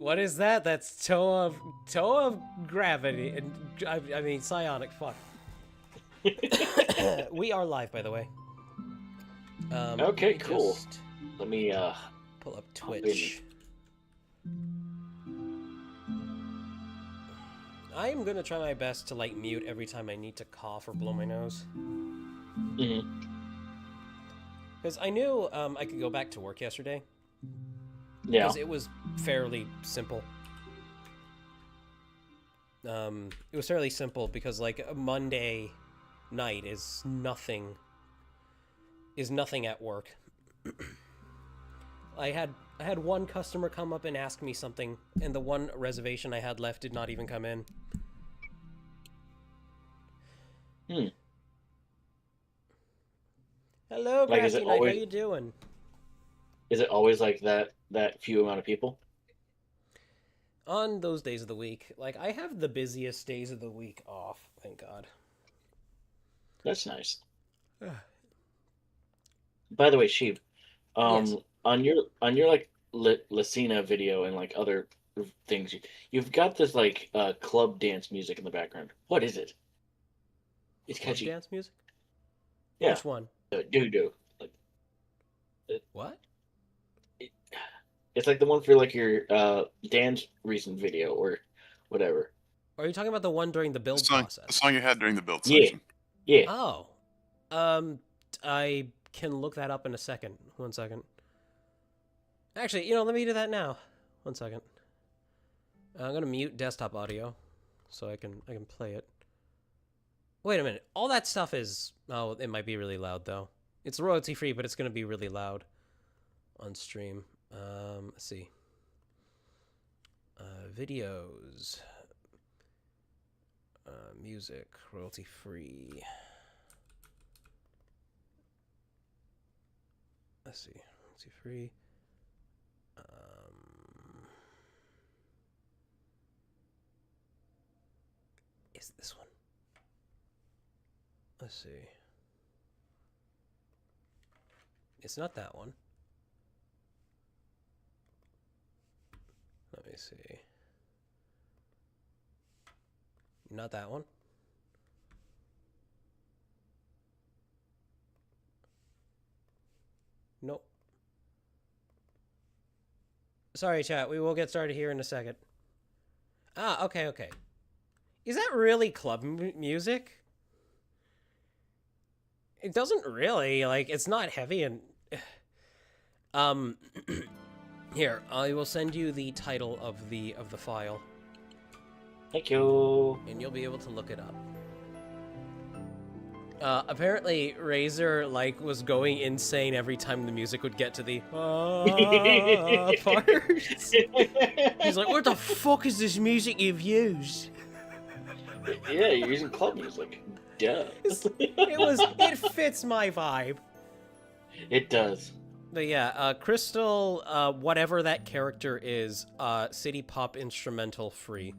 What is that? That's toe of gravity. And I mean psionic. Fuck. We are live, by the way. Okay, Let me cool. just Let me pull up hop in. Twitch. I am gonna try my best to like mute every time I need to cough or blow my nose. Mm-hmm. Because I knew I could go back to work yesterday. Yeah. Because it was fairly simple. It was fairly simple because like a Monday night is nothing at work. I had one customer come up and ask me something, and the one reservation I had left did not even come in. Hmm. Hello, Like, Grassy Knight. How you doing? is it always like that few amount of people? On those days of the week, like I have the busiest days of the week off. Thank God. That's nice. By the way, Sheep, Yes. on your like Lucina video and like other things, you've got this like club dance music in the background. What is it? It's Club catchy. dance music? Yeah. Which one? Do. Like What? it, it's like the one for like your dance recent video or whatever. Are you talking about the one during the The build song, the process? song you had during the build Yeah. section. Yeah. Oh. Um, I can look that up in a second. 1 second. Actually, let me do that now. 1 second. I'm gonna mute desktop audio, so I can play it. Wait a minute. All that stuff is... Oh, it might be really loud, though. It's royalty free, but it's gonna be really loud on stream. Let's see. Videos. Music. Royalty free. Let's see. Royalty free. Is this one? Let's see. It's not that one. Let me see. Not that one. Nope. Sorry, chat. We will get started here in a second. Ah, okay. Is that really club music? It doesn't really, like, it's not heavy and... Here, I will send you the title of the file. Thank you. And you'll be able to look it up. Apparently, Razor, like, was going insane every time the music would get to the parts. He's like, what the fuck is this music you've used? Yeah, you're using club music. Duh. It fits my vibe. It does. But yeah, Crystal, whatever that character is, City Pop instrumental free.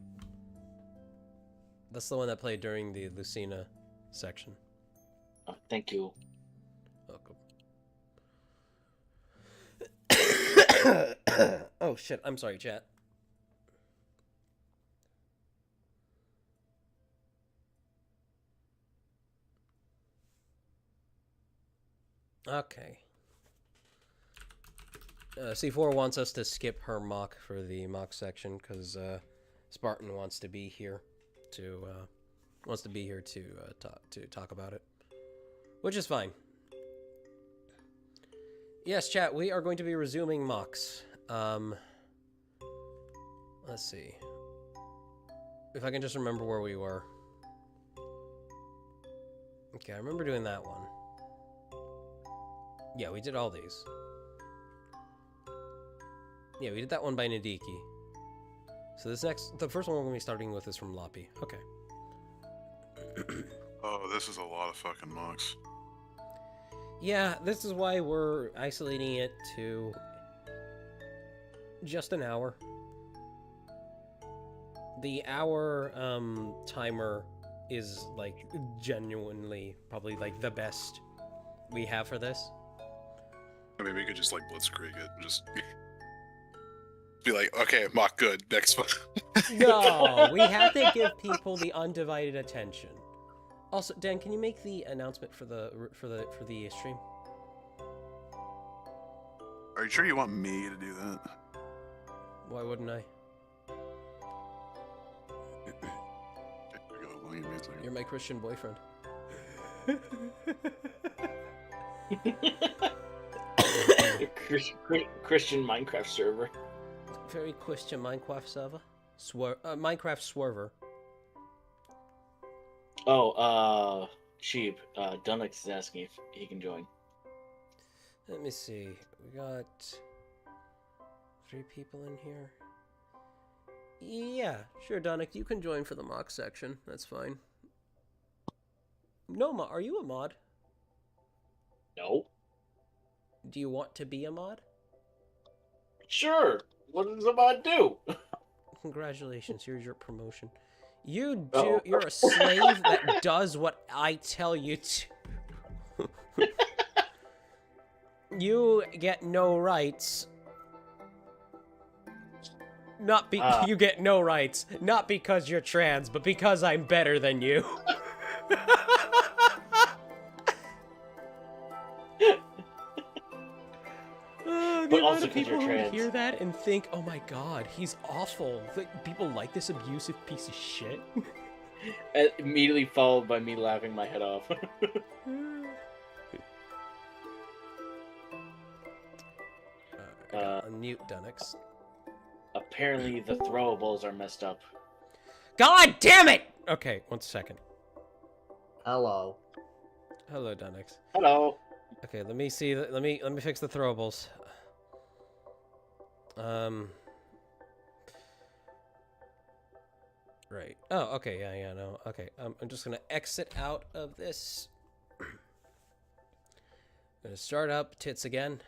That's the one that played during the Lucina section. Thank you. Welcome. Oh shit, I'm sorry, chat. Okay. C4 wants us to skip her mock for the mock section because Spartan wants to be here to talk about it, which is fine. Yes, chat. We are going to be resuming mocks. Let's see if I can just remember where we were. Okay, I remember doing that one. Yeah, we did all these. Yeah, we did that one by Nadiki. So the first one we're going to be starting with is from Loppy. Okay. Oh, this is a lot of fucking mocks. Yeah, this is why we're isolating it to just an hour. The hour timer is like genuinely probably like the best we have for this. I mean, we could just like blitzkrieg it. Just Be like, okay, mock good. Next one. No, we have to give people the undivided attention. Also, Dan, can you make the announcement for the stream? Are you sure you want me to do that? Why wouldn't I? You're my Christian boyfriend. Christian Minecraft server. Very Christian Minecraft server. Minecraft swerver. Oh, Sheep. Dunlix is asking if he can join. Let me see. We got 3 people in here. Yeah, sure, Donick, you can join for the mock section. That's fine. Noma, are you a mod? No. Do you want to be a mod? Sure. What does a mod do? Congratulations, here's your promotion. You're a slave that does what I tell you to. You get no rights. You get no rights, not because you're trans, but because I'm better than you. But also because people you're who trans. hear that and think, "Oh my God, he's awful." Like, people like this abusive piece of shit. Immediately followed by me laughing my head off. Unmute Dunix. Apparently the throwables are messed up. God damn it! Okay, 1 second. Hello. Hello, Dunix. Hello. Okay, let me see. Let me fix the throwables. Right. Oh, okay. Yeah. No. Okay. I'm just gonna exit out of this. Gonna start up tits again.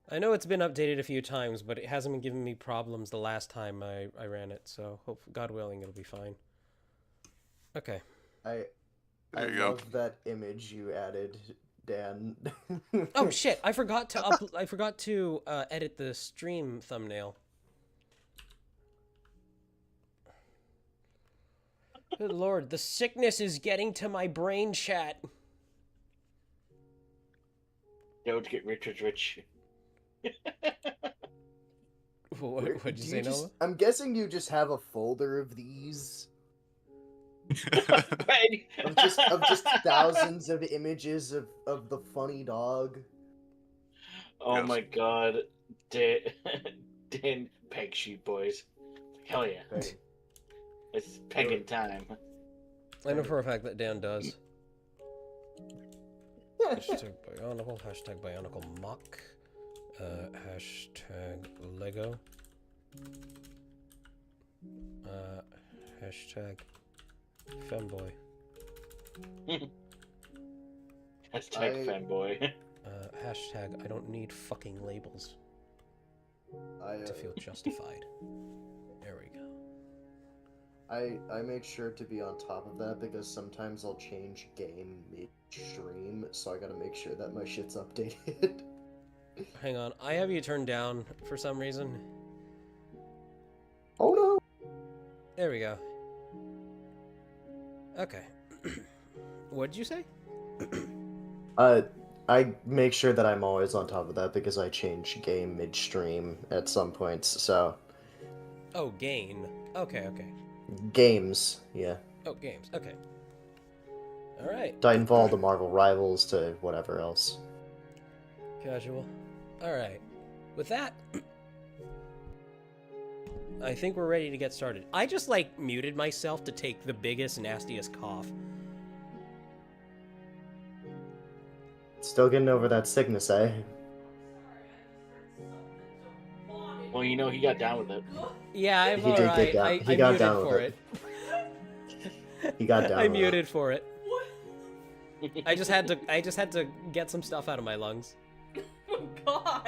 I know it's been updated a few times, but it hasn't been giving me problems the last time I ran it, so God willing, it'll be fine. Okay. I There you go. love that image you added, Dan. Oh shit! I forgot to edit the stream thumbnail. Good lord, the sickness is getting to my brain, chat. Don't get rich is rich. What'd you say, Noah? I'm guessing you just have a folder of these. Right. of just thousands of images of the funny dog. Oh Yes. my god. Dan peg sheep boys. Hell yeah. Okay. It's pegging time. I know for a fact that Dan does. Hashtag Bionicle, hashtag Bionicle Mock, hashtag Lego, hashtag Femboy, Hashtag fanboy. hashtag I don't need fucking labels to feel justified. There we go. I make sure to be on top of that because sometimes I'll change game mid-stream, so I gotta make sure that my shit's updated. Hang on, I have you turned down for some reason. Oh no! There we go. Okay. What'd you say? I make sure that I'm always on top of that because I change game midstream at some points, so... Oh, gain. Okay. Games, yeah. Oh, games. Okay. Alright. Titanfall to Marvel Rivals to whatever else. Casual. Alright. With that, I think we're ready to get started. I just, muted myself to take the biggest, nastiest cough. Still getting over that sickness, eh? Well, you know, he got down with it. Yeah, I'm He did get alright. down- I he got muted down for with it. He got down I with it. muted for it. I just had to get some stuff out of my lungs. Oh God.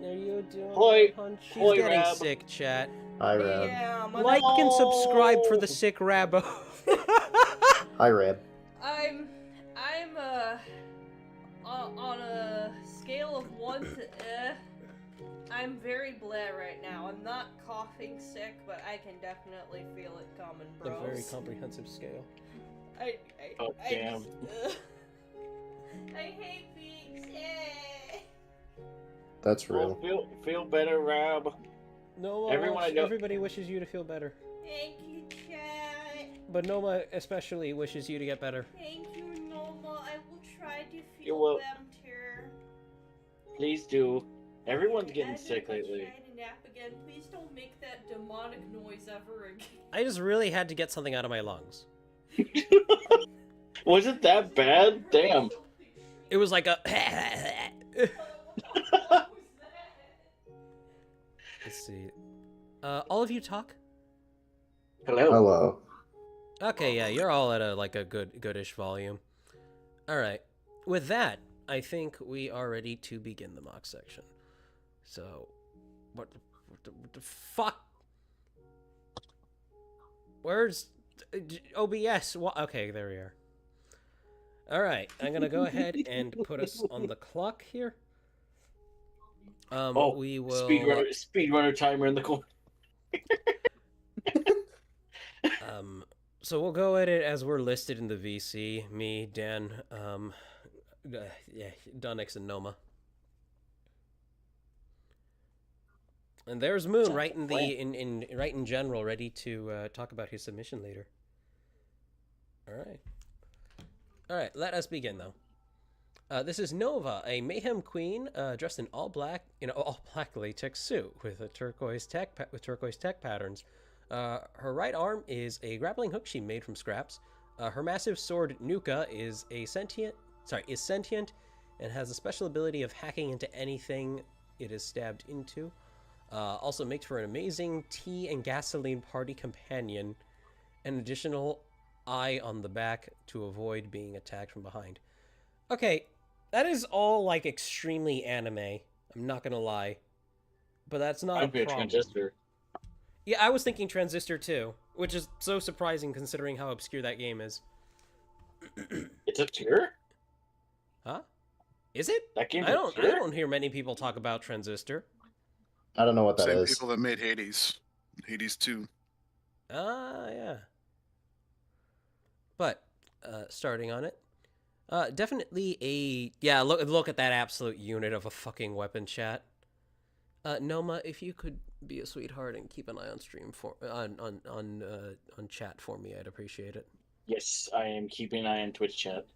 Are you doing Hoi- punch? She's hoi, getting Rab. sick, chat. Hi, Rab. Yeah, Like and subscribe for the sick Rabo. Hi, Rab. I'm on a want to. I'm very bleh right now. I'm not coughing sick, but I can definitely feel it coming, A bros. very comprehensive scale. Oh, damn. I hate being sick. That's Oh, real. feel better, Rob. Noma, Everyone I know- everybody wishes you to feel better. Thank you, chat. But Noma especially wishes you to get better. Thank you, Noma. I will try to You're feel wel- better. Please do. Everyone's getting And sick if I lately. try to nap again, please don't make that demonic noise ever again. I just really had to get something out of my lungs. Was it that bad? Damn. It was like a. Let's see. All of you talk. Hello. Hello. Okay, yeah, you're all at a goodish volume. All right. With that, I think we are ready to begin the mock section. So, what the fuck? Where's OBS? Okay, there we are. All right, I'm gonna go ahead and put us on the clock here. We will. Speedrunner timer in the corner. So we'll go at it as we're listed in the VC. Me, Dan, yeah, Dunix, and Noma. And there's Moon, right in the right in general, ready to talk about his submission later. All right. Let us begin though. This is Nova, a mayhem queen, dressed in all black latex suit with a turquoise tech patterns. Her right arm is a grappling hook she made from scraps. Her massive sword Nuka is sentient and has a special ability of hacking into anything it is stabbed into. Also makes for an amazing tea and gasoline party companion. An additional eye on the back to avoid being attacked from behind. Okay, that is all like extremely anime. I'm not gonna lie, but that's not I'd be a a problem. transistor. Yeah, I was thinking Transistor too, which is so surprising considering how obscure that game is. It's obscure? Huh? Is it? That game's I obscure? don't hear many people talk about Transistor. I don't know what that Same is. people that made Hades. Hades 2. Yeah. But starting on it, definitely look at that absolute unit of a fucking weapon, chat. Noma, if you could be a sweetheart and keep an eye on stream on chat for me, I'd appreciate it. Yes, I am keeping an eye on Twitch chat.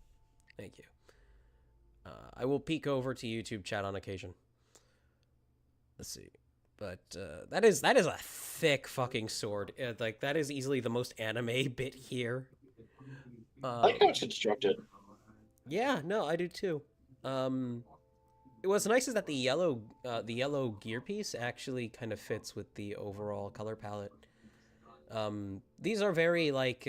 Thank you. I will peek over to YouTube chat on occasion. Let's see. But that is a thick fucking sword. Like that is easily the most anime bit here. I like how it's constructed. Yeah, no, I do too. What's nice is that the yellow gear piece actually kind of fits with the overall color palette. These are very like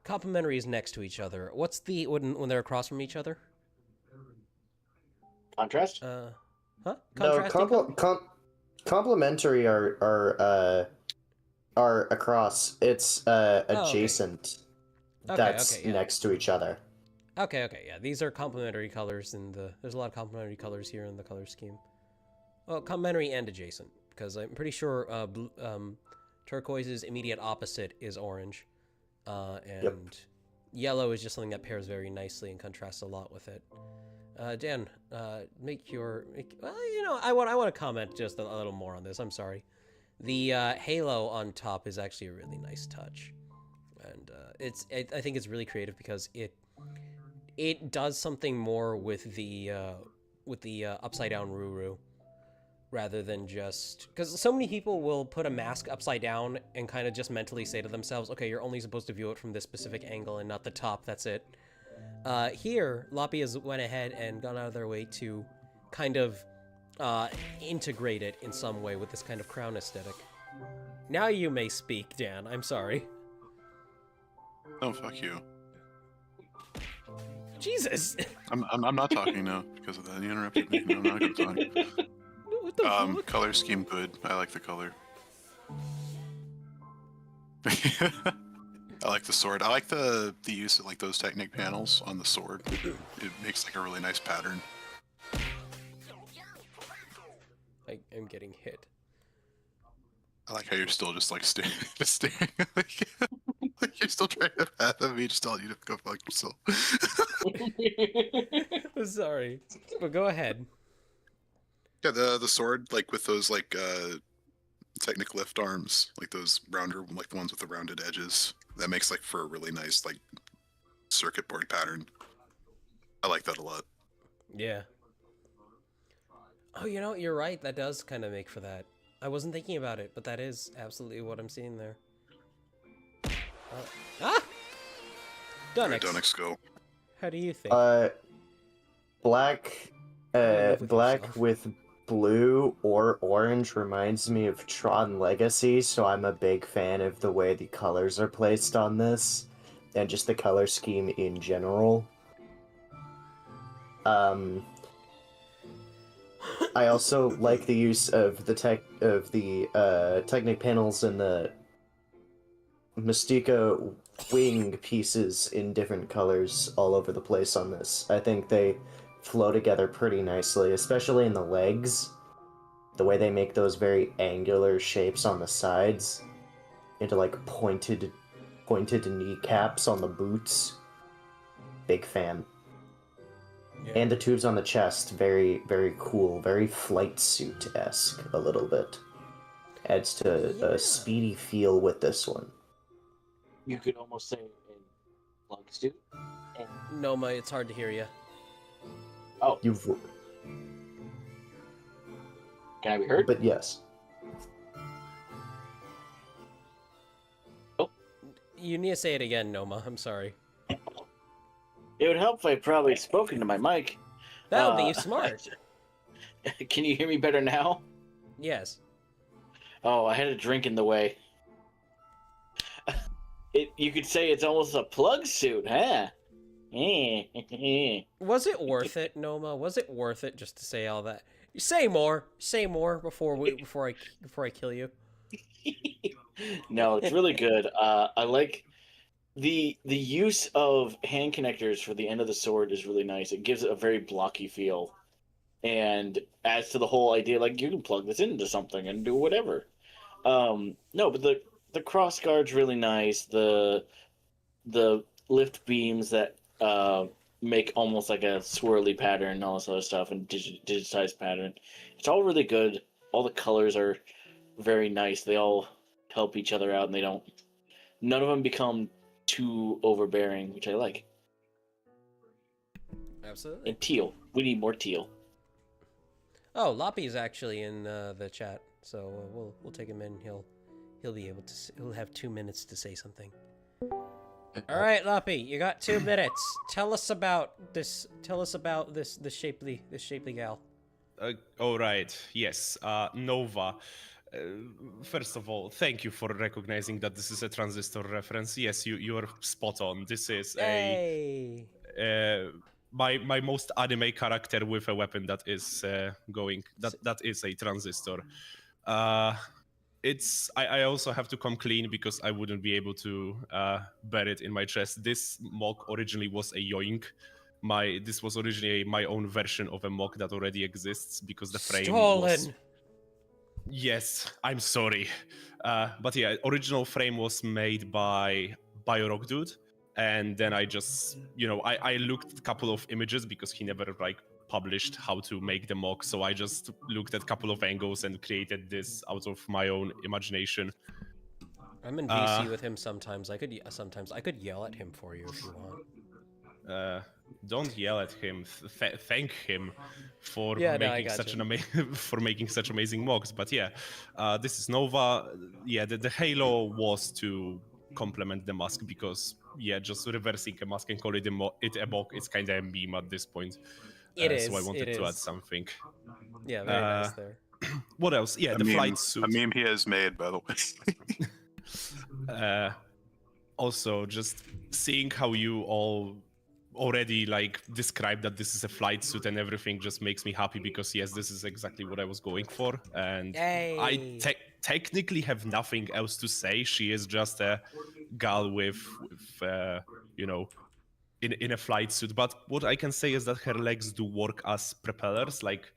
complementaries next to each other. What's the when they're across from each other? Contrast? Huh? No, Contrasting complementary are across. It's adjacent. Okay, That's yeah. next to each other. Okay, yeah. These are complementary colors there's a lot of complementary colors here in the color scheme. Well, complementary and adjacent, because I'm pretty sure turquoise's immediate opposite is orange. And yellow is just something that pairs very nicely and contrasts a lot with it. Dan, I want to comment just a little more on this. I'm sorry. The halo on top is actually a really nice touch, and I think it's really creative because it does something more with the upside down Ruru, rather than just because so many people will put a mask upside down and kind of just mentally say to themselves, okay, you're only supposed to view it from this specific angle and not the top. That's it. Here, Loppy has went ahead and gone out of their way to kind of integrate it in some way with this kind of crown aesthetic. Now you may speak, Dan. I'm sorry. Oh, fuck you. Jesus! I'm not talking now because of that. You interrupted me. No, I'm not gonna talk. What the fuck? Color scheme good. I like the color. I like the sword. I like the use of like those Technic panels on the sword. It makes like a really nice pattern. I am getting hit. I like how you're still just like staring like, like you're still trying to fathom me, just telling you to go fuck yourself. Sorry, but go ahead. Yeah, the sword, like with those like Technic lift arms, like those rounder, like the ones with the rounded edges. That makes like for a really nice like circuit board pattern. I like that a lot. Yeah. Oh, you know, you're right. That does kind of make for that. I wasn't thinking about it, but that is absolutely what I'm seeing there. Ah! Alright, Dunix, Dunix, go. how do you think? Black, live with black yourself. with blue or orange reminds me of Tron Legacy, so I'm a big fan of the way the colors are placed on this, and just the color scheme in general. I also like the use of the Technic panels and the Mystica wing pieces in different colors all over the place on this. I think they flow together pretty nicely, especially in the legs. The way they make those very angular shapes on the sides into like pointed kneecaps on the boots. Big fan. Yeah. And the tubes on the chest, very, very cool, very flight suit-esque a little bit. Adds to Yeah. a speedy feel with this one. You could almost say a plug suit. And... Noma, it's hard to hear you. Oh, You've, can I be heard? but yes. You need to say it again, Noma. I'm sorry. It would help if I probably spoken to my mic. That would be smart. Can you hear me better now? Yes. Oh, I had a drink in the way. You could say it's almost a plug suit, huh? Was it worth it, Noma? Was it worth it just to say all that? Say more. Say more before I kill you. No, it's really good. I like the use of hand connectors for the end of the sword is really nice. It gives it a very blocky feel, and adds to the whole idea. Like you can plug this into something and do whatever. No, but the cross guard's really nice. The lift beams that make almost like a swirly pattern and all this other stuff, and digitized pattern. It's all really good. All the colors are very nice. They all help each other out, and none of them become too overbearing, which I like. Absolutely. And teal. We need more teal. Oh, Loppy is actually in the chat, so we'll take him in. He'll be able to. He'll have 2 minutes to say something. All right, Loppy, you got 2 minutes. Tell us about this. Tell us about this shapely gal. All right. Yes. Nova. First of all, thank you for recognizing that this is a transistor reference. Yes, you are spot on. This is Hey. my most anime character with a weapon that is going. That is a transistor. I also have to come clean because I wouldn't be able to bear it in my chest. This mock originally was a yoink. This was originally my own version of a mock that already exists because the frame was... Yes, I'm sorry. But yeah, original frame was made by Biorock Dude. And then I just, I looked at a couple of images because he never published how to make the mock. So I just looked at a couple of angles and created this out of my own imagination. I'm in VC with him sometimes. I could yell at him for you if you want. Don't yell at him. Thank him for making such amazing mocks. But yeah, this is Nova. Yeah, the halo was to complement the mask because just reversing a mask and calling it a mock is kind of a meme at this point. It is. So I wanted to add something. Yeah, very nice there. What else? Yeah, the flight suit. A meme he has made, by the way. Also, just seeing how you all already described that this is a flight suit and everything just makes me happy because yes, this is exactly what I was going for. And Yay. I technically have nothing else to say. She is just a gal with in a flight suit. But what I can say is that her legs do work as propellers, like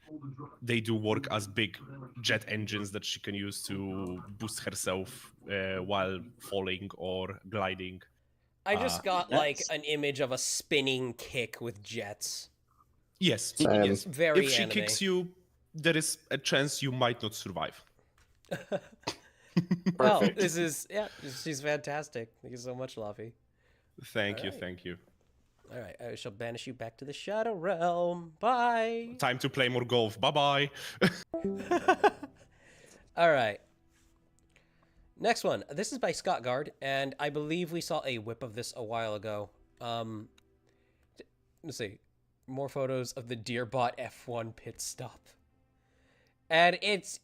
they do work as big jet engines that she can use to boost herself while falling or gliding. I just got like Nice. an image of a spinning kick with jets. Yes, Same. yes. Very If she anime. kicks you, there is a chance you might not survive. Well, Perfect. this is she's fantastic. Thank you so much, Luffy. Thank you, Alright. thank you. All right, I shall banish you back to the Shadow Realm. Bye. Time to play more golf. Bye-bye. All right. Next one. This is by Scott Guard, and I believe we saw a whip of this a while ago. Let's see. More photos of the Deerbot F1 pit stop. And it's...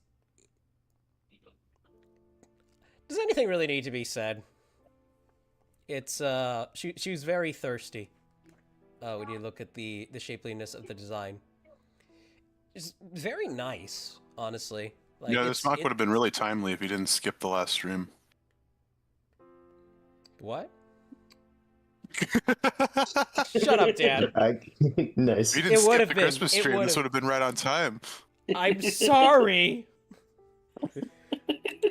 Does anything really need to be said? It's, she was very thirsty. When you look at the shapeliness of the design. It's very nice, honestly. Like, Yeah, this mock would have been really timely if you didn't skip the last stream. What? Shut up, Dan. Nice. If you didn't It would skip have the been. Christmas It stream, would this have. would have been right on time. I'm sorry.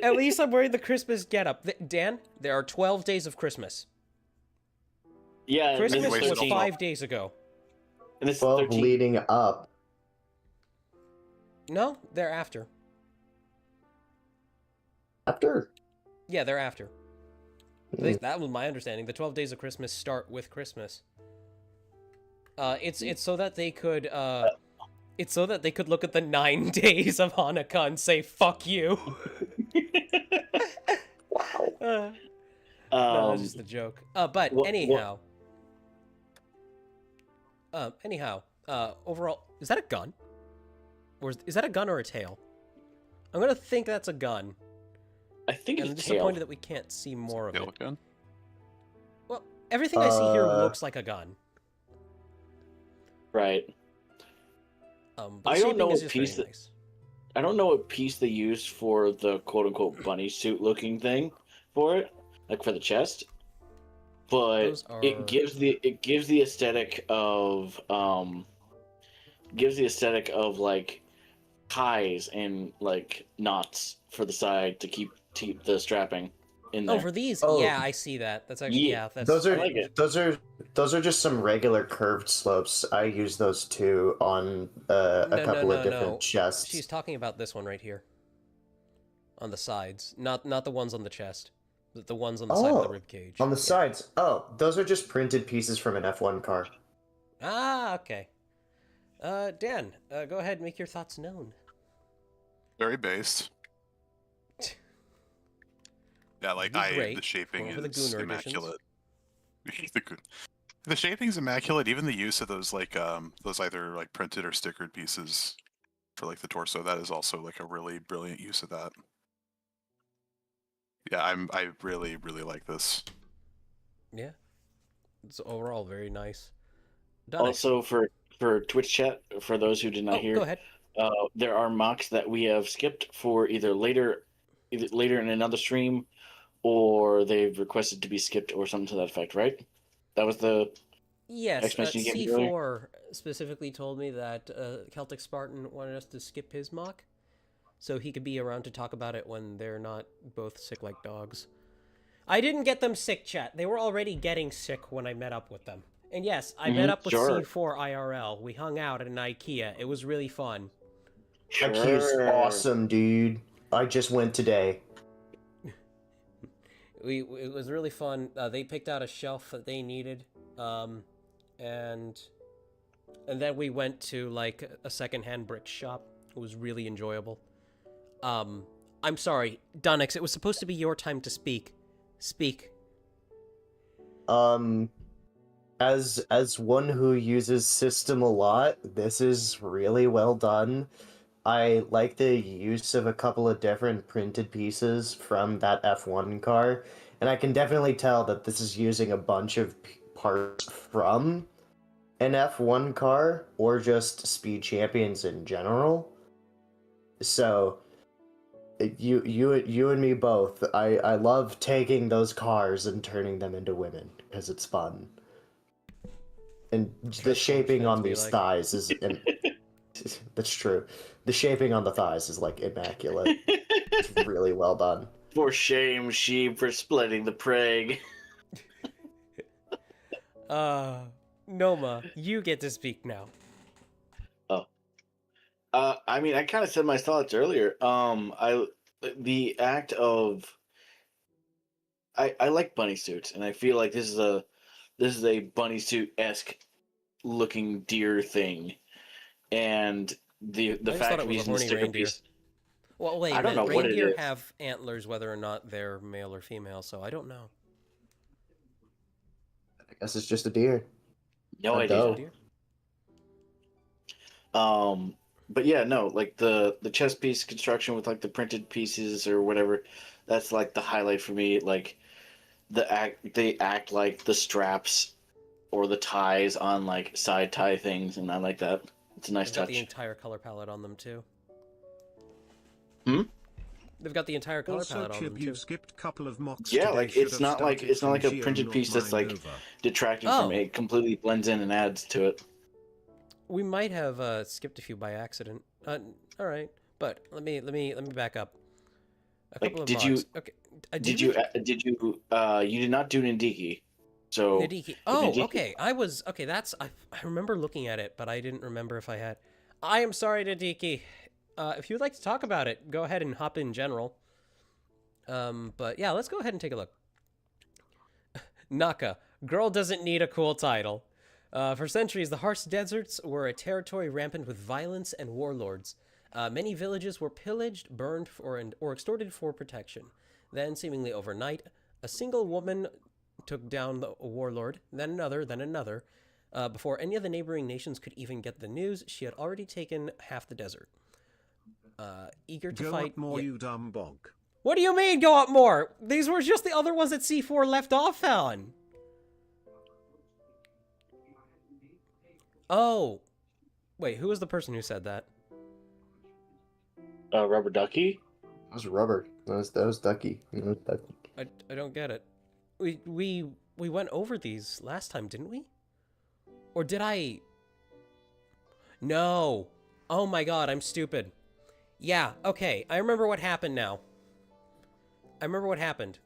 At least I'm wearing the Christmas getup. Dan, there are 12 days of Christmas. Yeah, and Christmas this is wasted was all 13. 5 days ago. And this is 12 13. leading up. No, they're after. After? Yeah, they're after. At least that was my understanding. The 12 days of Christmas start with Christmas. It's so that they could look at the 9 days of Hanukkah and say "fuck you." Wow. No, that's just a joke. But what- anyhow. Overall, is that a gun? Or is that a gun or a tail? I'm gonna think that's a gun. I think And I'm it's tail. disappointed that we can't see more of Tail it. gun? Well, everything I see here looks like a gun. Right. But I the don't know shaping is what just piece very that- nice. I don't know what piece they used for the quote unquote bunny suit looking thing for it, like for the chest. But Those are- it gives the aesthetic of like ties and like knots for the side to keep the strapping in there. Oh, for these, Oh. yeah, I see that. That's actually Yeah. that's Those I are like it. those are just some regular curved slopes. I use those too on a No, couple no, of different no. chests. She's talking about this one right here. On the sides, not the ones on the chest, but the ones on the side of the Oh, rib cage. On the Yeah. sides. Oh, those are just printed pieces from an F1 car. Ah, okay. Dan, go ahead and make your thoughts known. Very based. Yeah, like You're great. the shaping Over the is Gooner editions. immaculate. The shaping's immaculate. Even the use of those those either like printed or stickered pieces for like the torso, that is also like a really brilliant use of that. Yeah, I really like this. Yeah. It's overall very nice. Done it. Also for Twitch chat, for those who did not hear, Go ahead. there are mocks that we have skipped for either later in another stream, or they've requested to be skipped or something to that effect, right? That was the Yes, explanation you gave me C4 specifically told me that Celtic Spartan wanted us to skip his mock, so he could be around to talk about it when they're not both sick like dogs. I didn't get them sick, chat. They were already getting sick when I met up with them. And yes, I met up with sure. C4 IRL. We hung out at an IKEA. It was really fun. IKEA's Sure. awesome, dude. I just went today. It was really fun. They picked out a shelf that they needed, and then we went to like a secondhand brick shop. It was really enjoyable. I'm sorry, Dunix. It was supposed to be your time to speak. Speak. As one who uses system a lot, this is really well done. I like the use of a couple of different printed pieces from that F1 car, and I can definitely tell that this is using a bunch of parts from an F1 car or just Speed Champions in general. So you and me both. I love taking those cars and turning them into women because it's fun. And the Transform shaping fans on be these like. thighs is that's true. The shaping on the thighs is like immaculate. It's really well done. For shame, sheep, for splitting the prey. Noma, you get to speak now. I mean, I kind of said my thoughts earlier. The act of I like bunny suits, and I feel like this is a bunny suit esque looking deer thing, and the I just fact thought it of was a using the horny sticker reindeer. piece. Well, wait a I don't minute. know what it Reindeer is. have antlers whether or not they're male or female, so I don't know. I guess it's just a deer. No A idea. doe. Deer? But yeah, no, like the chess piece construction with like the printed pieces or whatever, that's like the highlight for me. Like they act like the straps or the ties on like side tie things, and I like that. It's a nice They've got the touch. entire color palette on them too. Hmm? They've got the entire color Also, palette on them Chib, too. you skipped couple of mocks Yeah, today. like Should it's have not like started it's not like a from printed Geo, piece not that's like mine over. detracting Oh. from it. It completely blends in and adds to it. We might have skipped a few by accident. All right, but let me back up. A Like, couple of did you- mocks. Okay. Did you you did not do Nindiki? So Nadiki. Oh, Nadiki- okay. I remember looking at it, but I didn't remember if I had. I am sorry, Nadiki. If you'd like to talk about it, go ahead and hop in general. But yeah, let's go ahead and take a look. Naka, girl doesn't need a cool title. For centuries, the harsh deserts were a territory rampant with violence and warlords. Many villages were pillaged, burned, or extorted for protection. Then, seemingly overnight, a single woman took down a warlord, then another. Before any of the neighboring nations could even get the news, she had already taken half the desert. Eager to Go fight. up more, you dumb bog. What do you mean, go up more? These were just the other ones that C4 left off on. Oh. Wait, who was the person who said that? Rubber Ducky. That was rubber. That was Ducky. I don't get it. We went over these last time, didn't we? Or did I? No. Oh my god, I'm stupid. Yeah, okay. I remember what happened now. I remember what happened.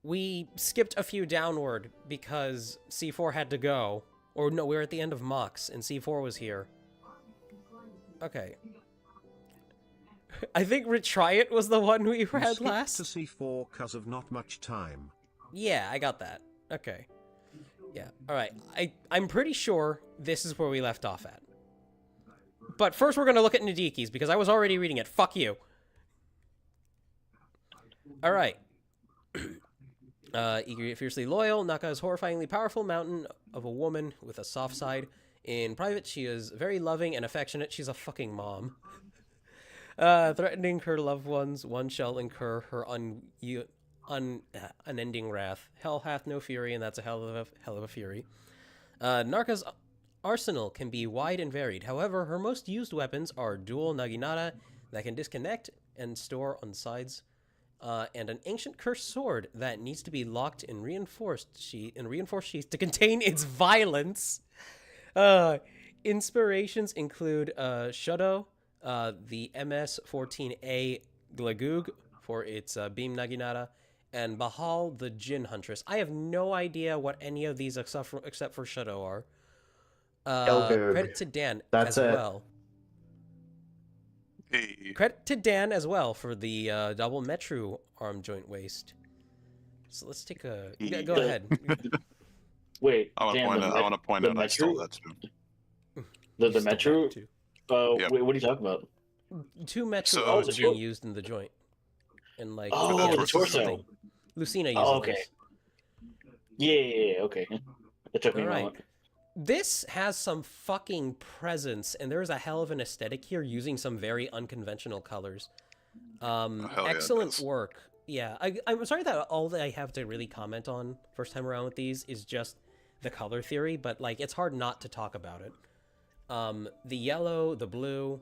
We skipped a few downward because C4 had to go. Or no, we were at the end of Mox and C4 was here. Okay. I think Retry It was the one we You had skipped last. to C4 cause of not much time. Yeah, I got that. Okay. Yeah, alright. I'm pretty sure this is where we left off at. But first we're gonna look at Nadiki's, because I was already reading it. Fuck you. Alright. Eager yet fiercely loyal, Naka is horrifyingly powerful mountain of a woman with a soft side. In private, she is very loving and affectionate. She's a fucking mom. Threatening her loved ones, one shall incur her unending wrath. Hell hath no fury, and that's a hell of a fury. Narka's arsenal can be wide and varied. However, her most used weapons are dual naginata that can disconnect and store on sides, and an ancient cursed sword that needs to be locked in reinforced sheaths to contain its violence. Inspirations include Shudo, the MS-14A Glagug for its beam naginata, and Bahal the Jinn Huntress. I have no idea what any of these except for Shudo are. Elgug. Credit to Dan That's as it. well. Hey, Credit to Dan as well for the double Metru arm joint waist. So let's take a... Go ahead. Wait, I want to Dan, point the out. Met- I want to point the out. I stole Metru? that too. The You stole Metro. that too. Yep. Wait, what are you talking about? 2 Metru So- arms Oh, being the- used in the joint. And like... Oh, the this is torso. something- Lucina uses Oh, okay. this. Yeah, okay. It took me a Alright. moment. This has some fucking presence, and there's a hell of an aesthetic here using some very unconventional colors. hell yeah, it Excellent does. work. Yeah, I'm sorry that all that I have to really comment on first time around with these is just the color theory, but like it's hard not to talk about it. The yellow, the blue,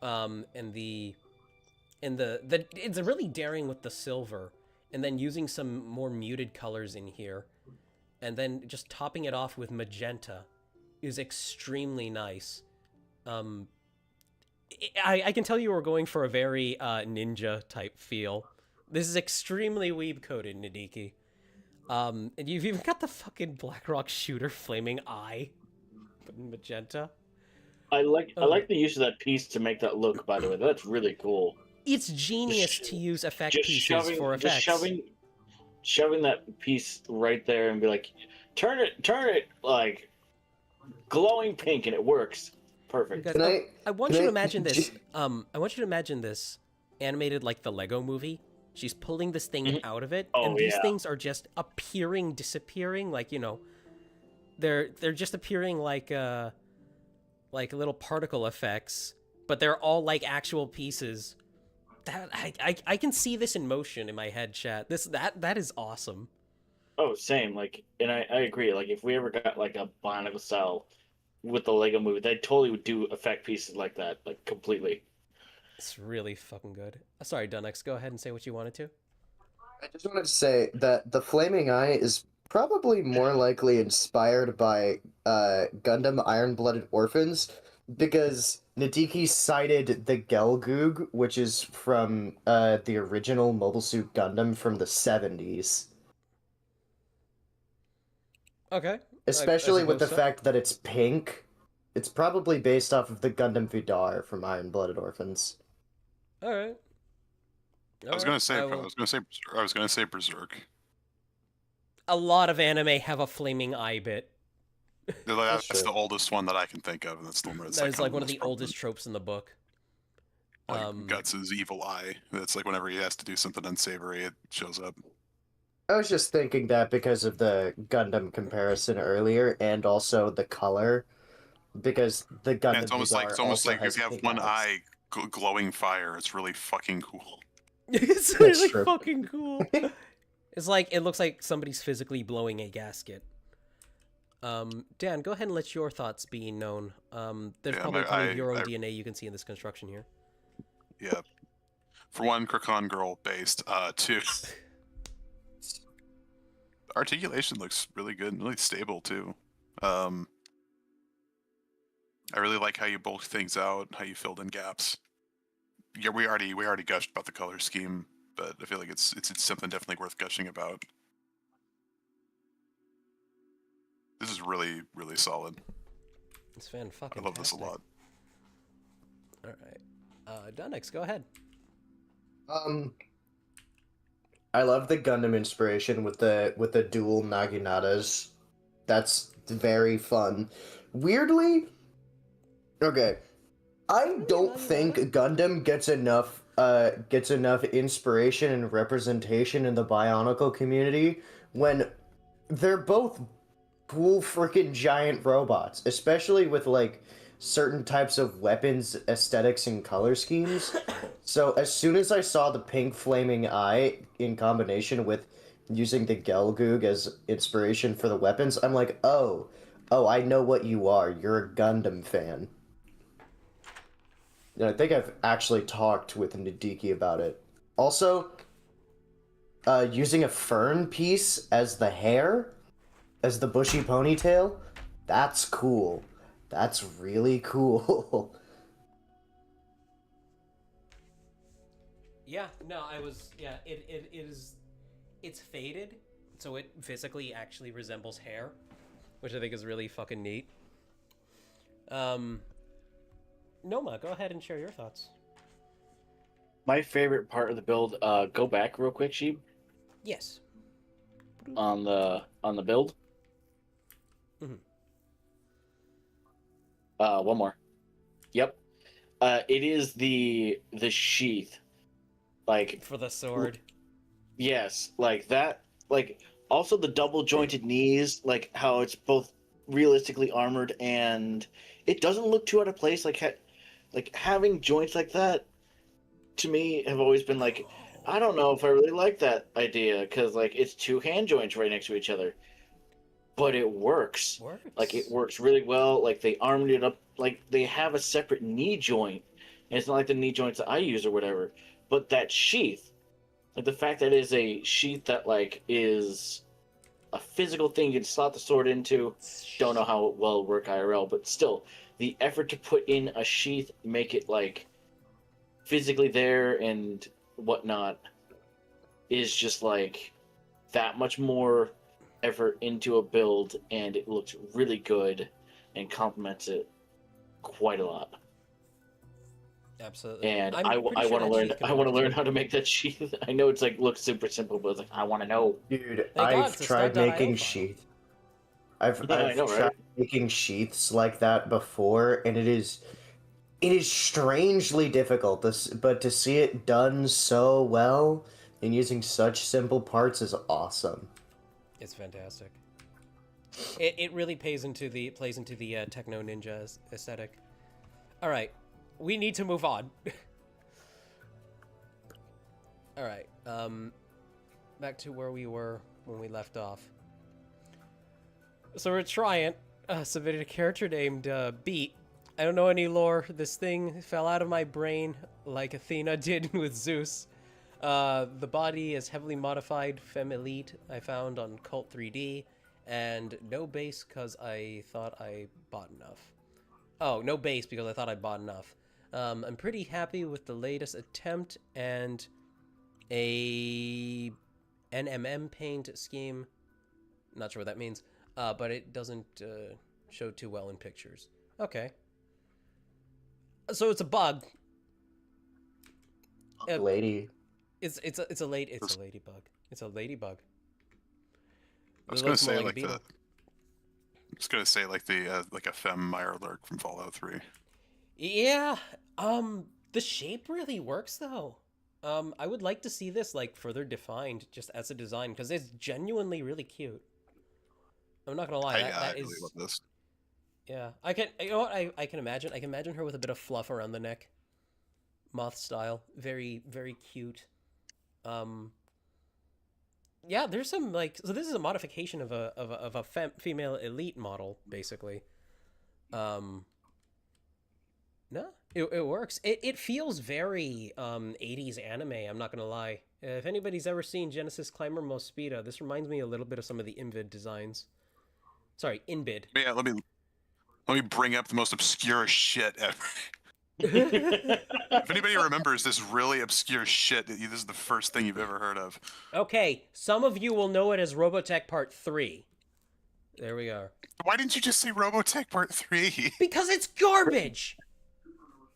and it's really daring with the silver, and then using some more muted colors in here. and then just topping it off with magenta is extremely nice. I can tell you were going for a very ninja type feel. This is extremely weeb coded, Nadiki. And you've even got the fucking Blackrock shooter flaming eye, but in magenta. I like the use of that piece to make that look. By the way, that's really cool. It's genius to use effect Just pieces for effects. Shoving that piece right there and be like, turn it like glowing pink, and it works perfect. Because I want you to imagine this. I want you to imagine this animated like the Lego movie. She's pulling this thing out of it, and these things are just appearing, disappearing. Like, you know, they're just appearing like little particle effects, but they're all like actual pieces. That I can see this in motion in my head, chat. That is awesome. Oh, same. Like, and I agree. Like, if we ever got like a Bionicle style with the Lego movie, they totally would do effect pieces like that, like completely. It's really fucking good. Sorry, Dunnex, go ahead and say what you wanted to. I just wanted to say that the flaming eye is probably more likely inspired by Gundam Iron-Blooded Orphans, because Nadiki cited the Gelgoog, which is from the original Mobile Suit Gundam from the 70s. Okay. Especially with the fact that it's pink. It's probably based off of the Gundam Vidar from Iron-Blooded Orphans. All right. I was gonna say Berserk. A lot of anime have a flaming eye bit. That's the oldest one that I can think of, and that's the one that's like one of the oldest tropes in the book. Like Guts' evil eye. That's like whenever he has to do something unsavory, it shows up. I was just thinking that because of the Gundam comparison earlier, and also the color, because the Gundam it's almost like if you have one eye glowing fire, it's really fucking cool. It's really fucking cool. It's like, it looks like somebody's physically blowing a gasket. Dan, go ahead and let your thoughts be known. There's probably plenty of your own DNA you can see in this construction here. Yeah. For one, Krakan Girl based. Two, articulation looks really good and really stable too. I really like how you bulked things out, how you filled in gaps. Yeah, we already gushed about the color scheme, but I feel like it's something definitely worth gushing about. This is really, really solid. It's fan-fucking-tastic. I love this a lot. All right. Dunnex, go ahead. I love the Gundam inspiration with the dual Naginatas. That's very fun. Weirdly, okay, I don't think Gundam gets enough inspiration and representation in the Bionicle community when they're both cool freaking giant robots, especially with like certain types of weapons, aesthetics, and color schemes. So as soon as I saw the pink flaming eye in combination with using the Gelgoog as inspiration for the weapons, I'm like, oh, I know what you are. You're a Gundam fan. And I think I've actually talked with Nadiki about it. Also, using a fern piece as the hair, as the bushy ponytail, that's cool. That's really cool. Yeah, no, it is, it's faded, so it physically actually resembles hair, which I think is really fucking neat. Noma, go ahead and share your thoughts. My favorite part of the build, go back real quick, Sheep. Yes. On the build. Mm-hmm. One more. Yep. It is the sheath. Like for the sword. Yes, like that. Like also the double jointed knees, like how it's both realistically armored and it doesn't look too out of place. Like having joints like that, to me, have always been like, I don't know if I really like that idea because like it's two hand joints right next to each other, but it works. Like it works really well. Like they armored it up. Like they have a separate knee joint, and it's not like the knee joints that I use or whatever. But that sheath, like the fact that it is a sheath that like is a physical thing you can slot the sword into. Don't know how well it'll work IRL, but still, the effort to put in a sheath, make it like physically there and whatnot, is just like that much more effort into a build, and it looks really good and complements it quite a lot. Absolutely. And I'm I pretty want sure to that learn. sheath can I want to hold learn too. how to make that sheath. I know it's like looks super simple, but it's like I want to know. Dude, Thank God I've it's a tried stud.io making file. sheath. I've I know, tried right? making sheaths like that before, and it is strangely difficult. But to see it done so well and using such simple parts is awesome. It's fantastic. It really plays into the techno ninja aesthetic. All right, we need to move on. All right, back to where we were when we left off. So Retriant submitted a character named Beat. I don't know any lore. This thing fell out of my brain like Athena did with Zeus. The body is heavily modified Femme Elite I found on Cult 3D, and no base because I thought I bought enough. Oh, no base because I thought I bought enough. I'm pretty happy with the latest attempt and a NMM paint scheme. Not sure what that means, but it doesn't show too well in pictures. Okay. So it's a bug. Lady. It's a ladybug. It's a ladybug. I was It gonna looks more say like a like beetle. I was gonna say like the like a femme Mirelurk from Fallout 3. Yeah. The shape really works though. I would like to see this like further defined just as a design because it's genuinely really cute. I'm not gonna lie. I That really is. love this. Yeah. I can. You know what? I can imagine. I can imagine her with a bit of fluff around the neck. Moth style. Very very cute. Yeah, there's some like so this is a modification of a female elite model basically. No, it works. It feels very 80s anime, I'm not going to lie. If anybody's ever seen Genesis Climber Mospeeda, this reminds me a little bit of some of the Invid designs. Sorry, Inbid. Yeah, let me bring up the most obscure shit ever. If anybody remembers this really obscure shit, this is the first thing you've ever heard of. Okay, some of you will know it as Robotech Part 3. There we are. Why didn't you just say Robotech Part 3? Because it's garbage!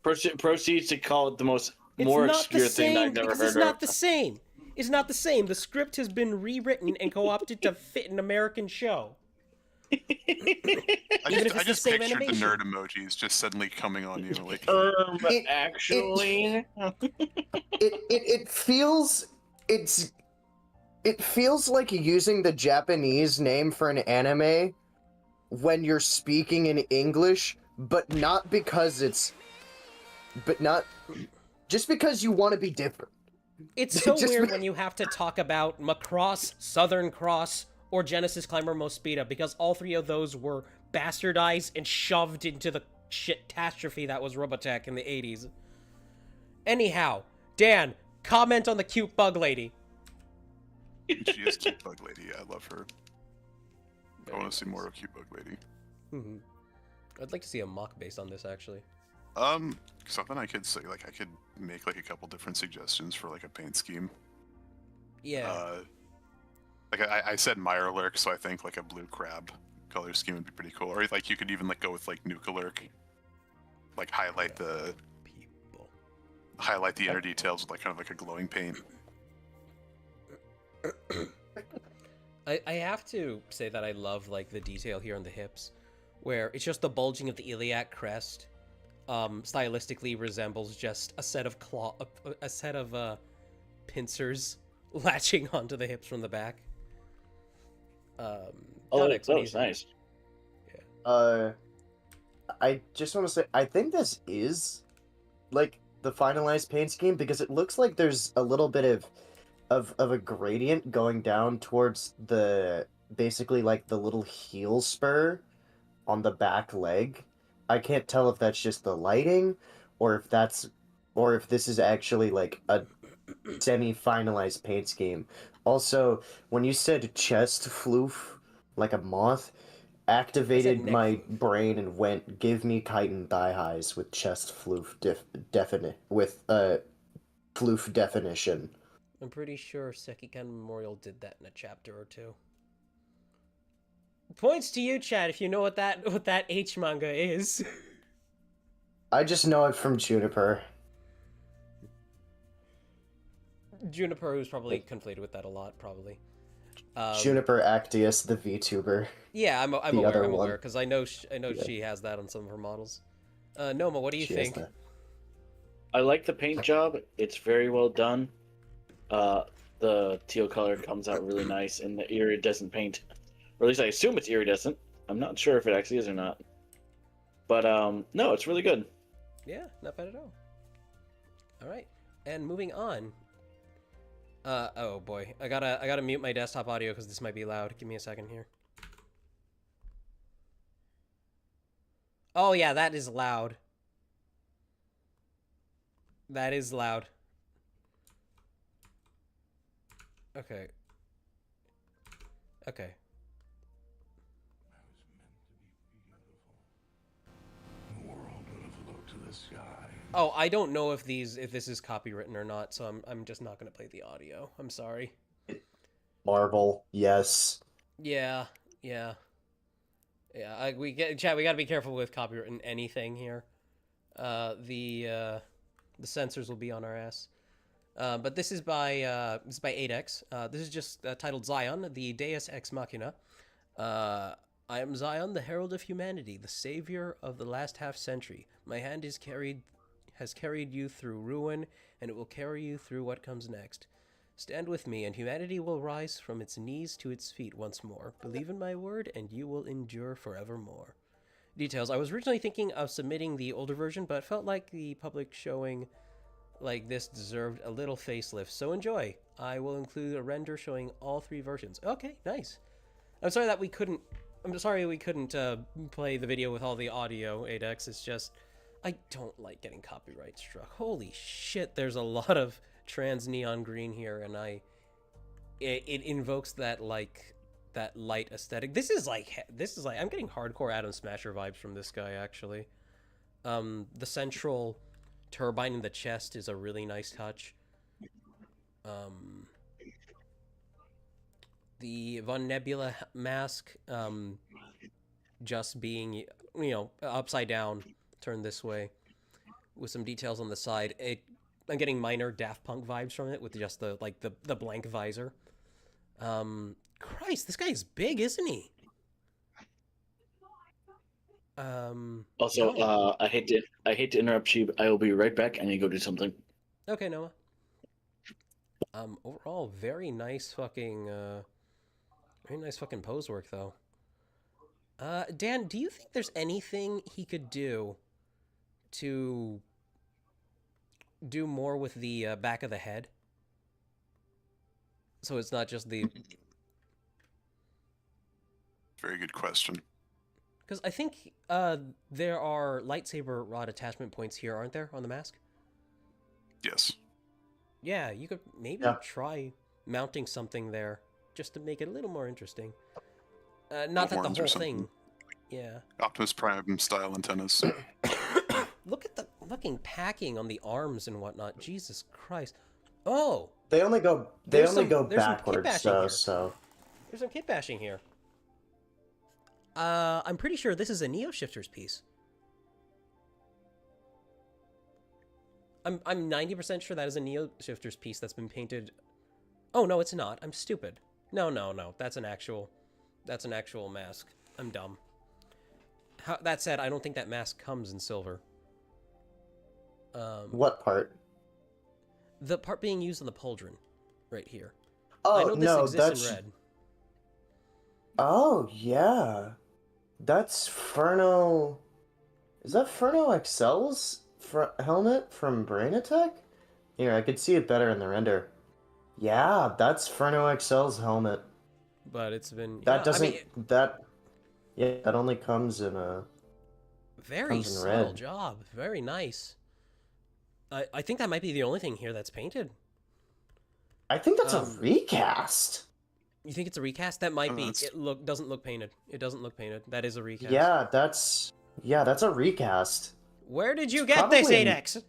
Proceeds to call it the most It's more not obscure the thing same I've never because heard it's not of. the same. It's not the same. The script has been rewritten and co-opted to fit an American show. I Even if just, it's the same pictured animation. the nerd emojis just suddenly coming on you like Actually, It feels it feels like using the Japanese name for an anime when you're speaking in English, but not just because you want to be different. It's so Just weird be- when you have to talk about Macross, Southern Cross, or Genesis Climber Mospeeda, because all three of those were bastardized and shoved into the shit-tastrophe that was Robotech in the 80s. Anyhow, Dan, comment on the cute bug lady. she is cute bug lady. Yeah, I love her. I want to see more of cute bug lady. Mm-hmm. I'd like to see a mock based on this, actually. Something I could say, like I could make like a couple different suggestions for like a paint scheme. Yeah. Like I said Mirelurk, so I think like a blue crab color scheme would be pretty cool. Or like you could even like go with like Nukalurk. Like highlight the inner details with like kind of like a glowing paint. I have to say that I love like the detail here on the hips, where it's just the bulging of the iliac crest. Stylistically resembles just a set of pincers latching onto the hips from the back. that Onyx, what do you was think? nice. I just want to say I think this is like the finalized paint scheme because it looks like there's a little bit of a gradient going down towards the basically like the little heel spur on the back leg. I can't tell if that's just the lighting or if this is actually like semi-finalized paint scheme. Also, when you said chest floof, like a moth, activated neck my floof. brain and went, give me chitin thigh highs with chest floof floof definition. I'm pretty sure Sekikan Memorial did that in a chapter or two. Points to you, Chad, if you know what that H manga is. I just know it from Juniper. Juniper, who's probably conflated with that a lot, probably. Juniper Actius, the VTuber. Yeah, I'm The aware. other I'm one. aware because I know she has that on some of her models. Noma, what do you She has think? that. I like the paint job. It's very well done. The teal color comes out really nice in the iridescent paint. Or at least I assume it's iridescent. I'm not sure if it actually is or not. But no, it's really good. Yeah, not bad at all. All right, and moving on. Oh boy, I gotta mute my desktop audio because this might be loud. Give me a second here. Oh yeah, that is loud. That is loud. Okay. Okay. Oh, I don't know if this is copywritten or not, so I'm just not gonna play the audio. I'm sorry. Marvel, yes. Yeah, yeah, yeah. Chad. We gotta be careful with copywritten anything here. The censors will be on our ass. But this is by 8X. This is just titled Zion, the Deus Ex Machina. I am Zion, the herald of humanity, the savior of the last half century. My hand has carried you through ruin, and it will carry you through what comes next. Stand with me, and humanity will rise from its knees to its feet once more. Believe in my word, and you will endure forevermore. Details. I was originally thinking of submitting the older version, but felt like the public showing like this deserved a little facelift, so enjoy. I will include a render showing all 3 versions. Okay, nice. I'm sorry we couldn't play the video with all the audio, 8X. It's just, I don't like getting copyright struck. Holy shit, there's a lot of trans neon green here, and it invokes that light aesthetic. This is like I'm getting hardcore Atom Smasher vibes from this guy, actually. The central turbine in the chest is a really nice touch. The Von Nebula mask, just being, upside down, turned this way, with some details on the side. I'm getting minor Daft Punk vibes from it with just the blank visor. Christ, this guy is big, isn't he? Also, Noah. I hate to interrupt you, but I will be right back. I need to go do something. Okay, Noah. Overall, very nice fucking pose work, though. Dan, do you think there's anything he could do to do more with the back of the head? So it's not just the... Very good question. Because I think there are lightsaber rod attachment points here, aren't there, on the mask? Yes. Yeah, you could maybe try mounting something there, just to make it a little more interesting. Not that the Horns or whole something. thing... Yeah. Optimus Prime style antennas. Look at the fucking packing on the arms and whatnot. Jesus Christ. Oh! They only go There's some backwards, kit-bashing here. so There's some kit bashing here. I'm pretty sure this is a Neo Shifters piece. I'm 90% sure that is a Neo Shifters piece that's been painted. Oh no, it's not. I'm stupid. No. That's an actual mask. I'm dumb. That said, I don't think that mask comes in silver. what part? The part being used on the pauldron, right here. Oh I know this no, exists that's in red. Oh yeah, that's Furno. Is that Furno XL's helmet from Brain Attack? Here, I could see it better in the render. Yeah, that's Furno XL's helmet. But it's been... That yeah, doesn't... I mean, that only comes in a... very comes in subtle red. job. Very nice. I think that might be the only thing here that's painted. I think that's a Um, recast. You think it's a recast? That might Oh, be. that's- It doesn't look painted. It doesn't look painted. That is a recast. Yeah, that's a recast. Where did you It's get this, probably 8X?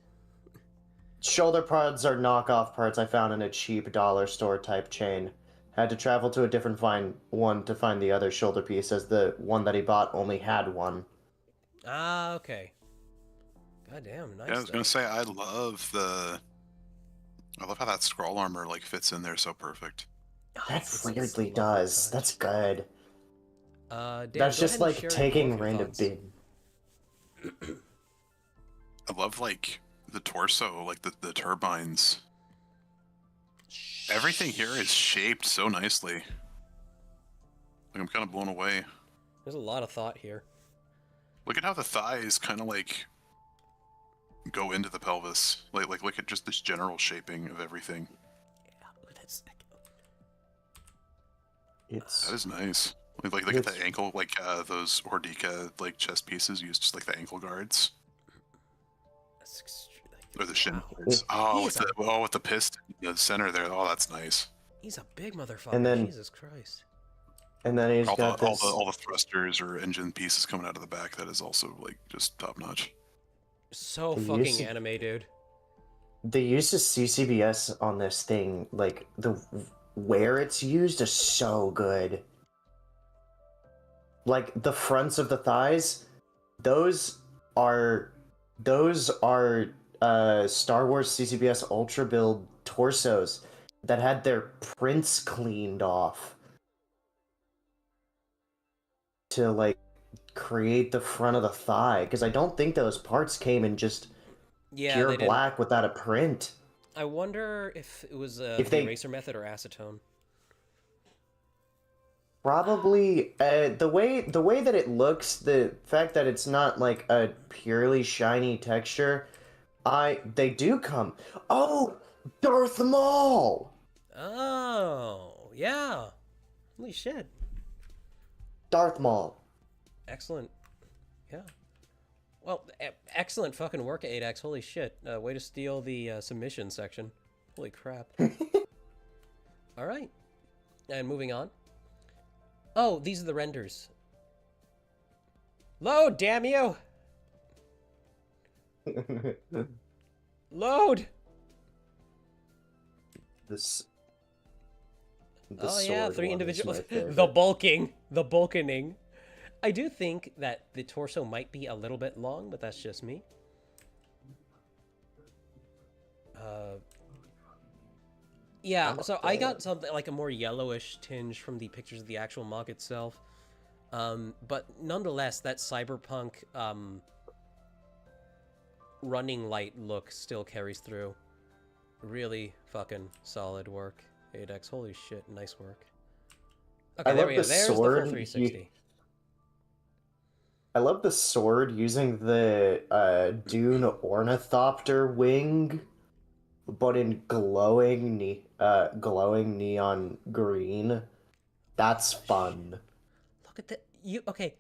Shoulder pods are knockoff parts I found in a cheap dollar store type chain. Had to travel to a different one to find the other shoulder piece, as the one that he bought only had one. Ah, okay. God damn, nice. Yeah, I was gonna though. say I love how that scroll armor like fits in there so perfect. Oh, That it's weirdly lovely does. touch. That's good. Dan, That's go just ahead and like share more taking of your random thoughts. big. I love like the torso, like the turbines. Everything here is shaped so nicely. Like I'm kind of blown away. There's a lot of thought here. Look at how the thighs kind of like go into the pelvis. Like look at just this general shaping of everything. Yeah, look at that sick. It's That is nice. Like look at It's- the ankle, like those Ordica like chest pieces used just like the ankle guards That's or the shin wow. guards. Oh, He with is the piston in the center there. Oh, that's nice. He's a big motherfucker. And then- Jesus Christ. and then he's All got the, this. all the thrusters or engine pieces coming out of the back. That is also like just top notch. So The fucking use of- anime, dude. The use of CCBS on this thing, like where it's used, is so good. Like the fronts of the thighs, those are Star Wars CCBS Ultra Build torsos that had their prints cleaned off to like create the front of the thigh, because I don't think those parts came in just Yeah, pure they didn't. black without a print. I wonder if it was If the they- eraser method or acetone. Probably the way that it looks, the fact that it's not like a purely shiny texture, they do come. Oh, Darth Maul! Oh, yeah. Holy shit. Darth Maul. Excellent. Yeah. Well, excellent fucking work, 8X. Holy shit. Way to steal the submission section. Holy crap. All right. And moving on. Oh, these are the renders. Load, damn you! Load! This. Oh yeah, sword 3 one is individual. my The favorite. bulking. The bulkening. I do think that the torso might be a little bit long, but that's just me. Yeah, I'm a so I fan. got something like a more yellowish tinge from the pictures of the actual mug itself. But nonetheless, that cyberpunk running light look still carries through. Really fucking solid work, 8X. Holy shit, nice work. Okay, I there love we go. the There's the full sword. 360. I love the sword using the Dune Ornithopter wing, but in glowing neon green. That's fun. Look at that. Okay.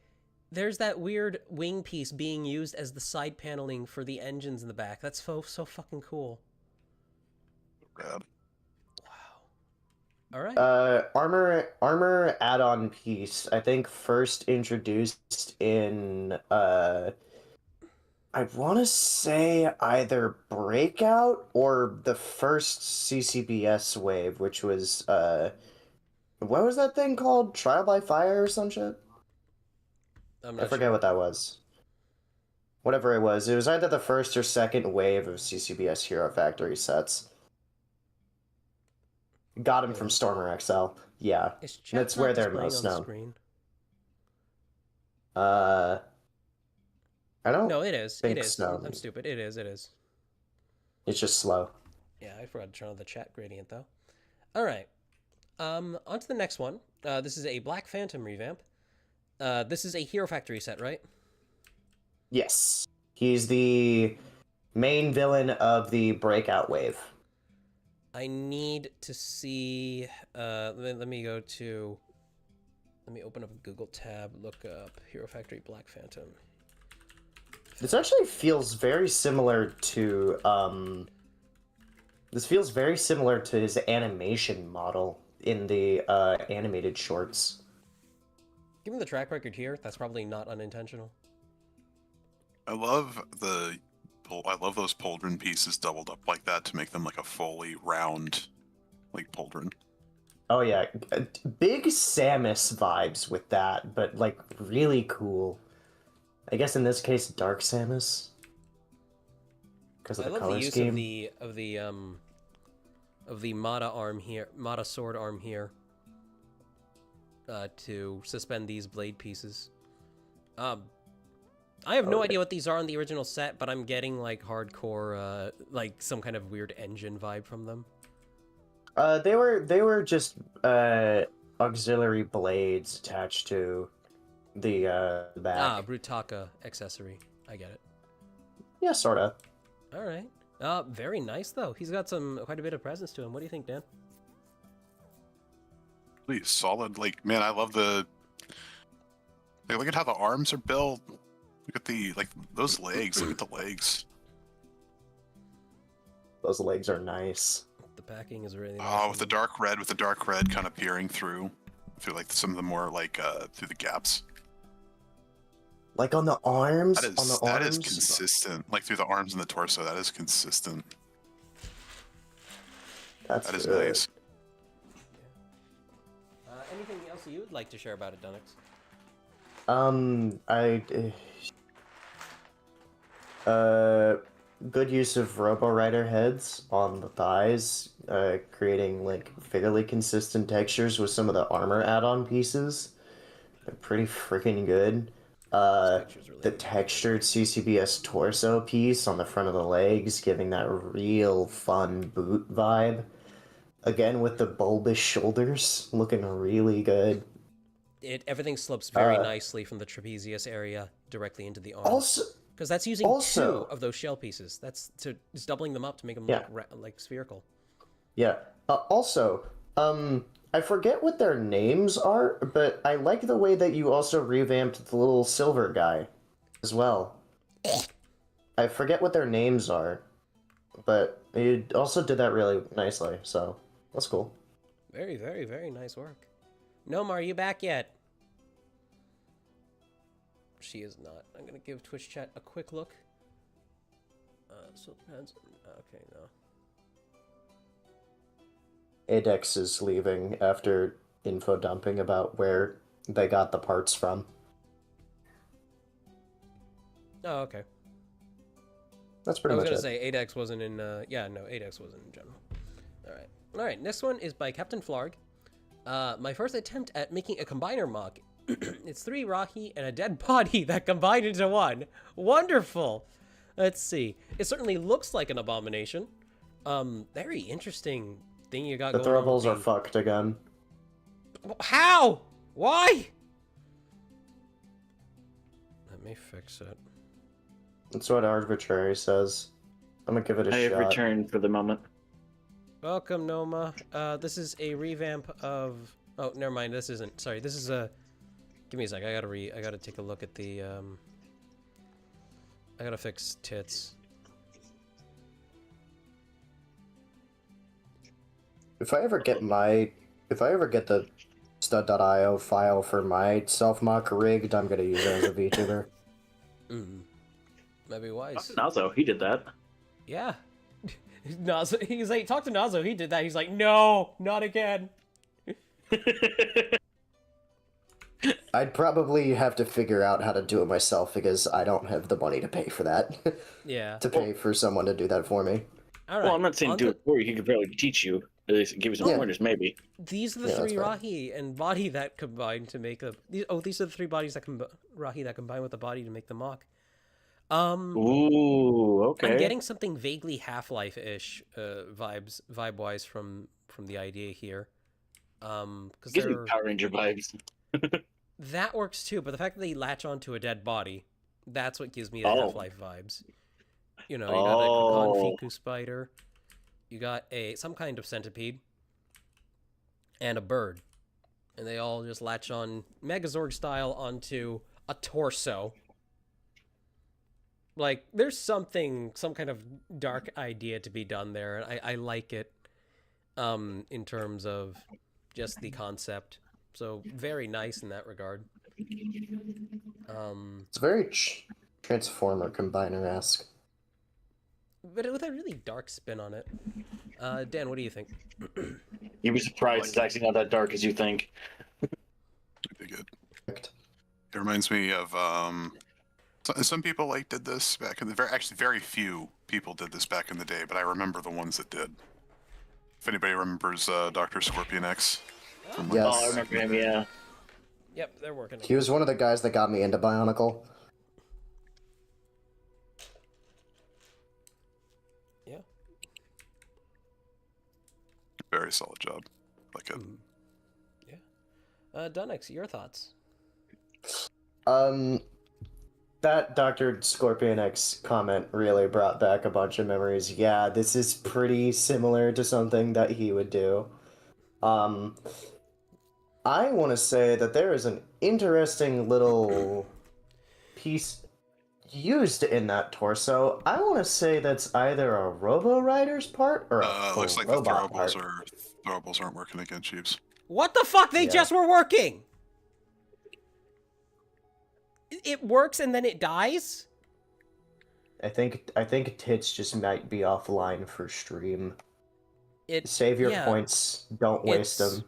There's that weird wing piece being used as the side paneling for the engines in the back. That's so fucking cool. Rad. All right. Armor add-on piece, I think first introduced in I want to say either Breakout or the first CCBS wave, which was what was that thing called? Trial by Fire or some shit? I'm I not forget sure. what that was. Whatever it was either the first or second wave of CCBS Hero Factory sets. Got him from Stormer XL. Yeah. Is chat That's not where they're displaying most on the known. screen? I don't. No, it is. It think is. so. I'm stupid. It is. It is. It's just slow. Yeah, I forgot to turn on the chat gradient though. All right. On to the next one. This is a Black Phantom revamp. This is a Hero Factory set, right? Yes. He's the main villain of the Breakout wave. I need to see. Let me go to. Let me open up a Google tab. Look up Hero Factory Black Phantom. This actually feels very similar to This feels very similar to his animation model in the animated shorts. Given the track record here, that's probably not unintentional. I love those pauldron pieces doubled up like that to make them like a fully round, like pauldron. Oh yeah, big Samus vibes with that, but like really cool. I guess in this case, Dark Samus, because of I the love color the use scheme. of the Mata arm here, Mata sword arm here, to suspend these blade pieces. I have no Okay. idea what these are on the original set, but I'm getting like hardcore, like some kind of weird engine vibe from them. They were just auxiliary blades attached to the back. Ah, Brutaka accessory. I get it. Yeah, sorta. All right. Very nice though. He's got quite a bit of presence to him. What do you think, Dan? Really solid. Like, man, I love the. Like, look at how the arms are built. Look at those legs. Look at the legs. Those legs are nice. The packing is really nice. Oh, on with the them. dark red kind of peering through like some of the more like through the gaps. Like on the arms. That is on the that arms. is consistent. Like through the arms and the torso, that is consistent. That's That is good. nice. Anything else you would like to share about it, Dunix? Good use of Robo Rider heads on the thighs, creating like fairly consistent textures with some of the armor add-on pieces. They're pretty freaking good. Texture's really The good. textured CCBS torso piece on the front of the legs, giving that real fun boot vibe. Again with the bulbous shoulders, looking really good. Everything slopes very nicely from the trapezius area directly into the arm. Also, Because that's using also- 2 of those shell pieces. It's doubling them up to make them Yeah. look like spherical. yeah. Also, I forget what their names are, but I like the way that you also revamped the little silver guy as well. I forget what their names are, but you also did that really nicely, so that's cool. Very, very, very nice work. Noma, are you back yet? She is not. I'm gonna give Twitch chat a quick look. So it depends. Okay, no. Adex is leaving after info dumping about where they got the parts from. Oh, okay. That's I pretty was much gonna it. say ADEX wasn't in. Yeah, no, ADEX wasn't in general. All right. Next one is by Captain Flarg. My first attempt at making a combiner mock. It's 3 Rahi and a dead body that combined into one. Wonderful. Let's see. It certainly looks like an abomination. Very interesting thing you got The going on. throwables with are fucked again. How? Why? Let me fix it. That's what Arbitrary says. I'm gonna give it a I have shot. returned for the moment. Welcome, Noma. This is a revamp of. Oh, never mind. This isn't. Sorry. This is a. Give me a sec. I gotta take a look at the. I gotta fix tits. If I ever get the stud.io file for my self-mock rigged, I'm gonna use it as a VTuber. Might be wise. Nazo, he did that. Yeah. Nazo, he's like, talk to Nazo. He did that. He's like, no, not again. I'd probably have to figure out how to do it myself because I don't have the money to pay for that. Yeah. to pay for someone to do that for me. All right. Well, I'm not saying on do to- it for you. He could probably teach you. At least give you some Yeah. pointers, maybe. These are the Yeah, 3 that's Rahi and body that combine to make a. These are the 3 bodies that Rahi that combine with the body to make the mock. Ooh, okay. I'm getting something vaguely Half-Life-ish vibe-wise from the idea here. Because Gives me Power Ranger vibes. that works too, but the fact that they latch onto a dead body, that's what gives me the Oh. Half-Life vibes. You know, you got a Kokon Oh. Fiku spider, you got some kind of centipede, and a bird, and they all just latch on Megazord style onto a torso. Like, there's some kind of dark idea to be done there, and I like it, in terms of just the concept. So, very nice in that regard. It's very Transformer Combiner-esque. But with a really dark spin on it. Dan, what do you think? You'd be surprised it's actually not that dark as you think. Pretty good. It reminds me of some people like did this back in the very few people did this back in the day, but I remember the ones that did. If anybody remembers Dr. Scorpion X. Yes. Oh, I remember him. Yeah. Yep, they're working. He was one of the guys that got me into Bionicle. Yeah. Very solid job. Like it. Yeah. Dunix, your thoughts? That Dr. Scorpion X comment really brought back a bunch of memories. Yeah, this is pretty similar to something that he would do. I want to say that there is an interesting little piece used in that torso. I want to say that's either a Robo Rider's part or a full Looks like the robot throwables aren't working again, Chiefs. What the fuck? They Yeah. just were working! It works and then it dies? I think Tits just might be offline for stream. It Save your yeah. points. Don't waste It's- them.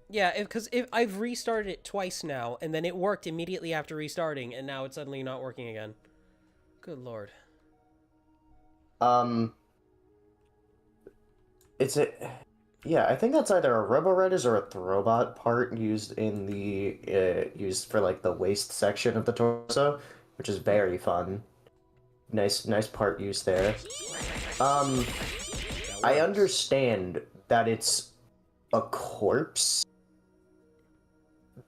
Yeah, because if I've restarted it twice now, and then it worked immediately after restarting, and now it's suddenly not working again. Good lord. It's a... Yeah, I think that's either a Robo-Riders or a Throwbot part used in the... used for, like, the waist section of the torso, which is very fun. Nice part used there. I understand that it's a corpse,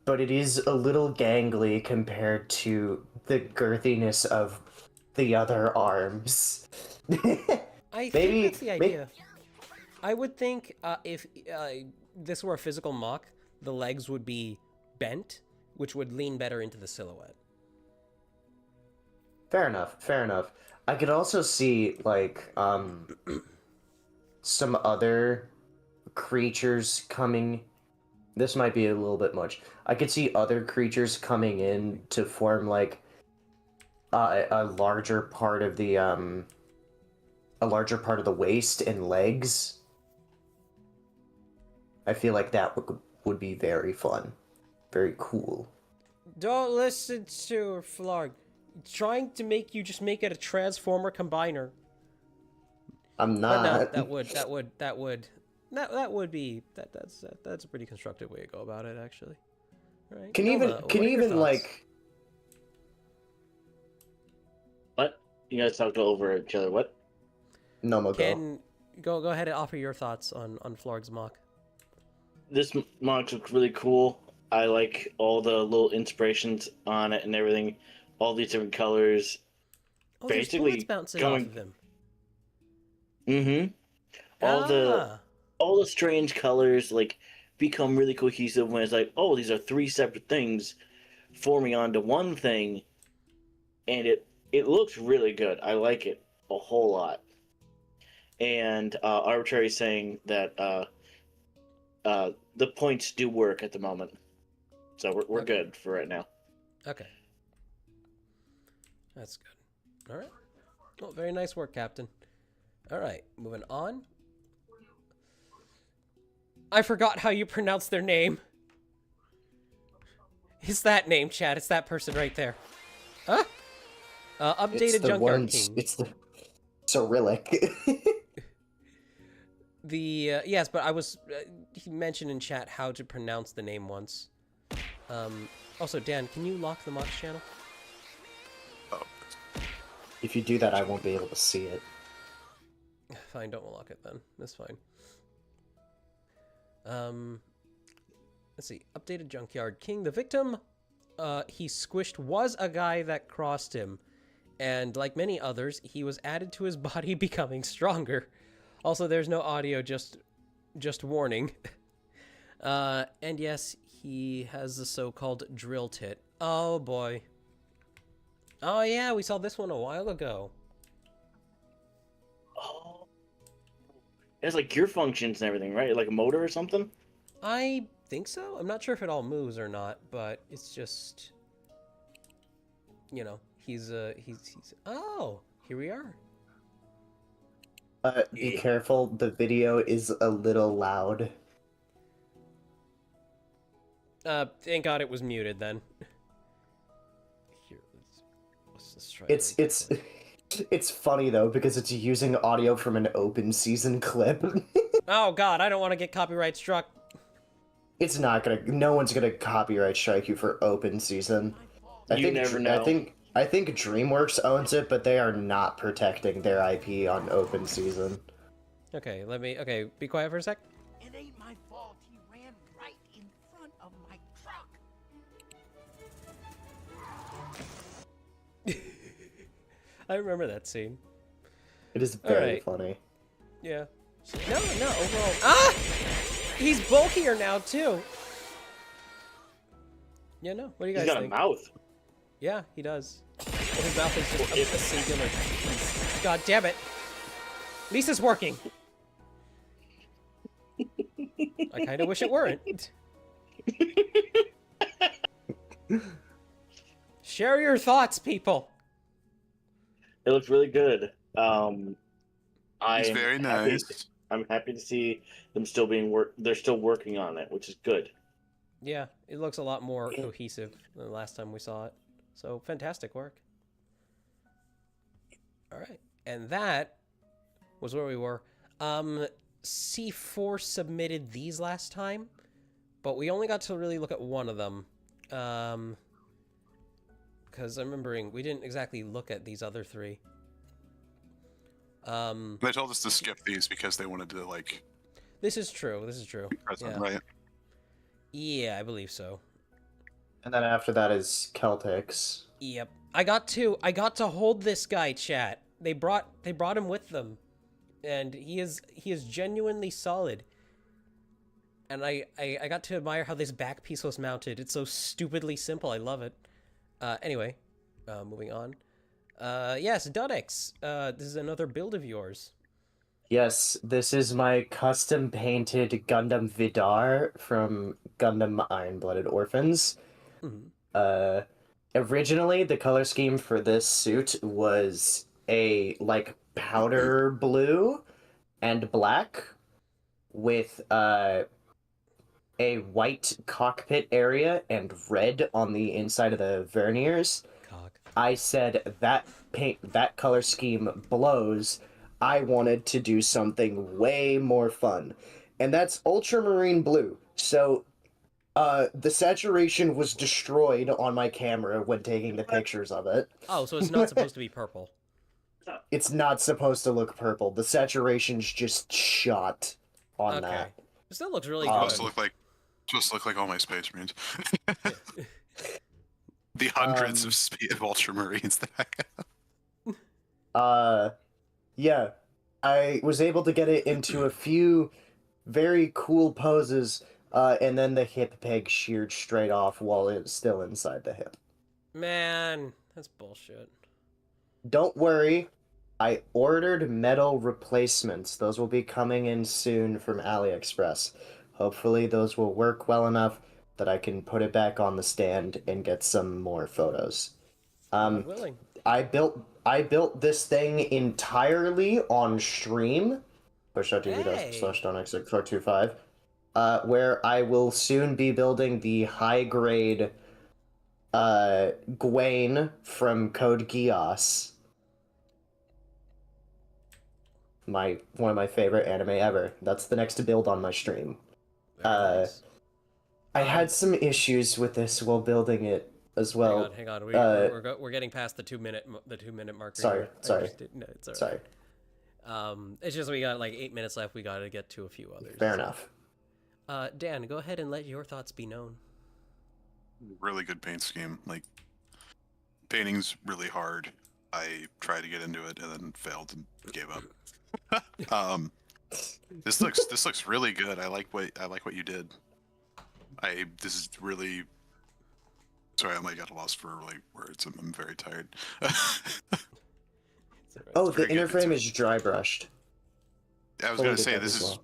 but it is a little gangly compared to the girthiness of the other arms. I Maybe- think that's the idea. I would think if this were a physical mock, the legs would be bent, which would lean better into the silhouette. Fair enough. I could also see, like, some other creatures coming. This might be a little bit much. I could see other creatures coming in to form, like, a larger part of the waist and legs. I feel like that would be very fun, very cool. Don't listen to Flarg. Trying to make you just make it a Transformer combiner. I'm But no, not. that would be that's a pretty constructive way to go about it, actually. Right? Can Noma, even what are your thoughts? like What? You guys talked over each other. What? Noma go. Can go ahead and offer your thoughts on Flarg's mock. This mock looks really cool. I like all the little inspirations on it and everything. All these different colors. Oh, there's Basically bullets bouncing going- off of him. Mm-hmm. All the strange colors like become really cohesive when it's like, oh, these are three separate things forming onto one thing, and it looks really good. I like it a whole lot. And Arbitrary saying that the points do work at the moment, so we're Okay. good for right now. Okay. That's good. All right. Well, very nice work, Captain. All right, moving on. I forgot how you pronounce their name. It's that name, Chad. It's that person right there. Huh? Updated It's the Junkyard ones. King. It's the Cyrillic. Yes, but I was he mentioned in chat how to pronounce the name once. Also, Dan, can you lock the Mox channel? Oh, If you do that, I won't be able to see it. Fine, don't lock it then. That's fine. Let's see. Updated Junkyard King. The victim he squished was a guy that crossed him. And like many others, he was added to his body becoming stronger. Also, there's no audio, just warning. And yes, he has the so-called drill tit. Oh boy. Oh yeah, we saw this one a while ago. Oh, it has like gear functions and everything, right? Like a motor or something. I think so. I'm not sure if it all moves or not, but it's just, you know, he's. Oh, here we are. Be careful, the video is a little loud. Thank God it was muted then. Here, let's just try. It's funny though because it's using audio from an open season clip. Oh God, I don't want to get copyright struck. It's not gonna. No one's gonna copyright strike you for open season. You never know. I think DreamWorks owns it, but they are not protecting their IP on open season. Okay, Okay, be quiet for a sec. It ain't my fault he ran right in front of my truck. I remember that scene. It is very Alright. funny. Yeah. No, overall. Ah! He's bulkier now, too. Yeah, no. What do you guys He's got think? a mouth. Yeah, he does. Well, his mouth is just a singular piece. God damn it. At least it's working. I kind of wish it weren't. Share your thoughts, people. It looks really good. It's very nice. I'm happy to see them still they're still working on it, which is good. Yeah, it looks a lot more cohesive than the last time we saw it. So, fantastic work. Alright, and that was where we were. C4 submitted these last time, but we only got to really look at one of them. Because I'm remembering we didn't exactly look at these other three. They told us to skip these because they wanted to like. This is true. Be present, Yeah. right? Yeah, I believe so. And then after that is Celtics. Yep. I got to hold this guy, chat. They brought him with them. And he is genuinely solid. And I got to admire how this back piece was mounted. It's so stupidly simple. I love it. Anyway, moving on. Yes, Dunix. This is another build of yours. Yes, this is my custom painted Gundam Vidar from Gundam Iron-Blooded Orphans. Mhm. Originally, the color scheme for this suit was a, like, powder blue and black with, a white cockpit area and red on the inside of the verniers. Cock. I said, that color scheme blows. I wanted to do something way more fun. And that's ultramarine blue. So, the saturation was destroyed on my camera when taking the pictures of it. Oh, so it's not supposed to be purple. It's not supposed to look purple. The saturation's just shot on Okay. that. It still looks really Supposed good. to look like all my Space Marines. The hundreds of Ultramarines that I have. Yeah. I was able to get it into a few very cool poses, and then the hip peg sheared straight off while it's still inside the hip. Man, that's bullshit. Don't worry, I ordered metal replacements. Those will be coming in soon from AliExpress. Hopefully those will work well enough that I can put it back on the stand and get some more photos. God willing. I built this thing entirely on stream, twitch.tv/donx6425, where I will soon be building the high-grade Gwaine from Code Geass. One of my favorite anime ever. That's the next build on my stream. Very nice. I had some issues with this while building it as well. Hang on. We're getting past the 2 minute marker. Sorry, here. sorry. No, it's alright. Sorry. It's just we got like 8 minutes left. We got to get to a few others. Fair enough. Dan, go ahead and let your thoughts be known. Really good paint scheme. Like, painting's really hard. I tried to get into it and then failed and gave up. This looks really good. I like what you did. This is really Sorry, I might get lost for like words. I'm very tired. Oh, the very inner good. frame is dry brushed. I was Fully gonna say did that this as is well.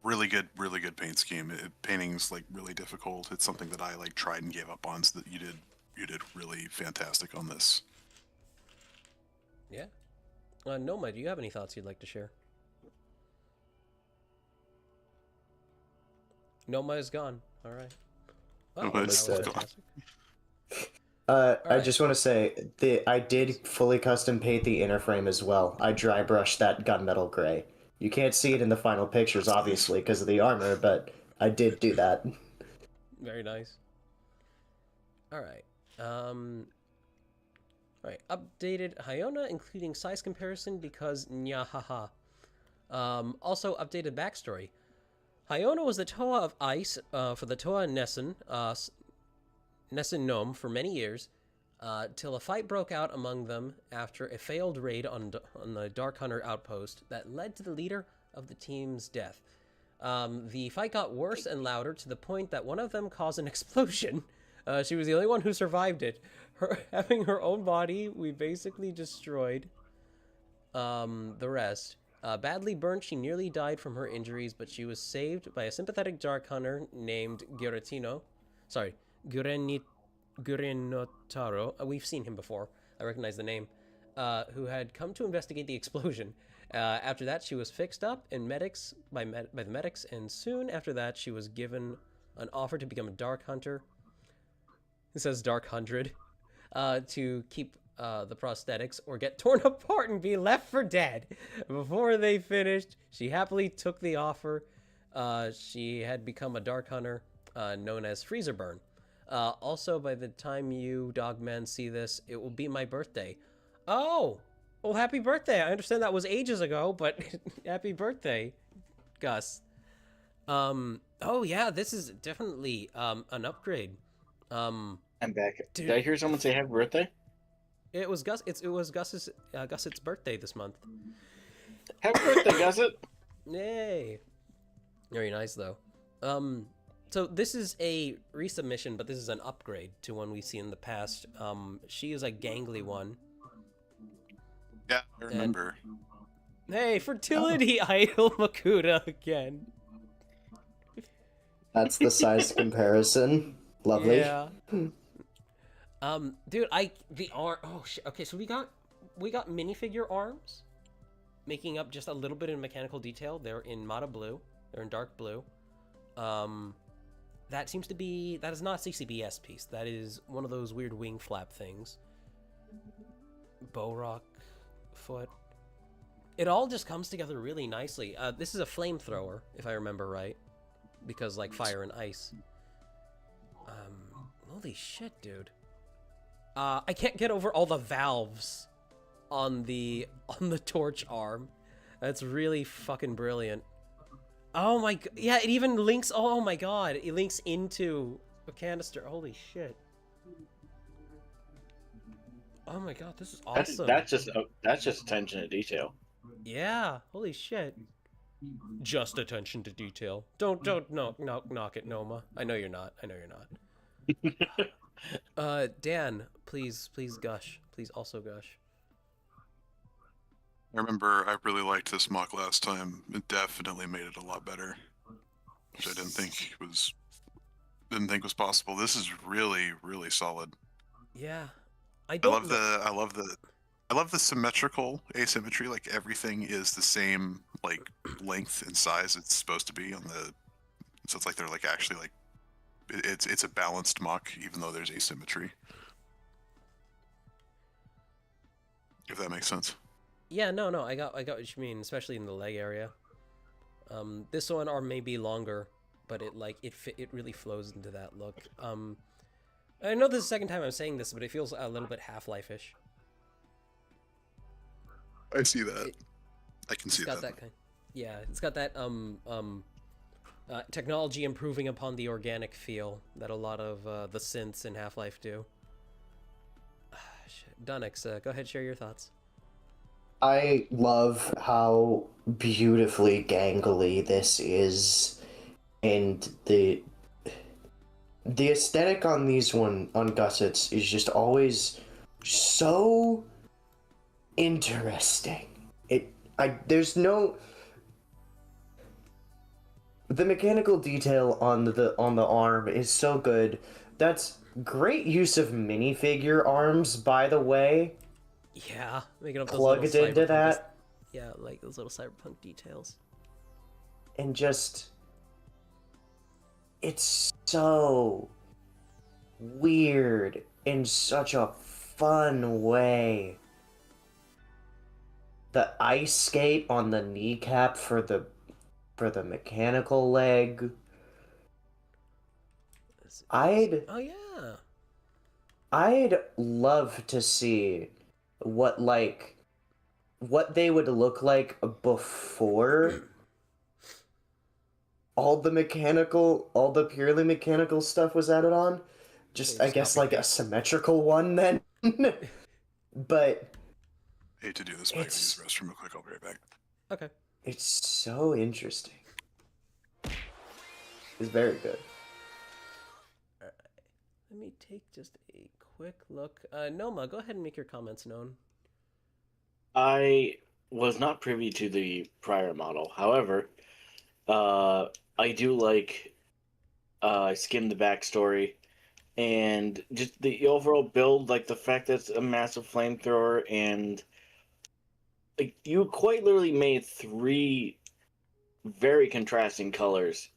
really good paint scheme. Painting's like really difficult. It's something that I like tried and gave up on. So that you did really fantastic on this. Yeah. Noma, do you have any thoughts you'd like to share? Noma is gone. All right. Oh, Noma is that was gone. fantastic. I Alright. just want to say I did fully custom paint the inner frame as well. I dry brushed that gunmetal gray. You can't see it in the final pictures, obviously, because of the armor, but I did do that. Very nice. All right. All right. Updated Hyona, including size comparison because nyahaha. Also updated backstory. Hyona was the Toa of Ice for the Toa Nessun, Nessun Gnome for many years, till a fight broke out among them after a failed raid on the Dark Hunter outpost that led to the leader of the team's death. The fight got worse and louder to the point that one of them caused an explosion. She was the only one who survived it. Having her own body, we basically destroyed the rest. Badly burnt, she nearly died from her injuries, but she was saved by a sympathetic Dark Hunter named Gurenotaro. We've seen him before. I recognize the name. Who had come to investigate the explosion. After that, she was fixed up in medics by the medics, and soon after that, she was given an offer to become a Dark Hunter. It says Dark 100. To keep the prosthetics or get torn apart and be left for dead. Before they finished, she happily took the offer. She had become a Dark Hunter known as Freezer Burn. Also, by the time you dogmen see this, it will be my birthday. Oh! Well, happy birthday! I understand that was ages ago, but happy birthday, Gus. Oh yeah, this is definitely an upgrade. I'm back. Dude. Did I hear someone say happy birthday? It was Gus. It was Gus's birthday this month. Happy birthday, Gusset! Yay! Very nice though. So this is a resubmission, but this is an upgrade to one we've seen in the past. She is a gangly one. Yeah, I remember. Hey, fertility idol Makuta again. That's the size comparison. Lovely. Yeah. Dude, the arm. Oh shit. Okay, so we got minifigure arms, making up just a little bit of mechanical detail. They're in Mata blue. They're in dark blue. That is not a CCBS piece. That is one of those weird wing flap things. Bowrock foot. It all just comes together really nicely. This is a flamethrower, if I remember right, because like fire and ice. Holy shit, dude. I can't get over all the valves on the torch arm. That's really fucking brilliant. Oh my god. Yeah, it even links. Oh my god. It links into a canister. Holy shit. Oh my god, this is awesome. That's just attention to detail. Yeah, holy shit. Just attention to detail. Don't knock it, Noma. I know you're not. Dan, please gush. Please also gush. I remember I really liked this mock last time. It definitely made it a lot better, which I didn't think was possible. This is really, really solid. Yeah. I love the symmetrical asymmetry. Like everything is the same like length and size it's supposed to be on the. So it's like they're like actually like it's a balanced mock even though there's asymmetry. If that makes sense. Yeah, no, I got what you mean, especially in the leg area. This one arm may be longer, but it really flows into that look. I know this is the second time I'm saying this, but it feels a little bit Half-Life-ish. I see that. I can see that. Yeah, it's got that technology improving upon the organic feel that a lot of the synths in Half-Life do. Dunix, go ahead, share your thoughts. I love how beautifully gangly this is, and the aesthetic on these on gussets is just always so interesting. There's no, the mechanical detail on the arm is so good. That's great use of minifigure arms, by the way. Yeah, making up those Plugged little into cyberpunk. that, Yeah, like those little cyberpunk details. and just it's so weird in such a fun way. The ice skate on the kneecap for the mechanical leg. Oh yeah. I'd love to see what they would look like before all the purely mechanical stuff was added on. Just, I guess, like a symmetrical one then. But I hate to do this, but I gotta use the restroom real quick. I'll be right back. Okay. it's so interesting. It's very good. Let me take just a quick look. Noma, go ahead and make your comments known. I was not privy to the prior model. However, I do like I skimmed the backstory and just the overall build, like the fact that it's a massive flamethrower, and like you quite literally made 3 very contrasting colors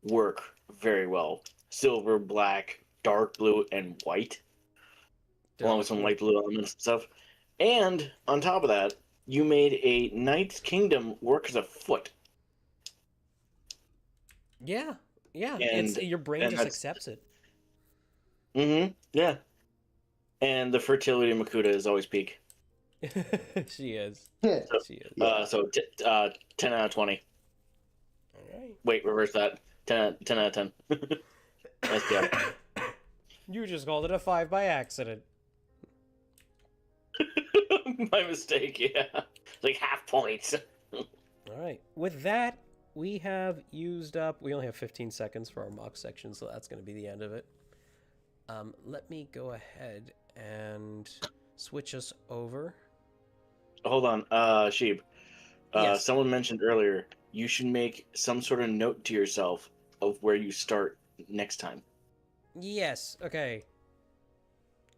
work very well: silver, black, dark blue, and white, along with some light blue elements and stuff. And on top of that, you made a Knight's Kingdom work as a foot. Yeah, yeah. And- Your brain and just that's- accepts it. Mm-hmm. Yeah. And the fertility Makuta is always peak. She is. Yeah. She is. So 10 out of 20. All right. Wait, reverse that. 10 out of 10. SPF. You just called it a 5 by accident. My mistake, yeah. Like half points. All right. With that, we have used up. We only have 15 seconds for our mock section, so that's going to be the end of it. Let me go ahead and switch us over. Hold on, Sheep. Yes. Someone mentioned earlier you should make some sort of note to yourself of where you start next time. Yes. Okay.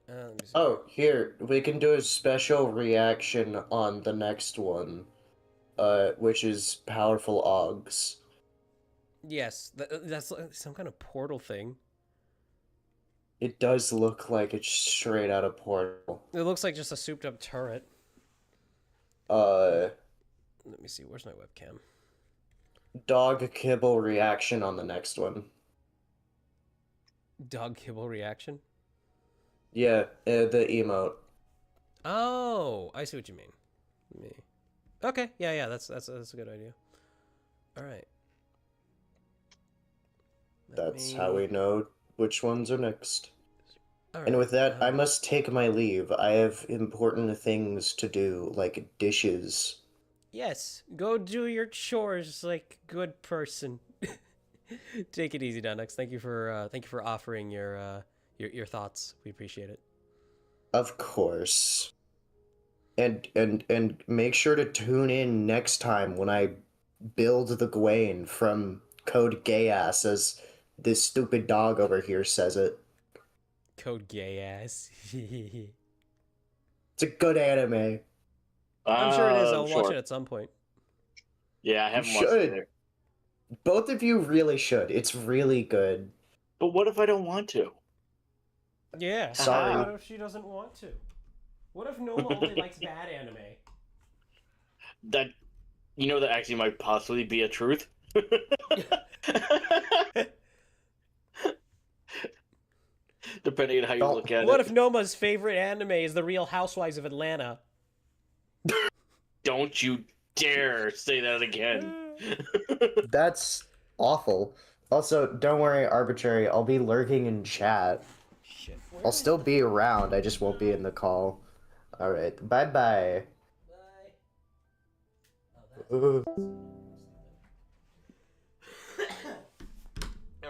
Let me see. Oh, here, we can do a special reaction on the next one, which is Powerful Augs. Yes. That's like some kind of portal thing. It does look like it's straight out of Portal. It looks like just a souped up turret. Let Let me see. Where's my webcam? Dog Kibble reaction on the next one. Dog kibble reaction. Yeah, the emote. Oh, I see what you mean. Me. Okay. Yeah. That's a good idea. All right. That's how we know which ones are next. All And right, with that, I must take my leave. I have important things to do, like dishes. Yes, go do your chores like a good person. Take it easy, Dunux. Thank you for offering your thoughts. We appreciate it. Of course. And make sure to tune in next time when I build the Gwaine from Code Gayass, as this stupid dog over here says it. Code gay ass. It's a good anime. I'm sure it is. I'll watch Sure. it at some point. Yeah, I haven't You watched should. it either. Both of you really should. It's really good. But what if I don't want to? Yeah. Sorry. What if she doesn't want to? What if Noma only likes bad anime? That that actually might possibly be a truth. Depending on how you Don't- look at What it. if Noma's favorite anime is The Real Housewives of Atlanta? Don't you dare say that again. That's awful. Also, don't worry, Arbitrary. I'll be lurking in chat. Shit. I'll still be around. I just won't be in the call. Alright, bye-bye. All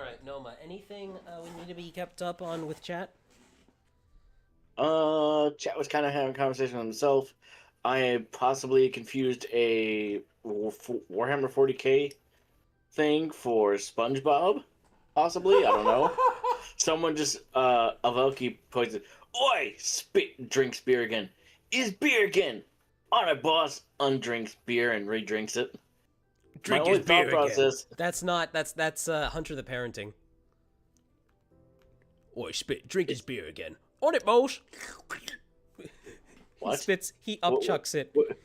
right, Noma. Soma, anything we need to be kept up on with chat? Chat was kind of having a conversation with himself. I possibly confused a Warhammer 40k thing for SpongeBob. Possibly, I don't know. Someone just Avelki pointed. Oi! Spit drinks beer again. Is beer again. Alright, boss. Undrinks beer and redrinks it. Drink My his only beer thought process. again. That's Hunter the parenting. Oi, spit, drink his beer again. On it, boss. What? He upchucks it. What-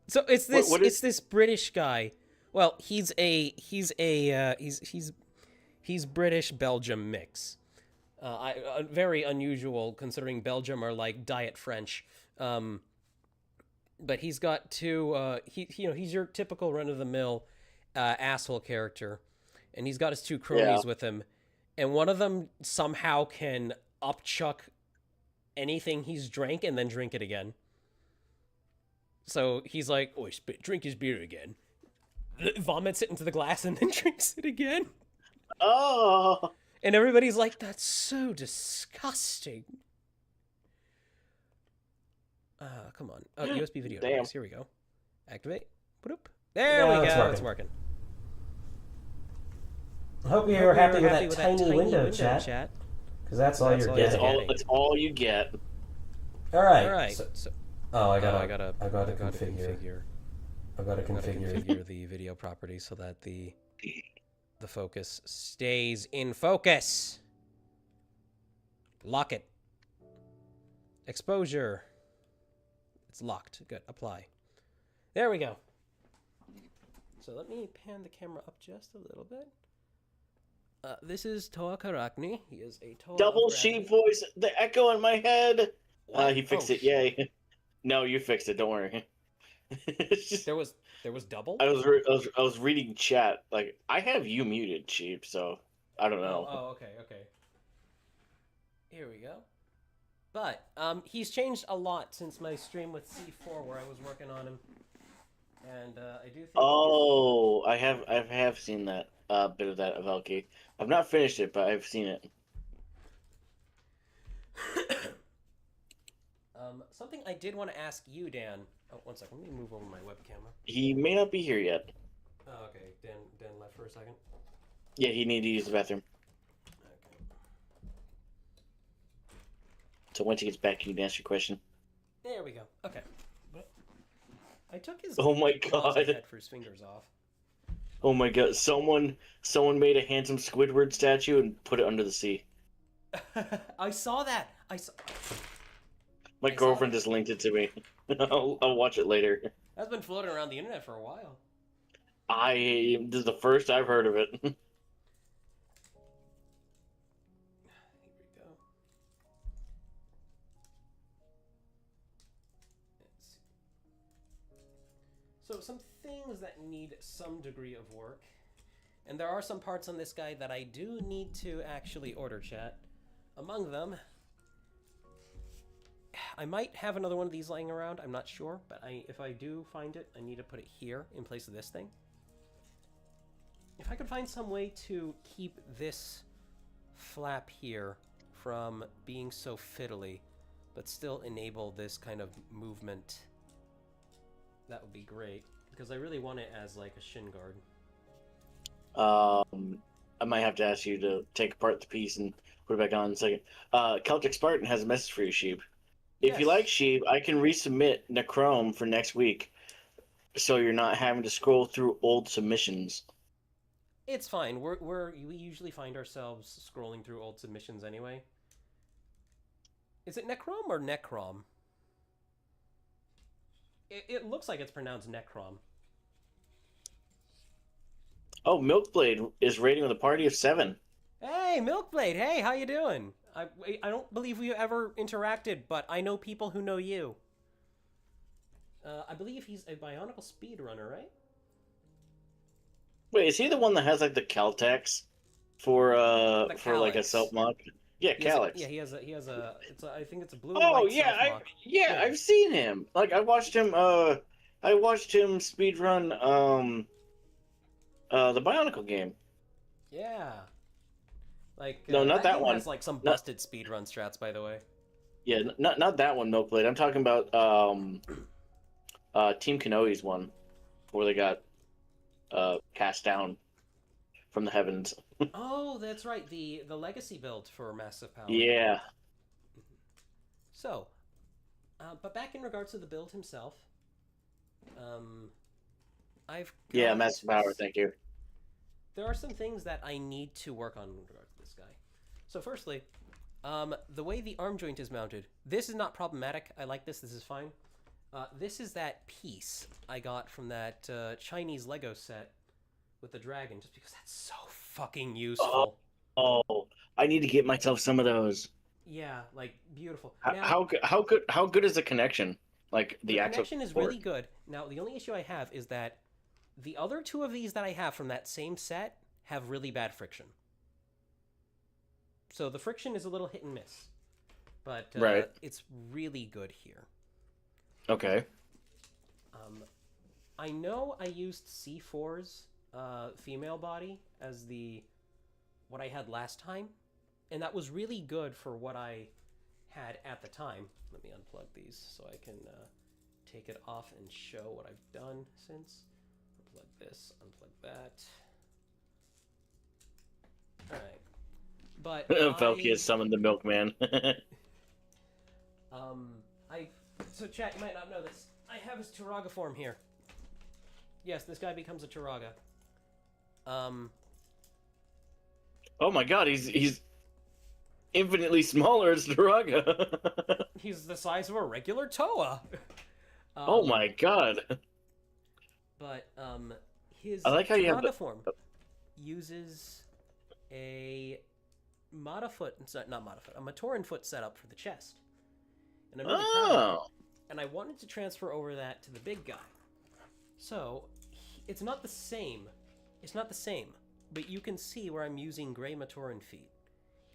So it's this what is- it's this British guy. Well, he's British Belgium mix. Very unusual considering Belgium are like diet French. But he's got two. He's your typical run of the mill asshole character, and he's got his two cronies with him, and one of them somehow can upchuck anything he's drank and then drink it again. So he's like, "Oh, drink his beer again," vomits it into the glass and then drinks it again. Oh. And everybody's like, "That's so disgusting." Come on. Oh, USB video Damn. device. Here we go. Activate. Boop. There we go. It's working. I hope you were happy with that tiny window, chat. Because that's all you're It's getting. it's all you get. All right. All right. So, I gotta configure configure. the video properties so that the focus stays in focus. Lock it. Exposure. It's locked. Good. Apply. There we go. So let me pan the camera up just a little bit. This is Toa Karakni. He is a Toa. Double of sheep gravity. voice, the echo in my head. He fixed Oh, it. Yay! No, you fixed it. Don't worry. It's just There was double. I was reading chat. Like I have you muted, sheep. So I don't know. Oh, okay. Here we go. But he's changed a lot since my stream with C4 where I was working on him, and I do think. Oh, I have seen that bit of that of Elky. I've not finished it, but I've seen it. Something I did want to ask you, Dan. Oh, one second. Let me move over my webcam. He may not be here yet. Oh, okay. Dan left for a second. Yeah, he needed to use the bathroom. Okay. So once he gets back, you can answer your question. There we go. Okay. I took his. Oh my gloves God. he had for his fingers off. Oh my god! Someone made a handsome Squidward statue and put it under the sea. I saw that. I saw. My I saw girlfriend that. just linked it to me. I'll watch it later. That's been floating around the internet for a while. This is the first I've heard of it. Here we go. Let's see. So some things that need some degree of work. And there are some parts on this guy that I do need to actually order, chat. Among them, I might have another one of these lying around. I'm not sure, but if I do find it, I need to put it here in place of this thing. If I could find some way to keep this flap here from being so fiddly, but still enable this kind of movement, that would be great. Because I really want it as like a shin guard. I might have to ask you to take apart the piece and put it back on in a second. Celtic Spartan has a message for you, Sheep. If you Yes. like Sheep, I can resubmit Necrome for next week, so you're not having to scroll through old submissions. It's fine. We usually find ourselves scrolling through old submissions anyway. Is it Necrom or Necrom? It looks like it's pronounced Necrom. Oh, Milkblade is rating with a party of 7. Hey, Milkblade. Hey, how you doing? I don't believe we ever interacted, but I know people who know you. I believe he's a Bionicle speedrunner, right? Wait, is he the one that has like the Caltex for like a Calyx. self mock? Yeah, Calyx. He has a. I think it's a blue. Oh white yeah, self-mock. yeah, I've seen him. Like I watched him speedrun the Bionicle game. Yeah. Like No, not that game one. has like some Not- busted speedrun strats, by the way. Yeah, not that one, Milkblade. I'm talking about Team Kanoe's one, where they got cast down from the heavens. Oh, that's right. The legacy build for Massive Power. Yeah. So, but back in regards to the build himself, I've got, Yeah, massive power. Thank you. there are some things that I need to work on in regards to this guy. So, firstly, the way the arm joint is mounted, this is not problematic. I like this. This is fine. This is that piece I got from that Chinese Lego set with the dragon, just because that's so fucking useful. Oh, I need to get myself some of those. Yeah, like beautiful. How good is the connection? Like the actual connection is port? really good. Now, the only issue I have is that the other two of these that I have from that same set have really bad friction. So the friction is a little hit and miss, but Right. it's really good here. Okay. I know I used C4's female body as what I had last time, and that was really good for what I had at the time. Let me unplug these so I can take it off and show what I've done since. Unplug this, unplug that. Alright. But Velky has summoned the milkman. So chat, you might not know this. I have his Turaga form here. Yes, this guy becomes a Turaga. Oh my god, he's infinitely smaller as Duraga. He's the size of a regular Toa. Oh my god. But his I like how you have Turaga form uses a a Matoran foot setup for the chest. And I'm really proud of it. And I wanted to transfer over that to the big guy. So, it's not the same. It's not the same. But you can see where I'm using gray Matoran feet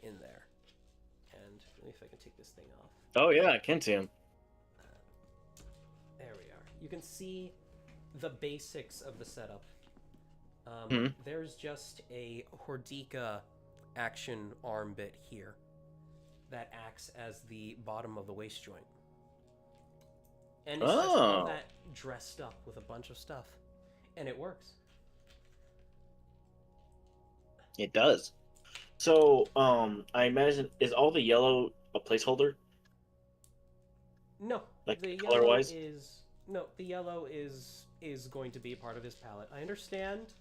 in there. And let me see if I can take this thing off. Oh yeah, I can see him. There we are. You can see the basics of the setup. There's just a Hordika action arm bit here that acts as the bottom of the waist joint. And it's all that dressed up with a bunch of stuff. And it works. It does. So, I imagine, is all the yellow a placeholder? No. Like, the color-wise? The yellow is going to be part of his palette. I understand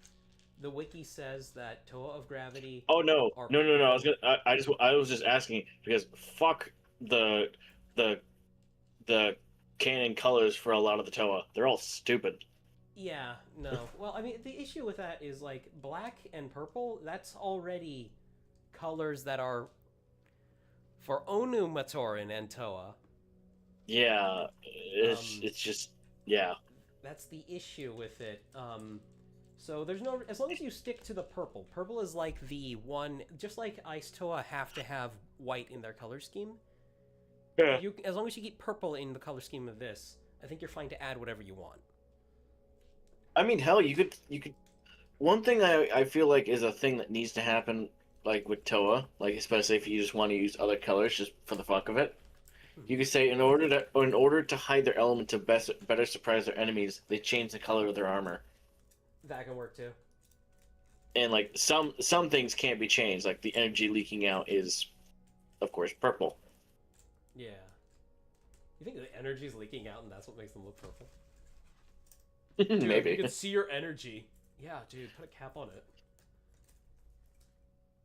the wiki says that Toa of Gravity... Oh no. No. I was just asking because fuck the canon colors for a lot of the Toa. They're all stupid. Yeah, no. Well, I mean, the issue with that is, like, black and purple, that's already colors that are for Onu Matoran and Toa. Yeah, it's just, yeah. That's the issue with it. So there's no... As long as you stick to the purple. Purple is like the one... Just like Ice Toa have to have white in their color scheme. Yeah. As long as you keep purple in the color scheme of this, I think you're fine to add whatever you want. I mean, hell, you could. One thing I feel like is a thing that needs to happen, like with Toa, like especially if you just want to use other colors just for the fuck of it. You could say in order to hide their element to better surprise their enemies, they change the color of their armor. That can work too. And like some things can't be changed, like the energy leaking out is, of course, purple. Yeah. You think the energy's leaking out and that's what makes them look purple? Dude, Maybe. You can see your energy. Yeah, dude, put a cap on it.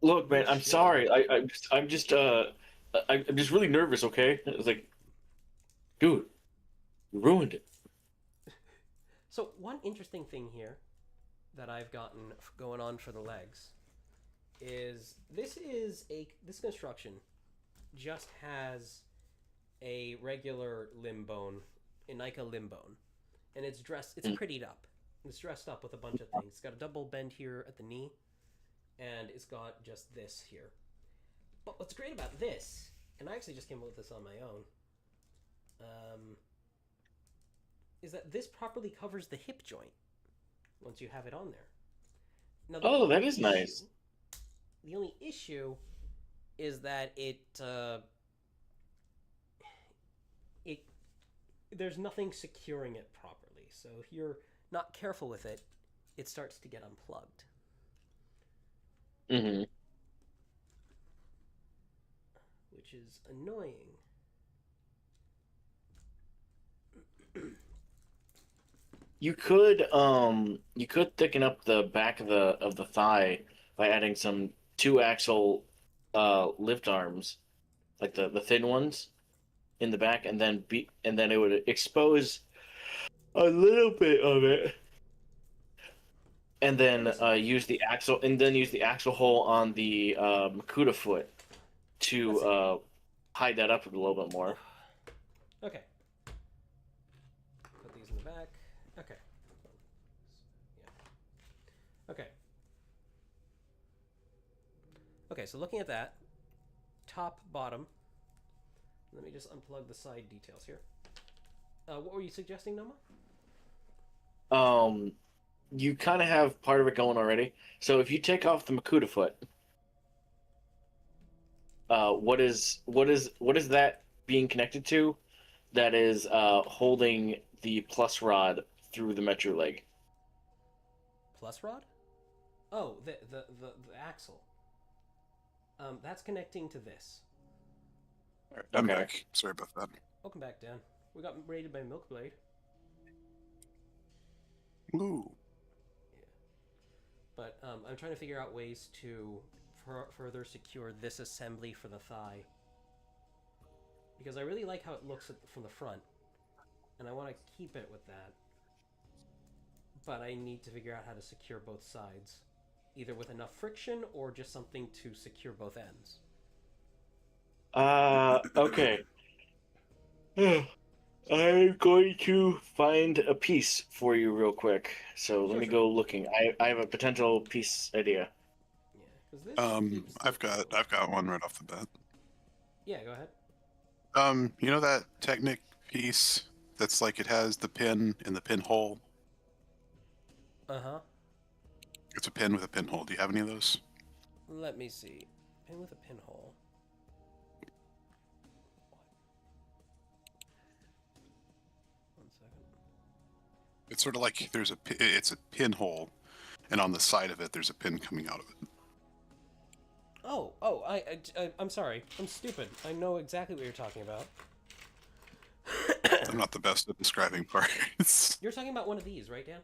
Look, man, I'm sorry. I'm just really nervous. Okay, it's like, dude, you ruined it. So one interesting thing here that I've gotten going on for the legs is this construction just has a regular limb bone, Inika limb bone. And it's prettied up. It's dressed up with a bunch of things. It's got a double bend here at the knee, and it's got just this here. But what's great about this, and I actually just came up with this on my own, is that this properly covers the hip joint once you have it on there. Now, Oh, that is nice. The only issue is that there's nothing securing it properly. So if you're not careful with it, it starts to get unplugged. Mm-hmm. Which is annoying. You could thicken up the back of the thigh by adding some 2-axle lift arms, like the thin ones in the back, and then it would expose a little bit of it, and then use the axle hole on the Makuta foot to hide that up a little bit more. Okay. Put these in the back. Okay. Yeah. Okay. Okay, so looking at that, top, bottom. Let me just unplug the side details here. What were you suggesting, Noma? You kind of have part of it going already. So if you take off the Makuta foot, what is that being connected to? That is holding the plus rod through the Metro leg. Plus rod? Oh, the axle. That's connecting to this. Alright, I'm Okay. back. Sorry about that. Welcome back, Dan. We got raided by Milkblade. Ooh. But I'm trying to figure out ways to further secure this assembly for the thigh. Because I really like how it looks from the front. And I want to keep it with that. But I need to figure out how to secure both sides. Either with enough friction or just something to secure both ends. Okay. I'm going to find a piece for you real quick. So let me go looking. I have a potential piece idea. Yeah, because this. I've got one right off the bat. Yeah, go ahead. You know that Technic piece that's like it has the pin in the pinhole? Uh-huh. It's a pin with a pinhole. Do you have any of those? Let me see. Pin with a pinhole. One second. It's sort of like it's a pinhole, and on the side of it, there's a pin coming out of it. I'm sorry. I'm stupid. I know exactly what you're talking about. I'm not the best at describing parts. You're talking about one of these, right, Dan?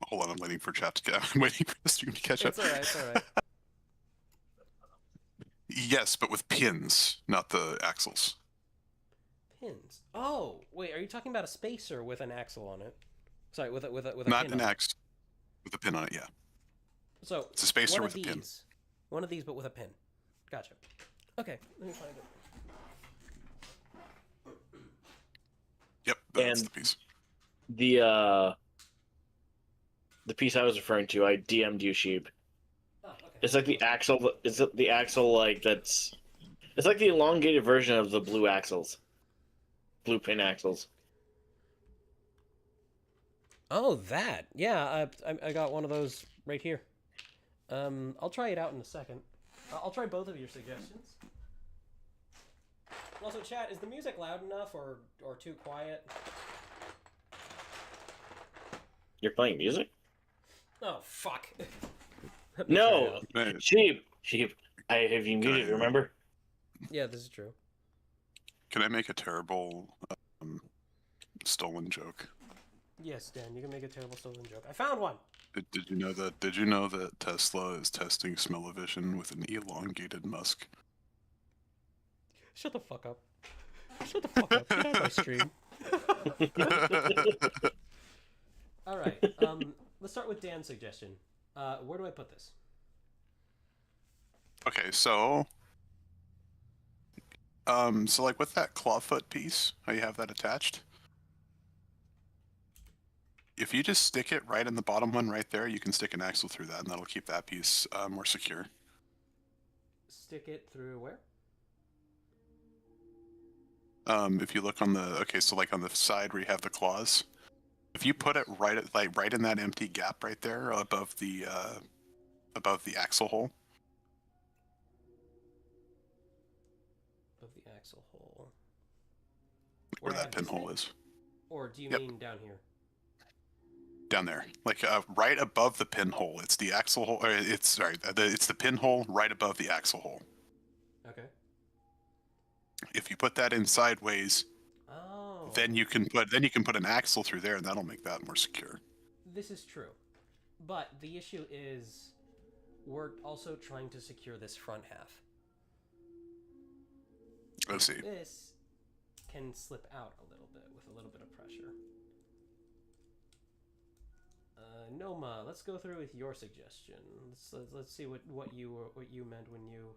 Hold on, I'm waiting for chat to get. I'm waiting for the stream to catch up. It's alright, it's alright. Yes, but with pins, not the axles. Pins. Oh, wait, are you talking about a spacer with an axle on it? Sorry, with a Not pin an on it. axe with a pin on it. Yeah. So It's a spacer one with of a pin. these. One of these, but with a pin. Gotcha. Okay, let me find it. Yep, that's And- the piece. The piece I was referring to, I DM'd you, Sheep. Oh, okay. It's like the axle. Is it the axle like that's? It's like the elongated version of the blue axles, blue pin axles. Oh, that. Yeah, I got one of those right here. I'll try it out in a second. I'll try both of your suggestions. Also, chat, is the music loud enough or too quiet? You're playing music? Oh, fuck. Let me try it No, out. Right. Sheep. I have you muted. Okay. Remember? Yeah, this is true. Can I make a terrible stolen joke? Yes, Dan, you can make a terrible stolen joke. I found one! Did you know that? Did you know that Tesla is testing smell-o-vision with an elongated musk? Shut the fuck up. Shut the fuck up. Get out of my stream. Alright, let's start with Dan's suggestion. Where do I put this? Okay, so like with that clawfoot piece, how you have that attached, if you just stick it right in the bottom one right there, you can stick an axle through that, and that'll keep that piece more secure. Stick it through where? If you look on the so like on the side where you have the claws, If you put it right in that empty gap right there above the axle hole. Of the axle hole. Where I that have this pinhole thing? is. Or do you Yep. mean down here? Down there, like right above the pinhole. It's the axle hole. It's the pinhole right above the axle hole. Okay. If you put that in sideways, Oh. then you can put an axle through there, and that'll make that more secure. This is true. But the issue is we're also trying to secure this front half. Let's see. This can slip out a little bit with a little bit of pressure. Noma, let's go through with your suggestion. Let's see what you meant when you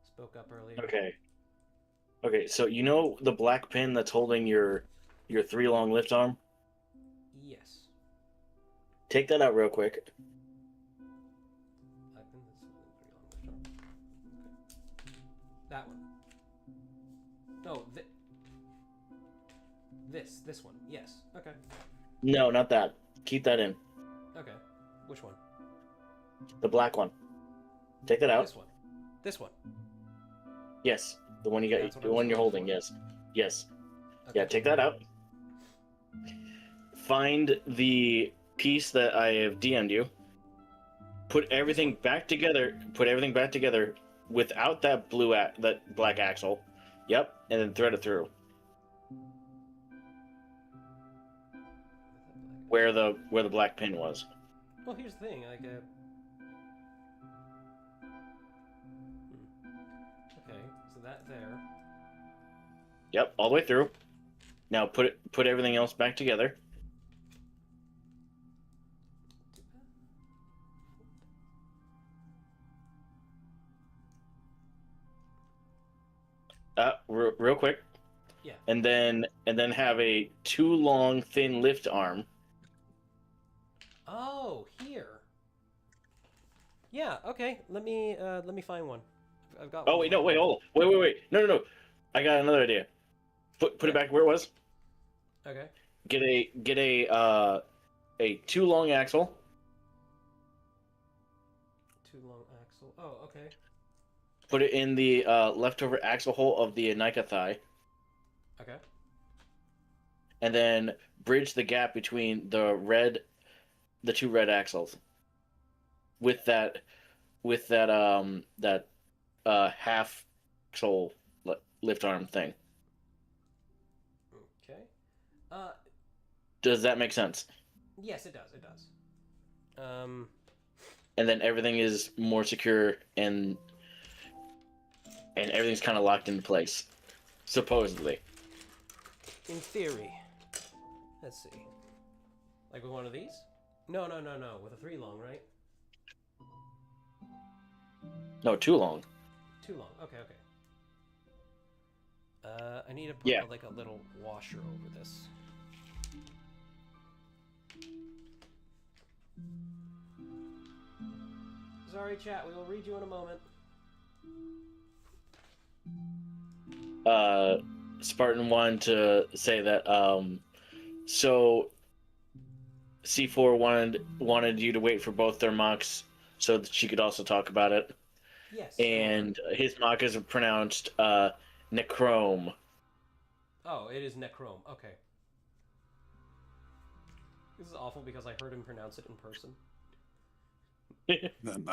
spoke up earlier. Okay, so you know the black pin that's holding your 3 long lift arm? Yes. Take that out real quick. I think that's 3 long lift arm. Okay. That one. No, this one. Yes. Okay. No, not that. Keep that in. Okay. Which one? The black one. Take that out. This one. This one. Yes, the one you got. That's what The I was one you're looking holding. for. Yes. Okay. Yeah, take that out. Find the piece that I have DM'd you. Put everything back together. Put everything back together without that that black axle. Yep, and then thread it through. Where the black pin was. Well, here's the thing. Okay, so that there. Yep, all the way through. Now put everything else back together. Real quick. Yeah. And then have a 2 long thin lift arm. Oh, here. Yeah. Okay. Let me find one. I've got. Oh one. wait, no, wait, hold on. Wait. No. I got another idea. Put it back where it was. Okay. Get a 2 long axle. 2 long axle. Oh, okay. Put it in the leftover axle hole of the Nika thigh. Okay. And then bridge the gap between the 2 red axles. With that half axle lift arm thing. Okay. Does that make sense? Yes, it does. It does. And then everything is more secure and everything's kind of locked into place, supposedly. In theory. Let's see. Like with one of these? No. With a 3 long, right? No, 2 long. 2 long. Okay. I need to put Yeah. like a little washer over this. Sorry, chat. We will read you in a moment. Spartan wanted to say that so C4 wanted you to wait for both their mocks so that she could also talk about it. Yes. And his mock is pronounced necrome. Oh, it is necrome. Okay. This is awful because I heard him pronounce it in person. And then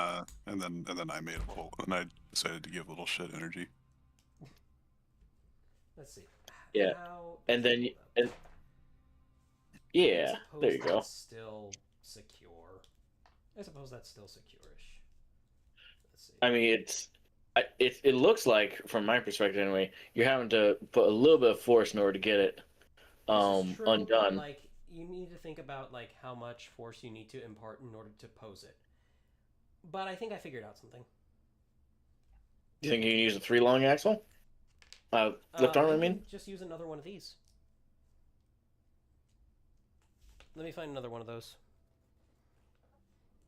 I made a little, and I decided to give a little shit energy. Let's see. Yeah. And then yeah, there you go. That's still secure. I suppose that's still secure-ish. Let's see. I mean, it looks like, from my perspective anyway, you're having to put a little bit of force in order to get it This is true, but, undone. like, you need to think about like how much force you need to impart in order to pose it. But I think I figured out something. Do you think you can use a 3 long axle? Lift arm, I you mean? can just use another one of these. Let me find another one of those.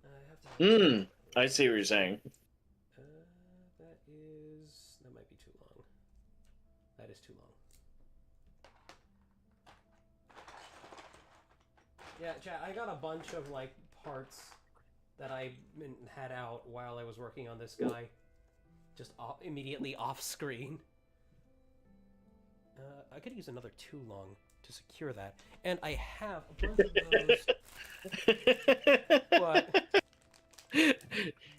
I have to... I see what you're saying. That might be too long. That is too long. Yeah, chat, I got a bunch of, like, parts that I had out while I was working on this guy. Just immediately off screen. I could use another too long to secure that. And I have a bunch of those. But...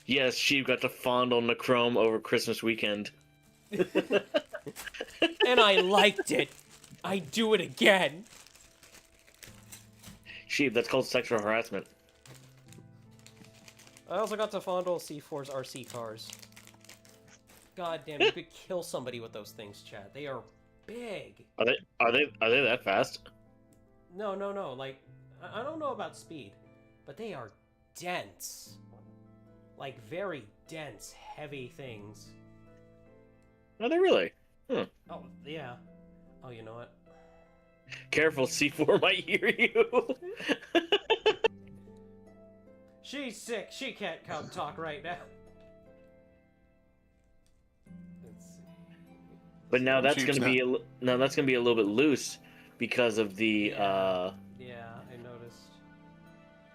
Yes, she got to fondle Necrome over Christmas weekend. And I liked it. I do it again. Sheep, that's called sexual harassment. I also got to fondle C4's RC cars. God damn, you could kill somebody with those things, Chad. They are big. Are they that fast? No. Like, I don't know about speed, but they are dense. Like, very dense, heavy things. Are they really? Huh. Oh, yeah. Oh, you know what? Careful, C4 might hear you. She's sick. She can't come talk right now. But now that's Sheep's gonna be that's gonna be a little bit loose because of the Yeah, I noticed.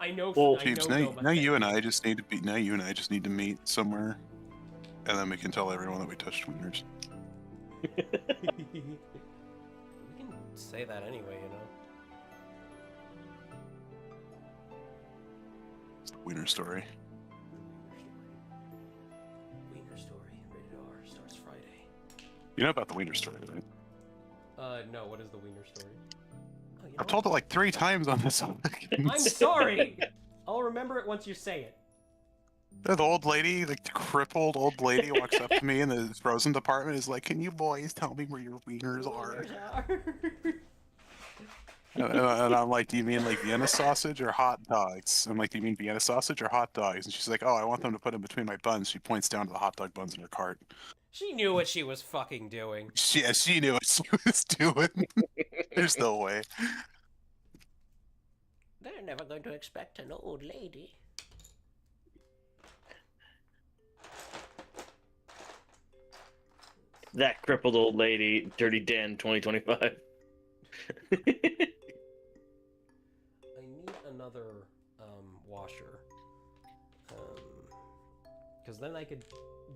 I know. Well, Chiefs, now you and I just need to meet somewhere, and then we can tell everyone that we touched wieners. We can say that anyway, you know. It's the wiener story. Wiener story. Rated R. Starts Friday. You know about the wiener story, right? No. What is the wiener story? Oh, you know I've told it like 3 times on this. I'm sorry. I'll remember it once you say it. The old lady, like the crippled old lady, walks up to me in the frozen department, is like, "Can you boys tell me where your wieners are?" And I'm like, "Do you mean like Vienna sausage or hot dogs?" I'm like, "Do you mean Vienna sausage or hot dogs?" And she's like, "Oh, I want them to put in between my buns." She points down to the hot dog buns in her cart. She knew what she was fucking doing. She knew what she was doing. There's no way. They're never going to expect an old lady. That crippled old lady, Dirty Den 2025. I need another washer. Because then I could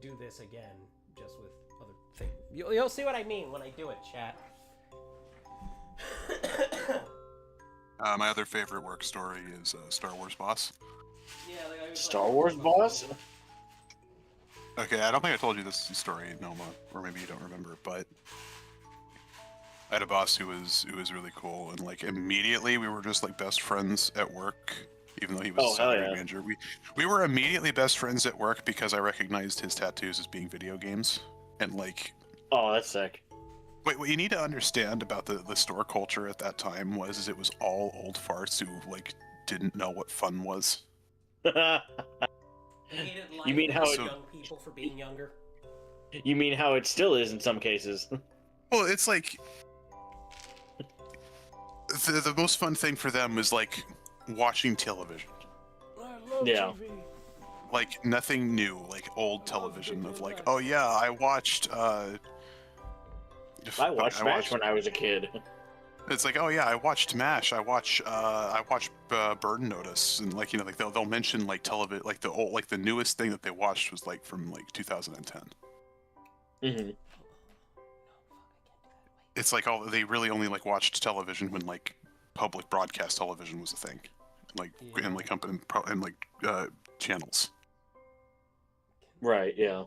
do this again, just with other things. You'll see what I mean when I do it, chat. My other favorite work story is Star Wars Boss. Yeah, like Star Wars Boss? Okay, I don't think I told you this story, Noma, or maybe you don't remember, but I had a boss who was really cool, and like immediately we were just like best friends at work, even though he was a salary manager. We were immediately best friends at work because I recognized his tattoos as being video games, and like. Oh, that's sick. Wait, what you need to understand about the store culture at that time was it was all old farts who like didn't know what fun was. You mean how young people for being younger? You mean how it still is in some cases? Well, it's like the most fun thing for them was like watching television. I love Yeah. TV. Like nothing new, like old television of like, oh yeah, I watched MASH when I was a kid. It's like, oh yeah, I watched MASH. I watched Burn Notice, and like like they'll mention like television, like the newest thing that they watched was like from like 2010. Mm-hmm. It's like they really only like watched television when like public broadcast television was a thing, like and like company and like channels. Right. Yeah.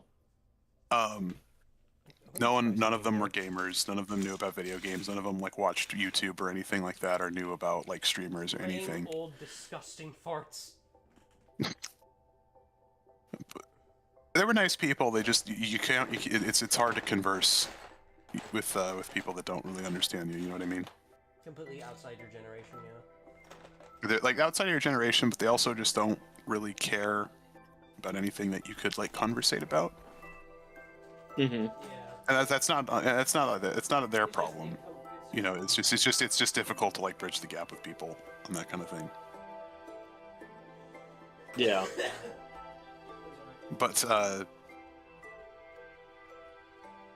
None of them were gamers. None of them knew about video games. None of them like watched YouTube or anything like that, or knew about like streamers or anything. Old disgusting farts. They were nice people. They just you can't. It's hard to converse with people that don't really understand you. You know what I mean? Completely outside your generation, yeah. They're like outside of your generation, but they also just don't really care about anything that you could like conversate about. Mm-hmm. Yeah. And that's not their problem. You know, it's just difficult to like bridge the gap with people and that kind of thing. Yeah. But I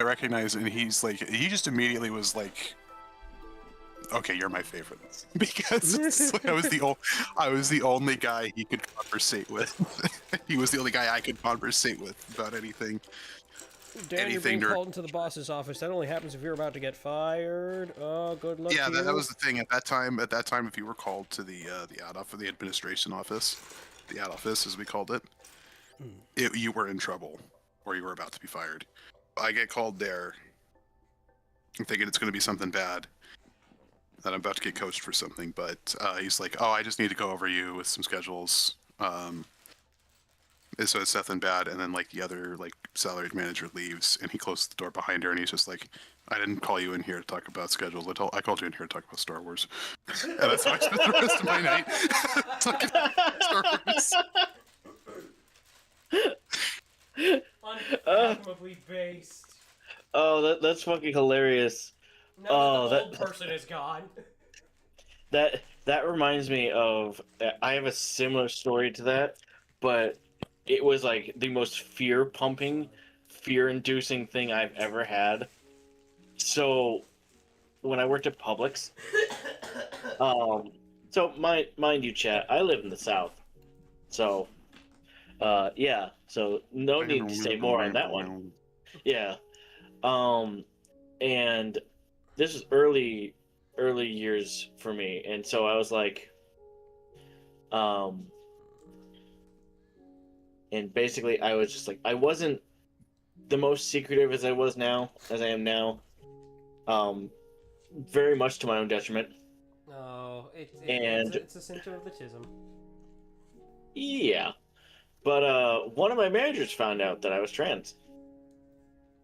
recognize, and he just immediately was like, okay, you're my favorite because it's like I was the only guy he could conversate with. He was the only guy I could conversate with about anything. Dan, you're being called into the boss's office. That only happens if you're about to get fired. Oh, good luck Yeah, to you. that was the thing at that time. At that time, if you were called to the ad office, the administration office, the ad office as we called it, you were in trouble, or you were about to be fired. I get called there. I'm thinking it's going to be something bad, that I'm about to get coached for something. But he's like, "Oh, I just need to go over you with some schedules." So it's nothing bad, and then like the other like salaried manager leaves, and he closes the door behind her, and he's just like, "I didn't call you in here to talk about schedules. I called you in here to talk about Star Wars," and that's how I spent the rest of my night talking about Star Wars. Unfathomably based. Oh, that's fucking hilarious. Now that the old person is gone. That reminds me of. I have a similar story to that, but it was like the most fear-pumping, fear-inducing thing I've ever had. So, when I worked at Publix, so mind you, chat, I live in the South, so, yeah, so no need to say more on that one. Yeah, and this is early years for me, and so I was like, and basically I was just like, I wasn't the most secretive as I am now, very much to my own detriment. Oh, it's a symptom of the chism. Yeah, but one of my managers found out that I was trans,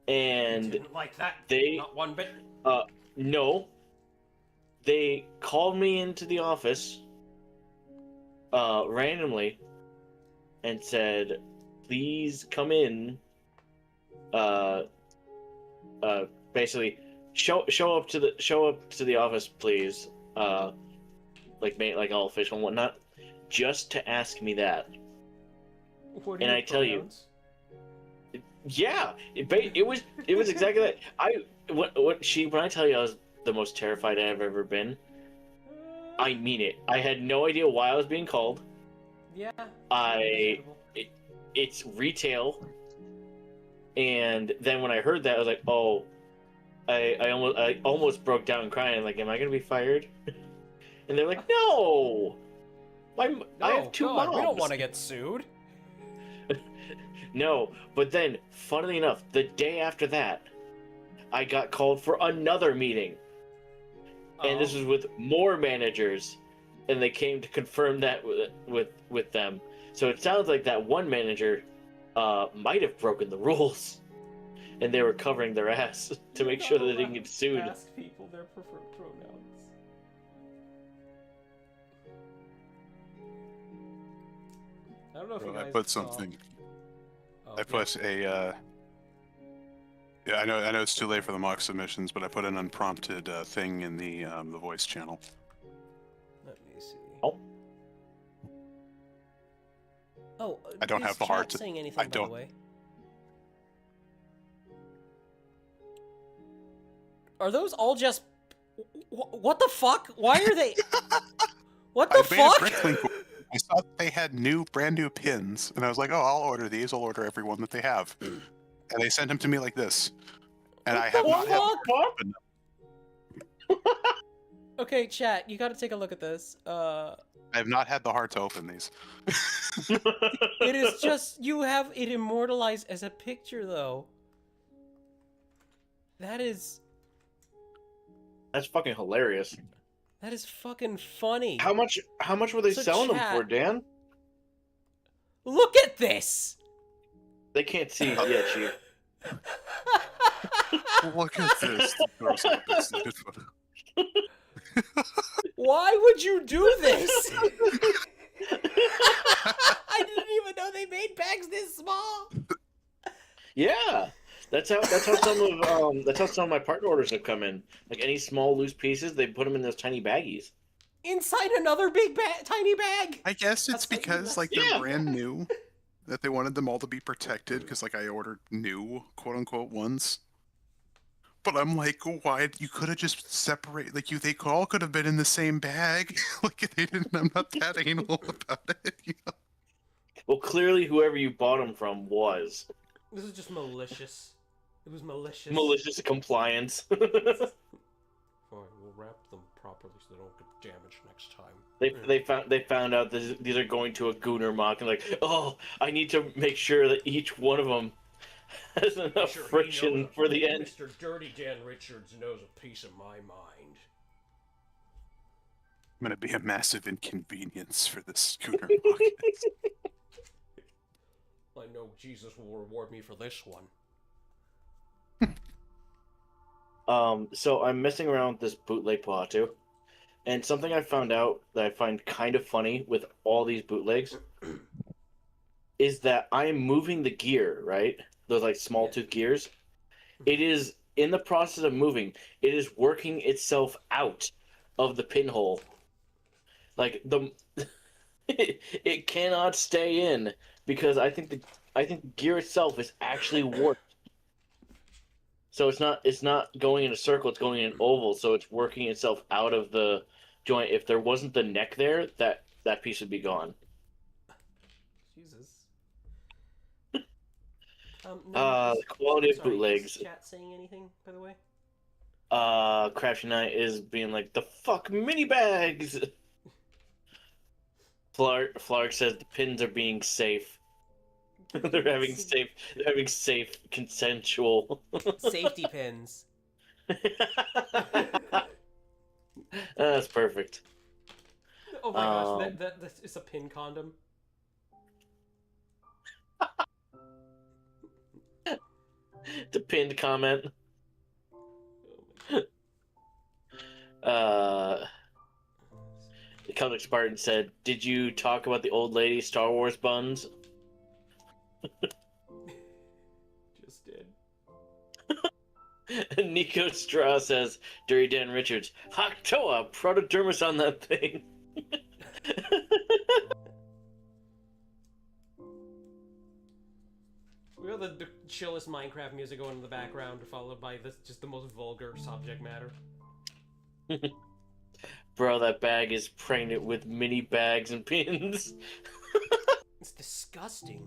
and Didn't like that. Not one bit. No, they called me into the office randomly and said, "Please come in." Basically, show up to the office, please. Like all official and whatnot, just to ask me that. What are and your I tell pronouns? you, yeah, it was exactly that. When I tell you I was the most terrified I've ever been, I mean it. I had no idea why I was being called. Yeah. It's retail, and then when I heard that, I was like, oh, I almost broke down crying. Like, am I gonna be fired? And they're like, no, I have two moms. We don't want to get sued. No, but then, funnily enough, the day after that, I got called for another meeting, and this was with more managers, and they came to confirm that with them. So it sounds like that one manager might have broken the rules, and they were covering their ass to make sure that they didn't get sued. Ask people their preferred pronouns. I don't know if you guys I put saw- something. Oh, I put a. Yeah, I know it's too late for the mock submissions, but I put an unprompted thing in the voice channel. Let me see. Oh. Oh, I don't is have the chat heart to- saying anything, I by don't- the way? Are those all just? What the fuck? Why are they? What the I made a fuck? bricklink. I saw that they had brand new pins, and I was like, "Oh, I'll order these. I'll order every one that they have." And they sent them to me like this, and I have not had. Okay, chat, you got to take a look at this. I have not had the heart to open these. It is just you have it immortalized as a picture, though. That's fucking hilarious. That is fucking funny. How much were they So selling them chat- for, Dan? Look at this. They can't see yet, Chief. Look at this. Why would you do this? I didn't even know they made bags this small. Yeah, that's how some of my partner orders have come in. Like any small loose pieces, they put them in those tiny baggies. Inside another big tiny bag. I guess That's it's like because like Yeah. they're brand new, that they wanted them all to be protected. Because like I ordered new quote unquote ones, But I'm like, why? You could have just separated. Like, they all could have been in the same bag. Like, they didn't. I'm not that anal about it. You know? Well, clearly, whoever you bought them from was This is just malicious. It was malicious. malicious compliance. Fine, we'll wrap them properly so they don't get damaged next time. They found out that these are going to a Gooner mock and like, oh, I need to make sure that each one of them has enough friction for the end. Mr. Dirty Dan Richards knows a piece of my mind. I'm gonna be a massive inconvenience for this scooter market. I know Jesus will reward me for this one. So I'm messing around with this bootleg Ba-Toa, and something I found out that I find kind of funny with all these bootlegs is that I am moving the gear, right? Those like small tooth gears. It is in the process of moving. It is working itself out of the pinhole. Like it cannot stay in because I think the gear itself is actually warped. So it's not going in a circle, it's going in an oval, so it's working itself out of the joint. If there wasn't the neck there, that piece would be gone. Jesus. The quality of bootlegs. Is chat saying anything, by the way? Crafty Knight is being like, the fuck mini bags. Flark says the pins are being safe. They're having safe consensual Safety pins. That's perfect. Oh my gosh, that is a pin condom. The pinned comment. The Celtic Spartan said, "Did you talk about the old lady Star Wars buns?" Just did. Nico Straw says, Dirty Dan Richards, Ba-Toa, protodermis on that thing. We got the chillest Minecraft music going in the background, followed by just the most vulgar subject matter. Bro, that bag is pregnant with mini bags and pins. It's disgusting.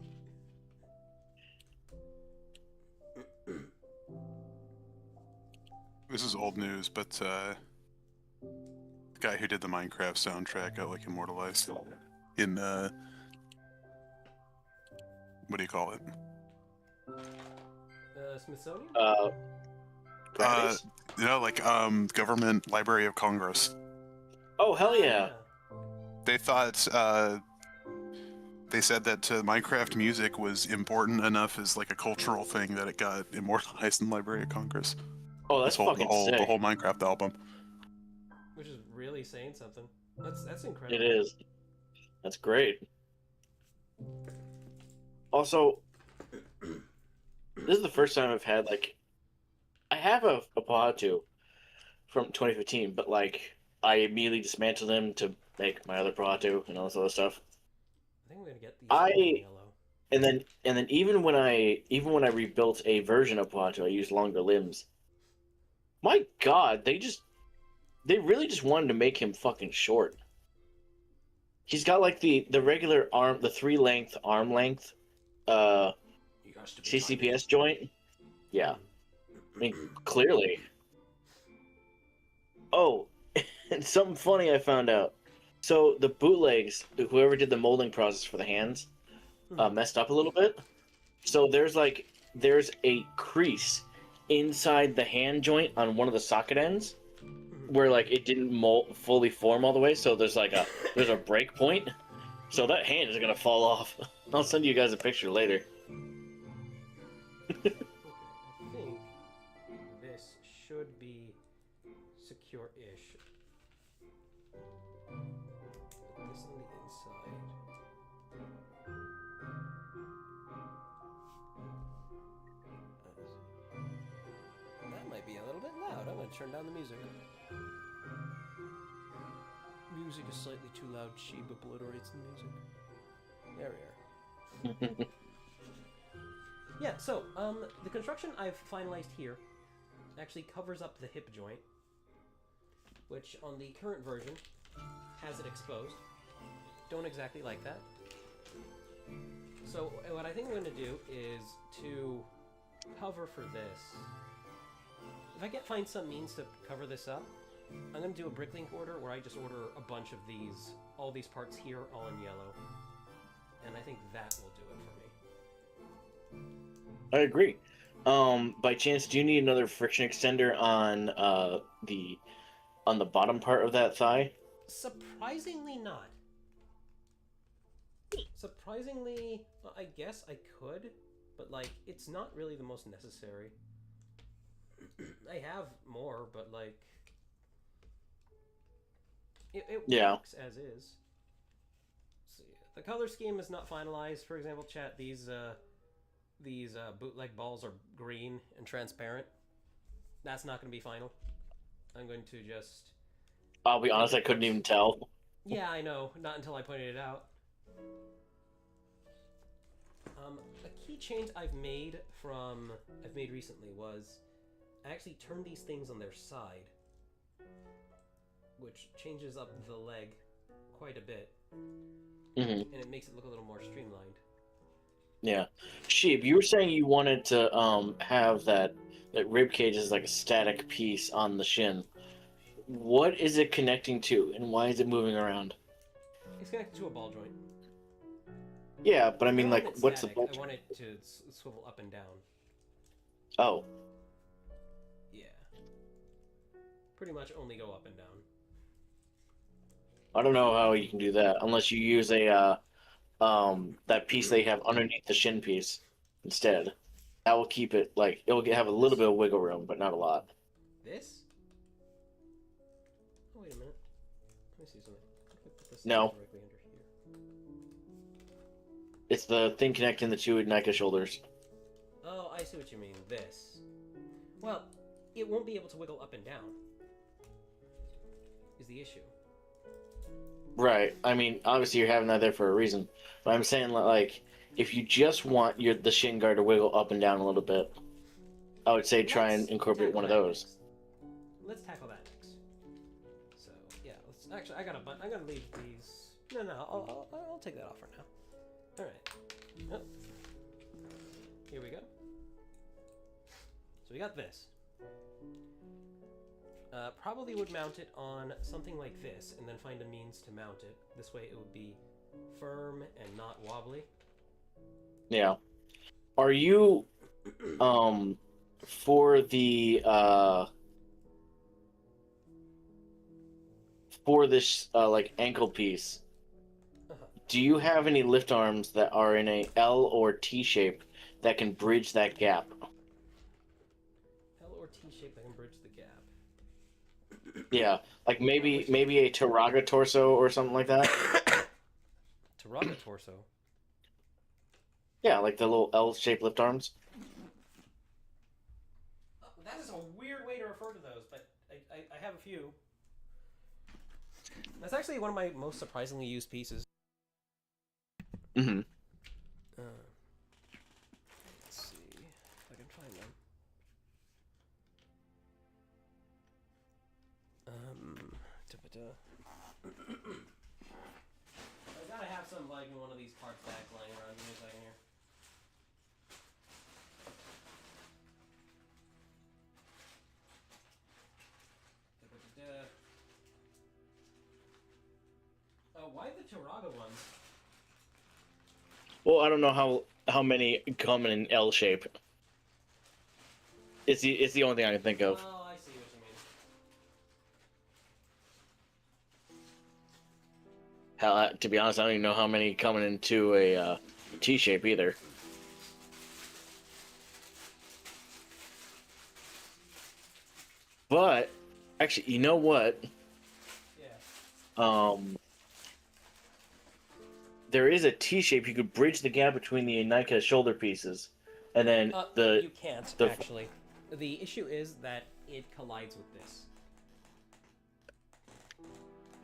This is old news, but the guy who did the Minecraft soundtrack got like immortalized in what do you call it? Smithsonian? You know, like Government Library of Congress. Oh hell yeah! They thought they said that Minecraft music was important enough as like a cultural thing that it got immortalized in Library of Congress. Oh, that's fucking sick. The whole Minecraft album. Which is really saying something. That's incredible. It is. That's great. Also, this is the first time I've had like, I have a Ba-Toa from 2015, but like I immediately dismantled them to make my other Ba-Toa and all this other stuff. I think I'm gonna get these yellow. And then even when I rebuilt a version of Ba-Toa, I used longer limbs. My God, they really just wanted to make him fucking short. He's got like the regular arm, the 3-length arm length, CCPS joint. Yeah, I mean clearly. Oh, and something funny I found out. So the bootlegs, whoever did the molding process for the hands, messed up a little bit. So there's a crease inside the hand joint on one of the socket ends where like it didn't fully form all the way, so there's a break point, so that hand is gonna fall off. I'll send you guys a picture later. Okay, I think this should be secure-ish. Put this on the inside. That might be a little bit loud. I'm gonna turn down the music. Music is slightly too loud. Sheep obliterates the music. There we are. Yeah, so, the construction I've finalized here. actually covers up the hip joint, which on the current version has it exposed. Don't exactly like that. So what I think I'm going to do is to cover for this. If I find some means to cover this up, I'm going to do a bricklink order where I just order a bunch of these, all these parts here, all in yellow. And I think that will do it for me. I agree. By chance, do you need another friction extender on the bottom part of that thigh? Surprisingly not. Surprisingly, well, I guess I could, but like, it's not really the most necessary. I have more, but like, it works as is. See, the color scheme is not finalized. For example, chat, these bootleg balls are green and transparent. That's not going to be final. I'm going to just... I'll be honest, I couldn't even tell. Yeah, I know. Not until I pointed it out. A key change I've made recently was I actually turned these things on their side, which changes up the leg quite a bit, and it makes it look a little more streamlined. Yeah. Sheep, you were saying you wanted to have that rib cage as like a static piece on the shin. What is it connecting to, and why is it moving around? It's connected to a ball joint. Yeah, but I mean, I like, want it what's the static. ball I want joint? it to swivel up and down. Oh. Yeah. Pretty much only go up and down. I don't know how you can do that unless you use a that piece they have underneath the shin piece instead. That will keep it like it will have a little bit of wiggle room, but not a lot. This? Oh, wait a minute. Let me see something. If I put this No. directly under here. It's the thing connecting the two NICA shoulders. Oh, I see what you mean. This. Well, it won't be able to wiggle up and down. Is the issue. Right. I mean, obviously you're having that there for a reason. But I'm saying, like, if you just want the shin guard to wiggle up and down a little bit, I would say try and incorporate one of those. Next. Let's tackle that next. So yeah, let's actually. I'm gonna leave these. No, I'll take that off for now. All right. Oh. Here we go. So we got this. Probably would mount it on something like this, and then find a means to mount it. This way, it would be firm and not wobbly. Yeah. Are you for the for this like ankle piece, do you have any lift arms that are in a L or T shape that can bridge that gap? L or T shape that can bridge the gap. Yeah, like maybe a Taraga torso or something like that. Taraga torso. Yeah, like the little L-shaped lift arms. That is a weird way to refer to those, but I have a few. That's actually one of my most surprisingly used pieces. Mm-hmm. Let's see if I can find them. I gotta have some like in one of these parts back lying around. Give me a second here. Why the Taraga ones? Well, I don't know how many come in an L shape. It's the only thing I can think of. Oh, I see what you mean. Hell, to be honest, I don't even know how many coming into a T shape either. But actually, you know what? Yeah. There is a T shape. You could bridge the gap between the NICA shoulder pieces, and then you can't actually. The issue is that it collides with this.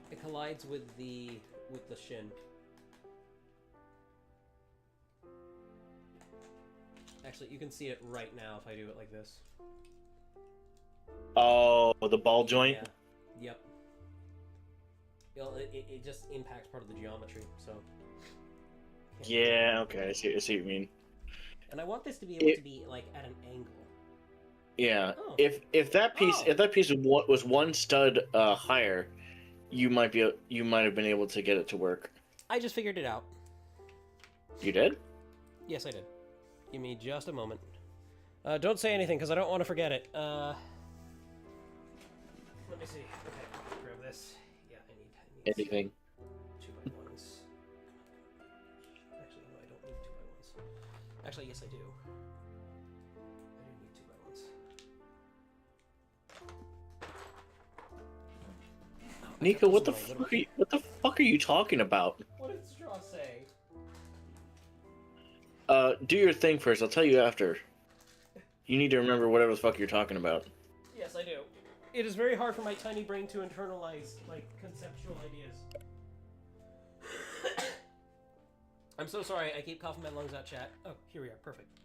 It collides with the shin. Actually, you can see it right now if I do it like this. Oh, the ball joint. Yeah. Yep. Well, it just impacts part of the geometry, so. Yeah. Okay. I see what you mean. And I want this to be able to be like at an angle. Yeah. Oh. If that piece was one stud higher, you might have been able to get it to work. I just figured it out. You did? Yes, I did. Give me just a moment. Don't say anything because I don't want to forget it. Let me see. Okay, grab this. Yeah, I need Anything. 2x1s. Actually, no, I don't need 2x1s. Actually, yes, I do. I do need 2x1s. Nico, what the fuck are you talking about? What did Straw say? Do your thing first. I'll tell you after. You need to remember whatever the fuck you're talking about. Yes, I do. It is very hard for my tiny brain to internalize, like, conceptual ideas. I'm so sorry, I keep coughing my lungs out, chat. Oh, here we are, perfect.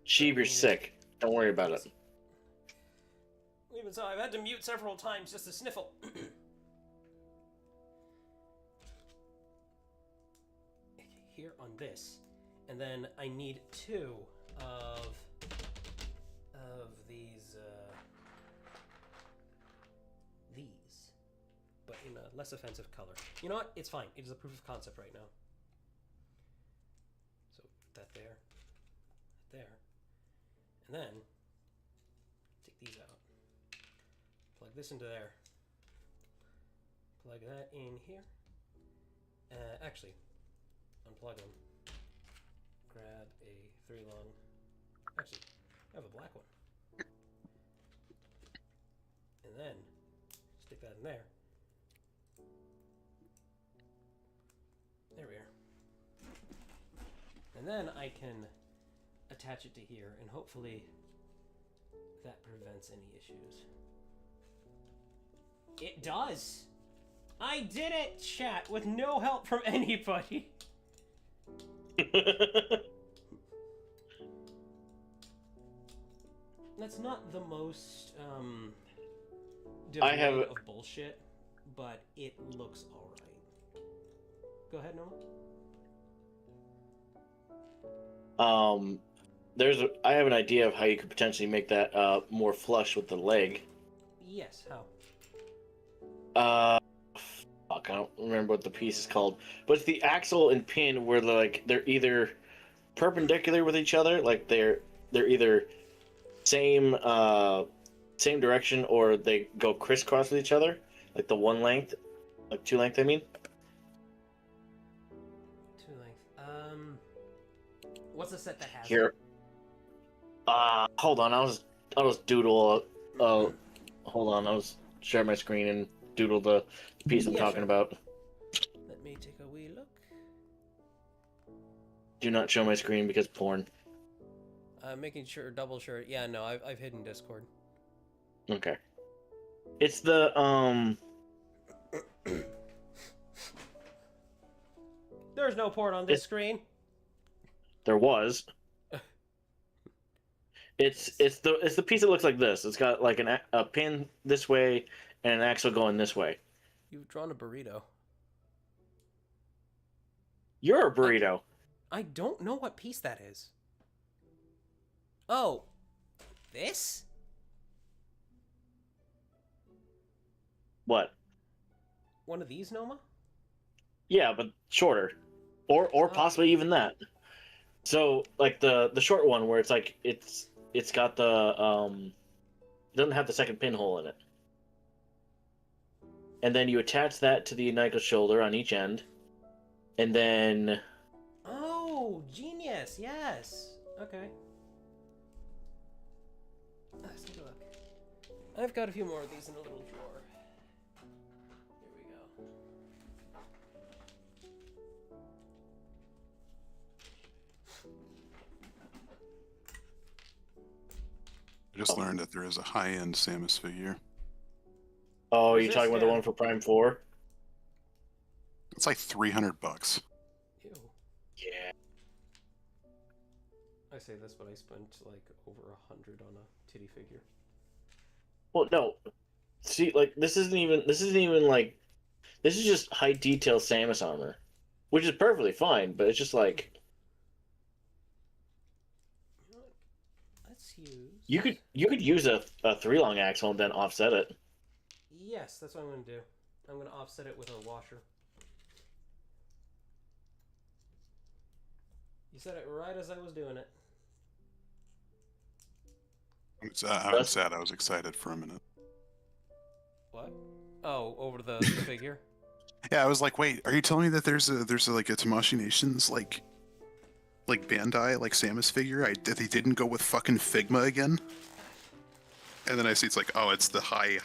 Sheev, you're sick. Don't worry about it. Even so, I've had to mute several times just to sniffle. Here on this. And then I need 2 of these, but in a less offensive color. You know what? It's fine. It is a proof of concept right now. So that there, and then take these out. Plug this into there. Plug that in here. Actually, unplug them. Grab a 3-long. Actually, I have a black one. And then stick that in there. There we are. And then I can attach it to here, and hopefully that prevents any issues. It does! I did it, chat, with no help from anybody. That's not the most devoid of bullshit, but it looks alright. Go ahead, Noah. I have an idea of how you could potentially make that more flush with the leg. Yes, how? Fuck, I don't remember what the piece is called, but it's the axle and pin where they're either perpendicular with each other, like they're either same direction, or they go crisscross with each other, like the one length, like 2 length. I mean, 2 length. What's the set that has? Here. Hold on. I'll just doodle. Hold on. I'll just share my screen and doodle the piece I'm talking about. Let me take a wee look. Do not show my screen because porn. Making sure, double sure. Yeah, no, I've hidden Discord. Okay. It's the There's no port on this screen. There was. It's the piece that looks like this. It's got like a pin this way and an axle going this way. You've drawn a burrito. You're a burrito. I don't know what piece that is. Oh, this? What? One of these, Noma? Yeah, but shorter, or possibly even that. So like the short one where it's like it's got the doesn't have the second pinhole in it, and then you attach that to the ankle shoulder on each end, and then. Oh, genius! Yes. Okay. Let's take a look. I've got a few more of these in a little drawer. Here we go. I just learned that there is a high-end Samus figure. Oh, you're talking about the one for Prime 4? It's like $300. Ew. Yeah. I say this, but I spent like over 100 on a titty figure. Well, no. See, like this isn't even like this is just high detail Samus armor, which is perfectly fine. But it's just like You know what? Let's use. you could use a 3-long axle and then offset it. Yes, that's what I'm gonna do. I'm gonna offset it with a washer. You said it right as I was doing it. I'm sad. I was excited for a minute. What? Oh, over the figure. Yeah, I was like, wait, are you telling me that there's like a Tamashii Nations like Bandai like Samus figure? That they didn't go with fucking Figma again? And then I see it's like, oh, it's the high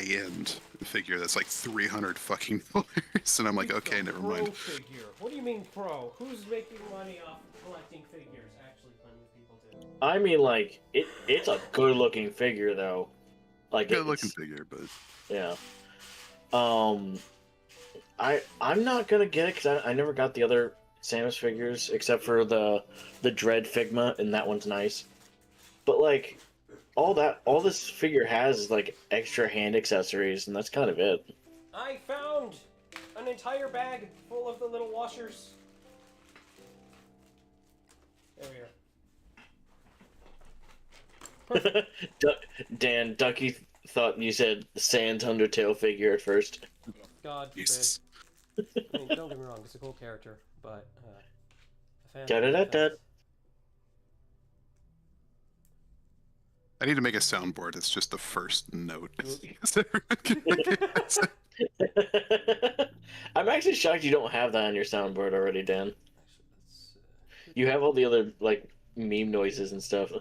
end figure that's like $300 fucking dollars, and I'm like, okay, never mind. Figure. What do you mean pro? Who's making money off collecting figures? Actually, plenty of people do. I mean, like it's a good looking figure though. Like Good looking figure, but yeah. I'm not gonna get it because I never got the other Samus figures except for the Dread Figma, and that one's nice. But like all this figure has is like extra hand accessories, and that's kind of it. I found an entire bag full of the little washers. There we are. Dan, Ducky thought you said Sans Undertale figure at first. God forbid. Jesus. I mean, don't get me wrong, it's a cool character, but a fan. Da-da-da-da. I need to make a soundboard. It's just the first note. I'm actually shocked you don't have that on your soundboard already, Dan. Actually, let's, You have all the other like meme noises and stuff.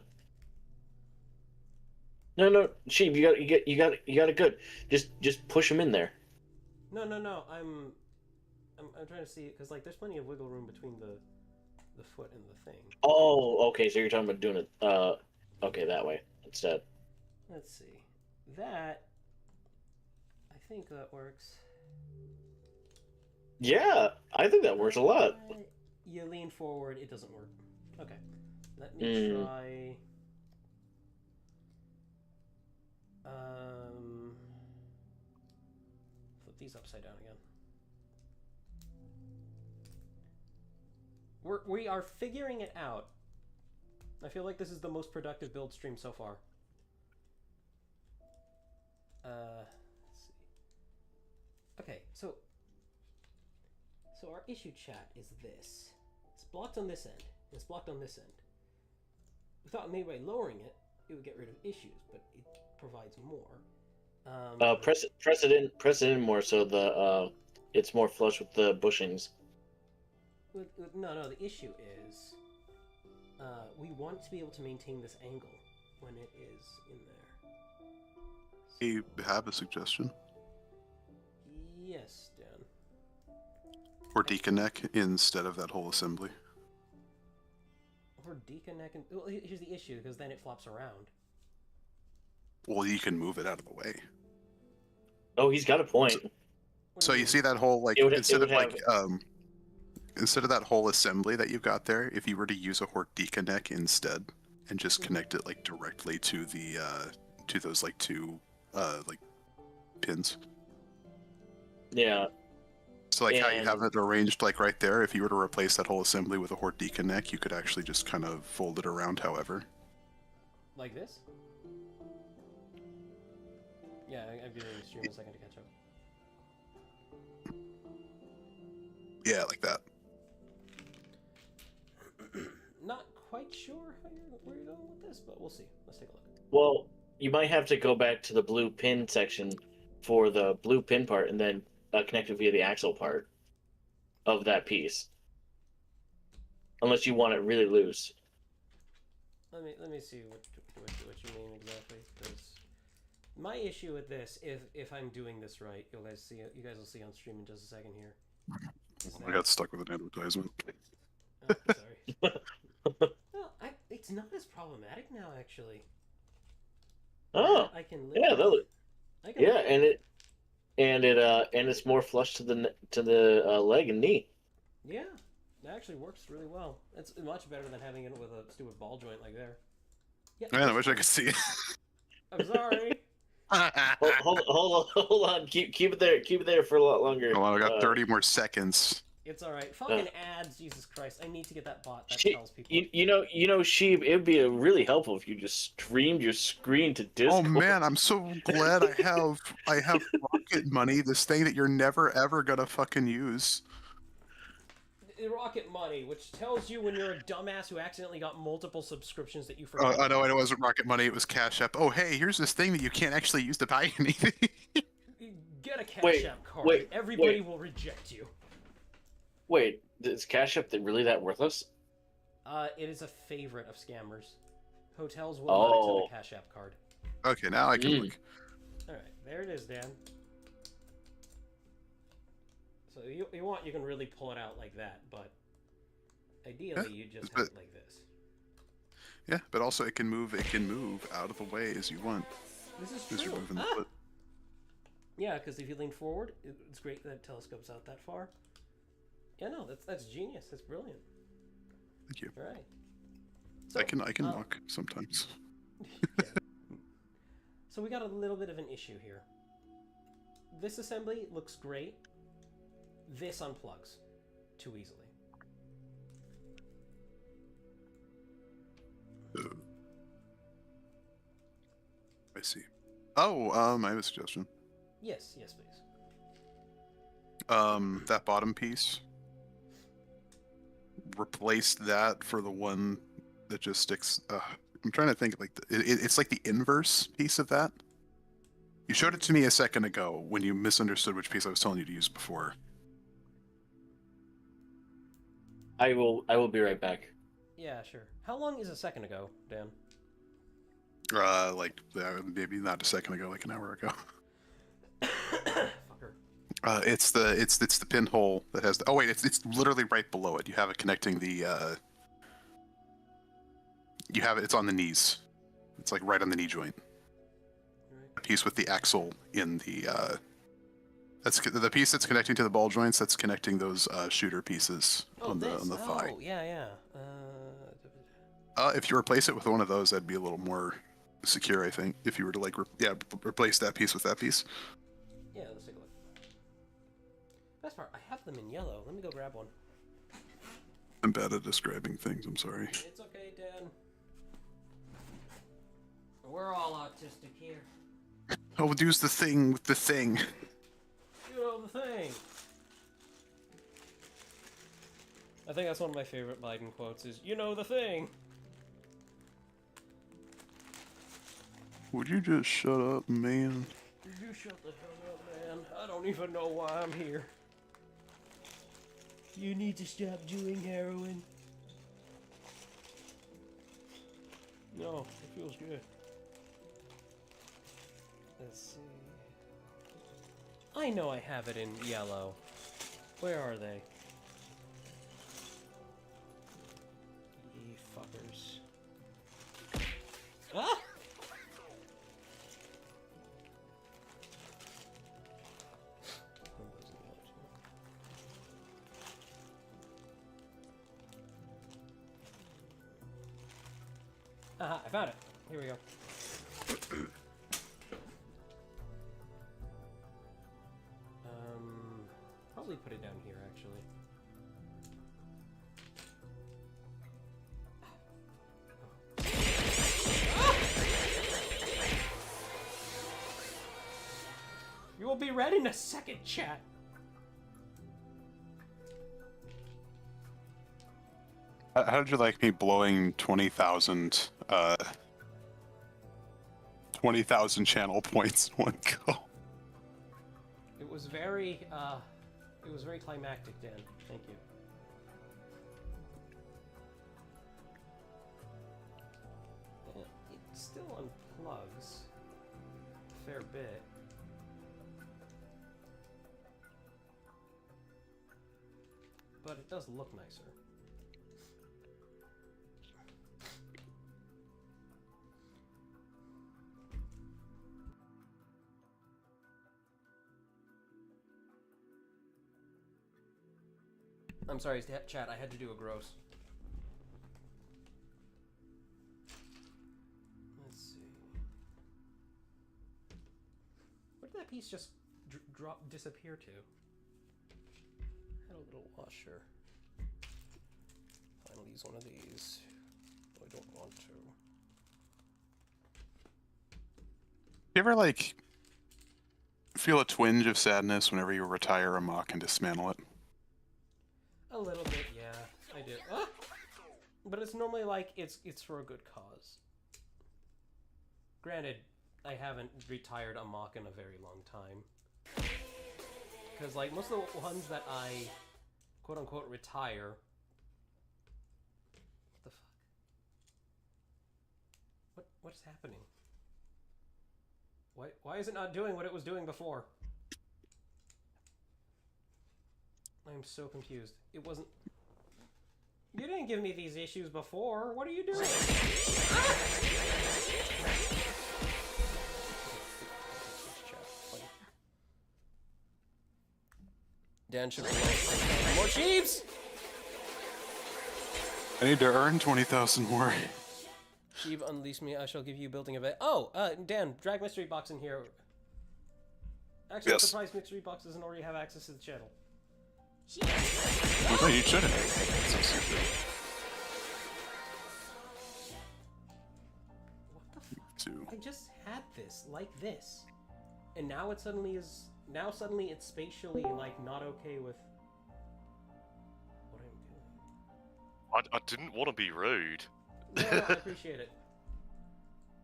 No, Sheep, you got it good. Just push them in there. No. I'm trying to see because like there's plenty of wiggle room between the foot and the thing. Oh, okay. So you're talking about doing it. Okay, that way instead. Let's see. That I think that works. Yeah, I think that works a lot. You lean forward, it doesn't work. Okay, let me try. Flip these upside down again. We are figuring it out. I feel like this is the most productive build stream so far. Let's see. Okay, so our issue chat is this. It's blocked on this end, and it's blocked on this end. We thought maybe by lowering it, it would get rid of issues, but it provides more. Press it in more so the it's more flush with the bushings. No, the issue is we want to be able to maintain this angle when it is in there. You have a suggestion? Yes, Dan. Or Deacon neck instead of that whole assembly. Or Deacon neck and well, here's the issue because then it flops around. Well, you can move it out of the way. Oh, he's got a point. So you see that whole like instead of that whole assembly that you've got there, if you were to use a Hortica neck instead and just connect it like directly to the to those like two like pins. Yeah. So like how you have it arranged like right there, if you were to replace that whole assembly with a Hortica neck, you could actually just kind of fold it around however. Like this? Yeah, I've been in the stream a second to catch up. Yeah, like that. Not quite sure where you're going with this, but we'll see. Let's take a look. Well, you might have to go back to the blue pin section for the blue pin part, and then connect it via the axle part of that piece. Unless you want it really loose. Let me see what you mean exactly. Because my issue with this, if I'm doing this right, you guys will see on stream in just a second here. I got stuck with an advertisement. Oh, sorry. Well, it's not as problematic now, actually. Oh, I can live yeah, with, and it's more flush to the leg and knee. Yeah, that actually works really well. It's much better than having it with a stupid ball joint like there. Yeah, Man, I wish I could see it. I'm sorry. Hold on. Keep it there. Keep it there for a lot longer. Hold on, I got 30 more seconds. It's alright. Fucking ads, Jesus Christ. I need to get that bot that She- tells people. You know, Sheeb, it would be really helpful if you just streamed your screen to Oh Discord. man, I'm so glad I have Rocket Money, this thing that you're never ever gonna fucking use. Rocket Money, which tells you when you're a dumbass who accidentally got multiple subscriptions that you forgot. I know it wasn't Rocket Money, it was Cash App. Oh hey, here's this thing that you can't actually use to buy anything. Get a Cash App card. Everybody will reject you. Wait, is Cash App really that worthless? It is a favorite of scammers. Hotels will not accept a Cash App card. Okay, now I can look. Alright, there it is, Dan. So you want, you can really pull it out like that, but ideally you just have it like this. Yeah, but also it can move out of the way as you want. This is As true. you're moving the foot. Yeah, because if you lean forward, it's great that it telescopes out that far. Yeah, no, that's genius. That's brilliant. Thank you. All right. So, I can walk sometimes. yeah. So we got a little bit of an issue here. This assembly looks great. This unplugs too easily. I see. Oh, I have a suggestion. Yes, yes, please. That bottom piece. Replace that for the one that just sticks. I'm trying to think like it's like the inverse piece of that. You showed it to me a second ago when you misunderstood which piece I was telling you to use before. I will be right back. Yeah, sure. How long is a second ago, Dan? Maybe not a second ago, like an hour ago. Fucker. It's the pinhole that has the. Oh wait, it's literally right below it. You have it connecting the. You have it. It's on the knees. It's like right on the knee joint. Right. A piece with the axle in the. That's the piece that's connecting to the ball joints. That's connecting those shooter pieces on the thigh. Oh, yeah. If you replace it with one of those, that'd be a little more secure, I think. If you were to like, replace that piece with that piece. Yeah, let's take a look. Best part, I have them in yellow. Let me go grab one. I'm bad at describing things. I'm sorry. It's okay, Dan. We're all autistic here. Oh, use the thing with the thing. You know the thing. I think that's one of my favorite Biden quotes is, you know the thing. Would you just shut up, man? You shut the hell up, man. I don't even know why I'm here. You need to stop doing heroin. No, it feels good. Let's see. I know I have it in yellow. Where are they? Ye fuckers. Ah! Aha, I found it. Here we go. Probably put it down here, actually. You will be read in a second, chat. How did you like me blowing 20,000 channel points in one go? It was very climactic, Dan. Thank you. It still unplugs a fair bit. But it does look nicer. I'm sorry, chat, I had to do a gross. Let's see. piece just disappear to? Had a little washer. Finally use one of these. I don't want to. You ever like feel a twinge of sadness whenever you retire a mock and dismantle it? A little bit, yeah, I do. Ah! But it's normally like it's for a good cause. Granted, I haven't retired a mock in a very long time. Because like most of the ones that I quote unquote retire. What the fuck? What's happening? Why is it not doing what it was doing before? I'm so confused. It wasn't... You didn't give me these issues before. What are you doing? Dan should be more sheeps! I need to earn 20,000 more. Sheep, unleash me. I shall give you building event. Oh, Dan, drag mystery box in here. Actually, I'm surprised mystery box doesn't already have access to the channel. Well, you shouldn't. So stupid. What the fuck? I just had this, like this. And now it suddenly is... Now suddenly it's spatially, like, not okay with... what I'm doing. I didn't want to be rude. No, I appreciate it.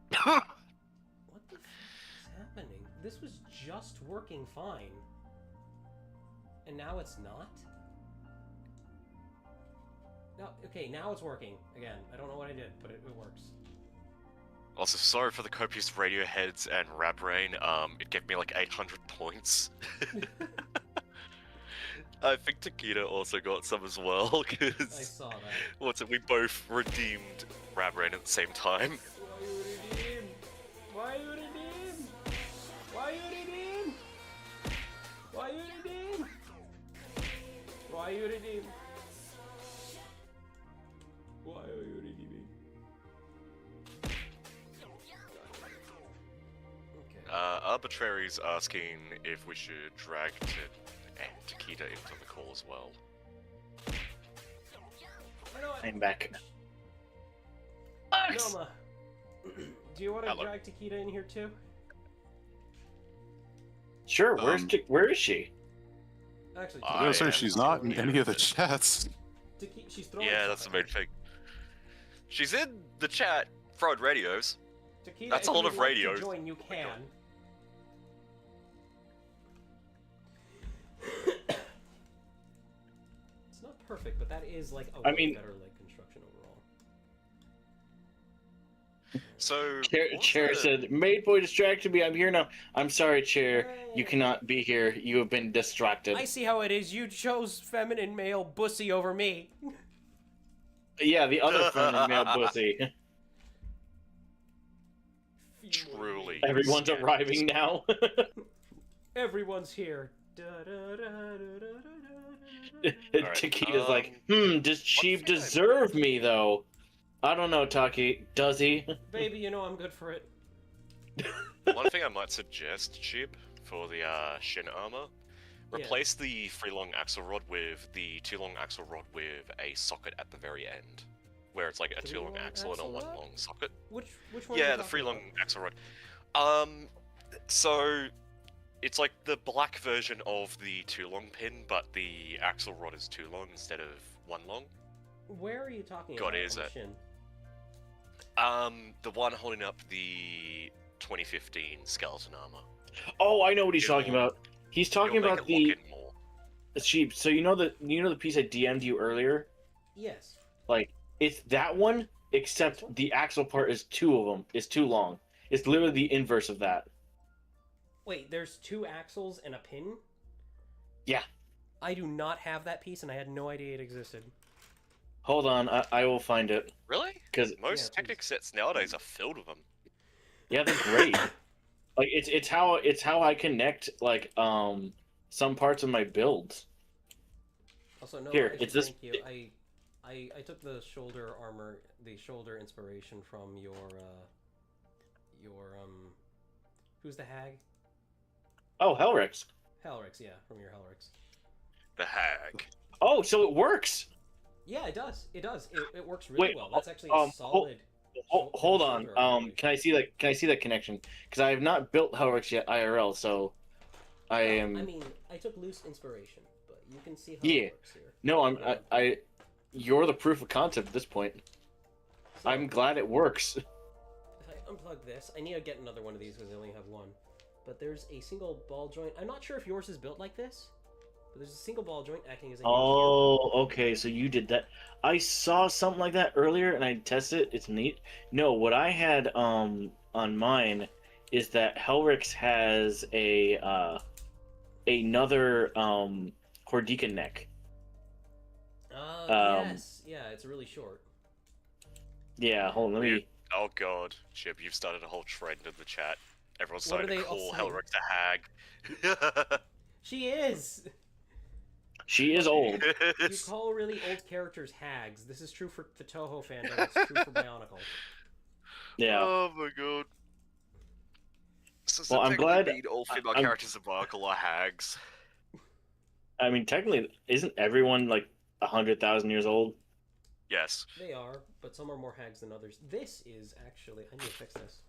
What the fuck is happening? This was just working fine. And now it's not? No, okay, now it's working. Again, I don't know what I did, but it works. Also, sorry for the copious radio heads and rap rain. It gave me like 800 points. I think Takeda also got some as well, I because... saw that. What's it? We both redeemed rap rain at the same time. Why you redeem? Why you redeem? Why you redeem? Why you redeem? Why are you redeeming? Okay. Arbitrary's asking if we should drag Takeda into the call as well. You know what? I'm back. Noma, do you want to Hello. drag Takeda in here too? Sure. Where is she? Actually, I No, sir, am she's not in here. any of the chats. she's throwing Yeah, that's the something. main thing. She's in the chat, Fraud Radios. Takeda, That's if a lot you of would like radios. to join, you can. It's not perfect, but that is like a I way mean- better like construction overall. So, Chair what's said, "Maid boy distracted me. I'm here now. I'm sorry, Chair. You Hey. cannot be here. You have been distracted." I see how it is. You chose feminine male bussy over me. Yeah, the other feminine male pussy. Truly. Everyone's Yeah. arriving now. Everyone's here. Takeda's like, does Sheep thing I- deserve me though? I don't know, Taki. Does he? Baby, you know I'm good for it. One thing I might suggest, Chib, for the Shin armor, replace the 3-long axle rod with the 2-long axle rod with a socket at the very end, where it's like a 2-long 3-long axle and a axle rod? 1-long socket. Which one? Yeah, are you the talking 3-long about? axle rod. So it's like the black version of the 2-long pin, but the axle rod is 2-long instead of 1-long. Where are you talking God, about? is on it? Shin? The one holding up the 2015 skeleton armor. Oh, I know what he's It'll- talking about. He's talking It'll make about it lock the in more. Sheep. So you know the piece I DM'd you earlier? Yes. Like, it's that one, except the axle part is two of them. It's too long. It's literally the inverse of that. Wait, there's 2 axles and a pin? Yeah. I do not have that piece, and I had no idea it existed. Hold on, I will find it. Really? 'Cause- Most Yeah, Technic sets nowadays are filled with them. Yeah, they're great. Like it's how I connect like some parts of my builds. Also, no, Here, I should it's this- thank you. I took the shoulder armor, the shoulder inspiration from your who's the hag? Oh, Hellrix. Hellrix, yeah, from your Hellrix. The hag. Oh, so it works. Yeah, it does. It does. It works really Wait, well. That's actually a solid. Hold on. shoulder articulation. Can I see that? Can I see that connection? Because I have not built Hellrix yet IRL, so I Well, am. I mean, I took loose inspiration, but you can see how Yeah. it works here. No, I. You're the proof of concept at this point. So, I'm glad it works. if I unplug this, I need to get another one of these because I only have one. But there's a single ball joint. I'm not sure if yours is built like this, but there's a single ball joint acting as a. Oh, okay. So you did that. I saw something like that earlier, and I tested it. It's neat. No, what I had on mine is that Hellrix has a another Cordica neck. Yes. Yeah, it's really short. Yeah, hold on, let me. Oh god, Chip, you've started a whole trend in the chat. Everyone's What are starting to they all call saying? Hellrix a hag. She is! She is old. You call really old characters hags. This is true for the Toho fandom. It's true for Bionicle. Yeah. Oh my god. So Well, I'm glad- mean all female I'm- characters in Bionicle are hags. I mean, technically, isn't everyone like 100,000 years old? Yes. They are, but some are more hags than others. This is actually... I need to fix this.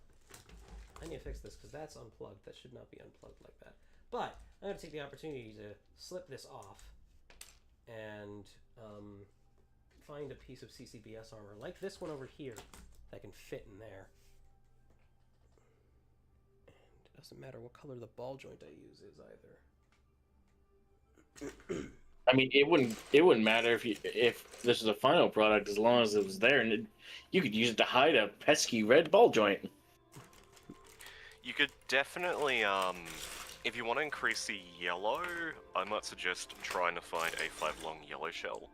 I need to fix this, because that's unplugged. That should not be unplugged like that. But, I'm going to take the opportunity to slip this off and find a piece of CCBS armor, like this one over here, that can fit in there. And it doesn't matter what color the ball joint I use is either. I mean, it wouldn't matter if this was a final product, as long as it was there, and you could use it to hide a pesky red ball joint. You could definitely, if you want to increase the yellow, I might suggest trying to find a 5-long yellow shell.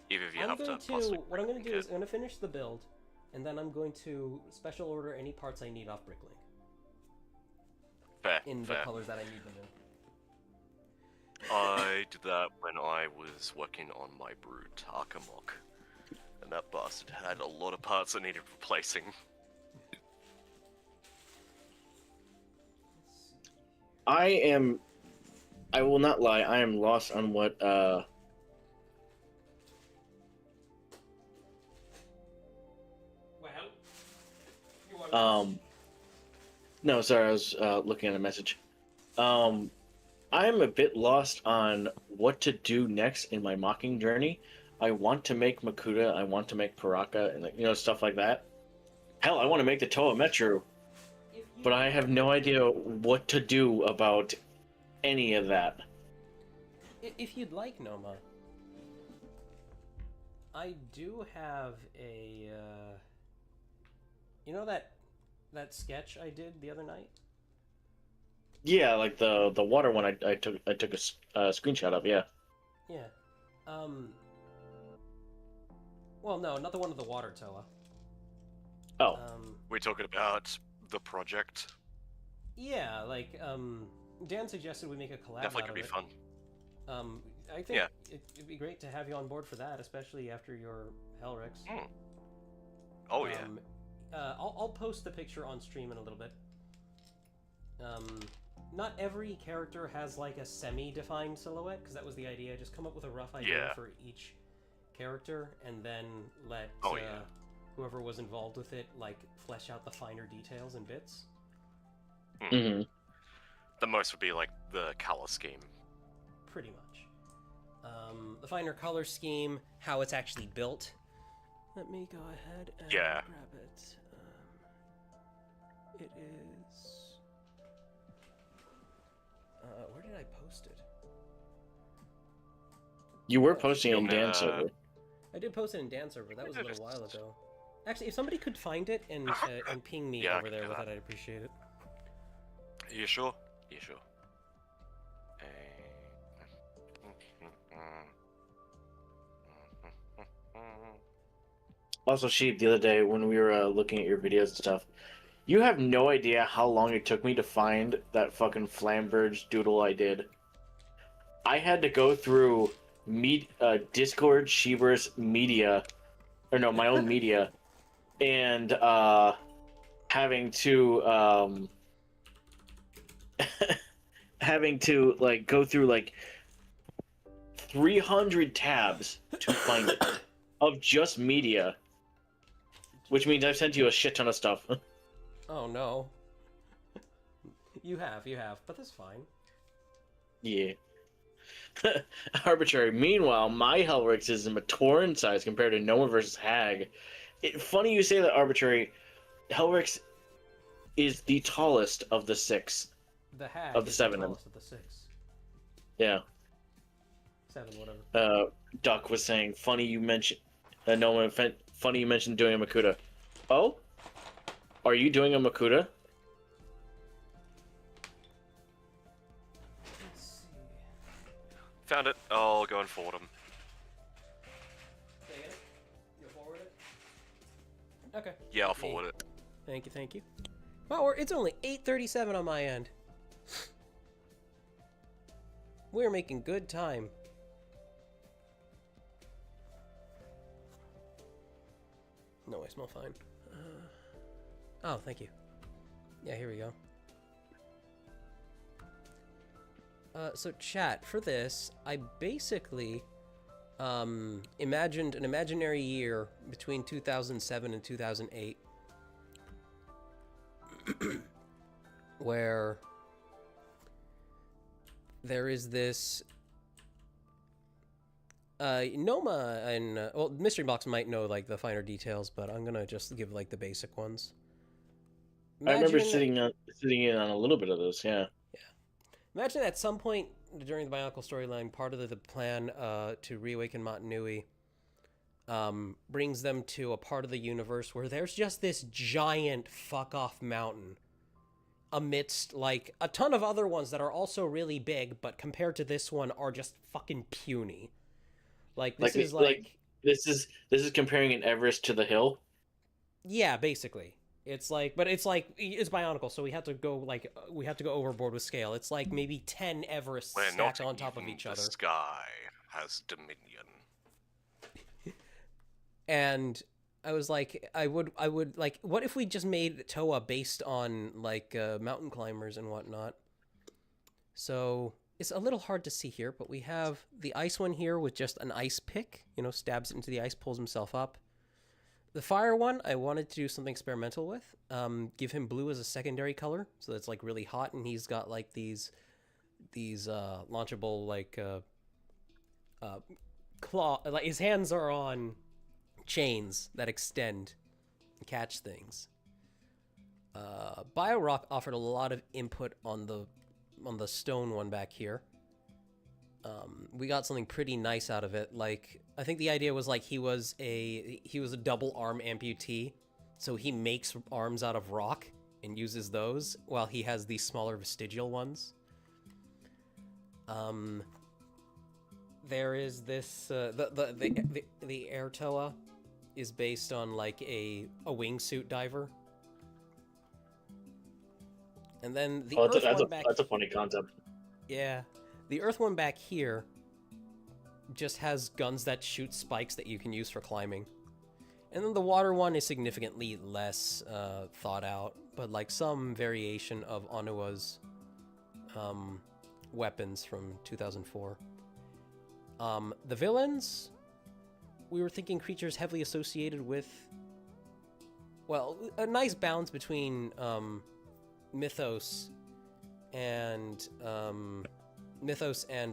Even if you have to possibly what I'm going to do it. is I'm going to finish the build, and then I'm going to special order any parts I need off Bricklink Fair, in the fair. colors that I need them in. I did that when I was working on my Brood Arkamok. And that bastard had a lot of parts that needed replacing. I will not lie, I am lost on what, no, sorry, I was, looking at a message. I'm a bit lost on what to do next in my mocking journey. I want to make Makuta, I want to make Paraka, and, stuff like that. Hell, I want to make the Toa Metro, but I have no idea what to do about any of that. If you'd like, Noma, I do have a, you know that sketch I did the other night? Yeah, like the water one I took a screenshot of, yeah. Yeah. Well, no, not the one of the water Toa. Oh. We're talking about the project. Yeah, like, Dan suggested we make a collab Definitely out could be of it. fun. I think it'd be great to have you on board for that, especially after your Hellrix. Oh yeah. I'll post the picture on stream in a little bit. Not every character has like a semi-defined silhouette, because that was the idea. Just come up with a rough idea for each character, and then let whoever was involved with it like flesh out the finer details and bits. Mm-hmm. The most would be like the color scheme. Pretty much. The finer color scheme, how it's actually built. Let me go ahead and grab it. It is... where did I post it? You were posting it in Dan server. I did post it in Dan server. That was a little while ago. Actually, if somebody could find it and ping me over there with it, I'd appreciate it. You sure? You sure? Also, Sheep, the other day when we were looking at your videos and stuff, you have no idea how long it took me to find that fucking Flamberge doodle I did. I had to go through Discord, Sheeverse, media, or no, my own media, and having to having to like go through like 300 tabs to find it of just media, which means I've sent you a shit ton of stuff. Oh no. You have, but that's fine. Yeah. Arbitrary. Meanwhile, my Hellrix is in Matoran size compared to Noma versus Hag. Funny you say that, Arbitrary. Hellrix is the tallest of the 6. The Hag of the is 7. the tallest of the 6. Yeah. 7, whatever. Duck was saying, funny you mentioned... Noma, funny you mentioned doing a Makuta. Oh? Are you doing a Makuta? Found it. I'll go and forward him. Say it? You'll forward it? Okay. Yeah, I'll forward it. Thank you. Well, it's only 8:37 on my end. We're making good time. No, I smell fine. Oh, thank you. Yeah, here we go. So chat, for this, I basically imagined an imaginary year between 2007 and 2008 where there is this Noma and well, Mystery Box might know like the finer details, but I'm gonna just give like the basic ones. I remember sitting in on a little bit of this, yeah. Imagine at some point during the Bionicle storyline, part of the plan to reawaken Montanui brings them to a part of the universe where there's just this giant fuck-off mountain amidst, like, a ton of other ones that are also really big, but compared to this one are just fucking puny. Like, this is like... This is comparing an Everest to the hill? Yeah, basically. It's like, but it's like, it's Bionicle, so we have to go overboard with scale. It's like maybe 10 Everests stacked on top of each other. The sky has dominion. And I was like, I would like, what if we just made Toa based on like mountain climbers and whatnot? So it's a little hard to see here, but we have the ice one here with just an ice pick, you know, stabs it into the ice, pulls himself up. The fire one, I wanted to do something experimental with. Give him blue as a secondary color, so that's like really hot, and he's got like these launchable like claw. Like his hands are on chains that extend and catch things. BioRock offered a lot of input on the stone one back here. We got something pretty nice out of it. Like, I think the idea was like he was a double arm amputee, so he makes arms out of rock and uses those while he has these smaller vestigial ones. There is this the air Toa is based on like a wingsuit diver. And then the that's a funny concept. Yeah. The Earth one back here just has guns that shoot spikes that you can use for climbing. And then the water one is significantly less thought out, but like some variation of Onua's weapons from 2004. The villains, we were thinking creatures heavily associated with, well, a nice balance between mythos and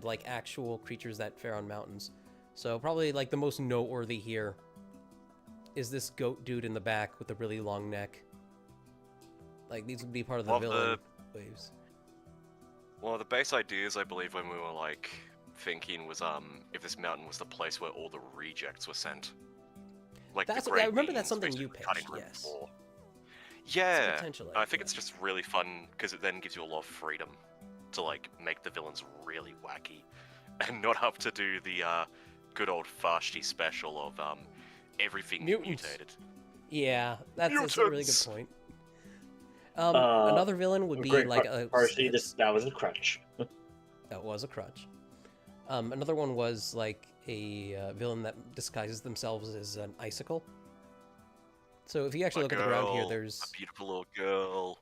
like actual creatures that fare on mountains. So probably like the most noteworthy here is this goat dude in the back with the really long neck. Like these would be part of the villain waves. Well, the base ideas I believe when we were like thinking was if this mountain was the place where all the rejects were sent. Like I remember that's something you pitched, yes. Yeah, I think it's just really fun because it then gives you a lot of freedom to like make the villains really wacky and not have to do the good old Fashti special of everything mutated. Yeah, that's a really good point. Another villain would be like a... That was a crutch. That was a crutch. Another one was like a villain that disguises themselves as an icicle. So if you actually look at the ground here, there's... A beautiful little girl.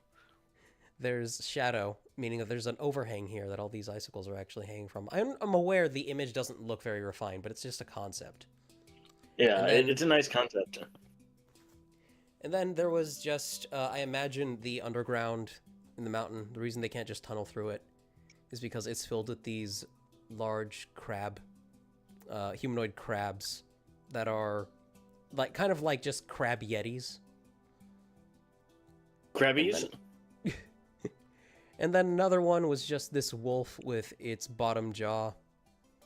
there's shadow, meaning that there's an overhang here that all these icicles are actually hanging from. I'm aware the image doesn't look very refined, but it's just a concept. Yeah, And then- it's a nice concept. And then there was just, I imagine the underground in the mountain, the reason they can't just tunnel through it is because it's filled with these large crab, humanoid crabs that are like kind of like just crab yetis. Crabbies? And then another one was just this wolf with its bottom jaw.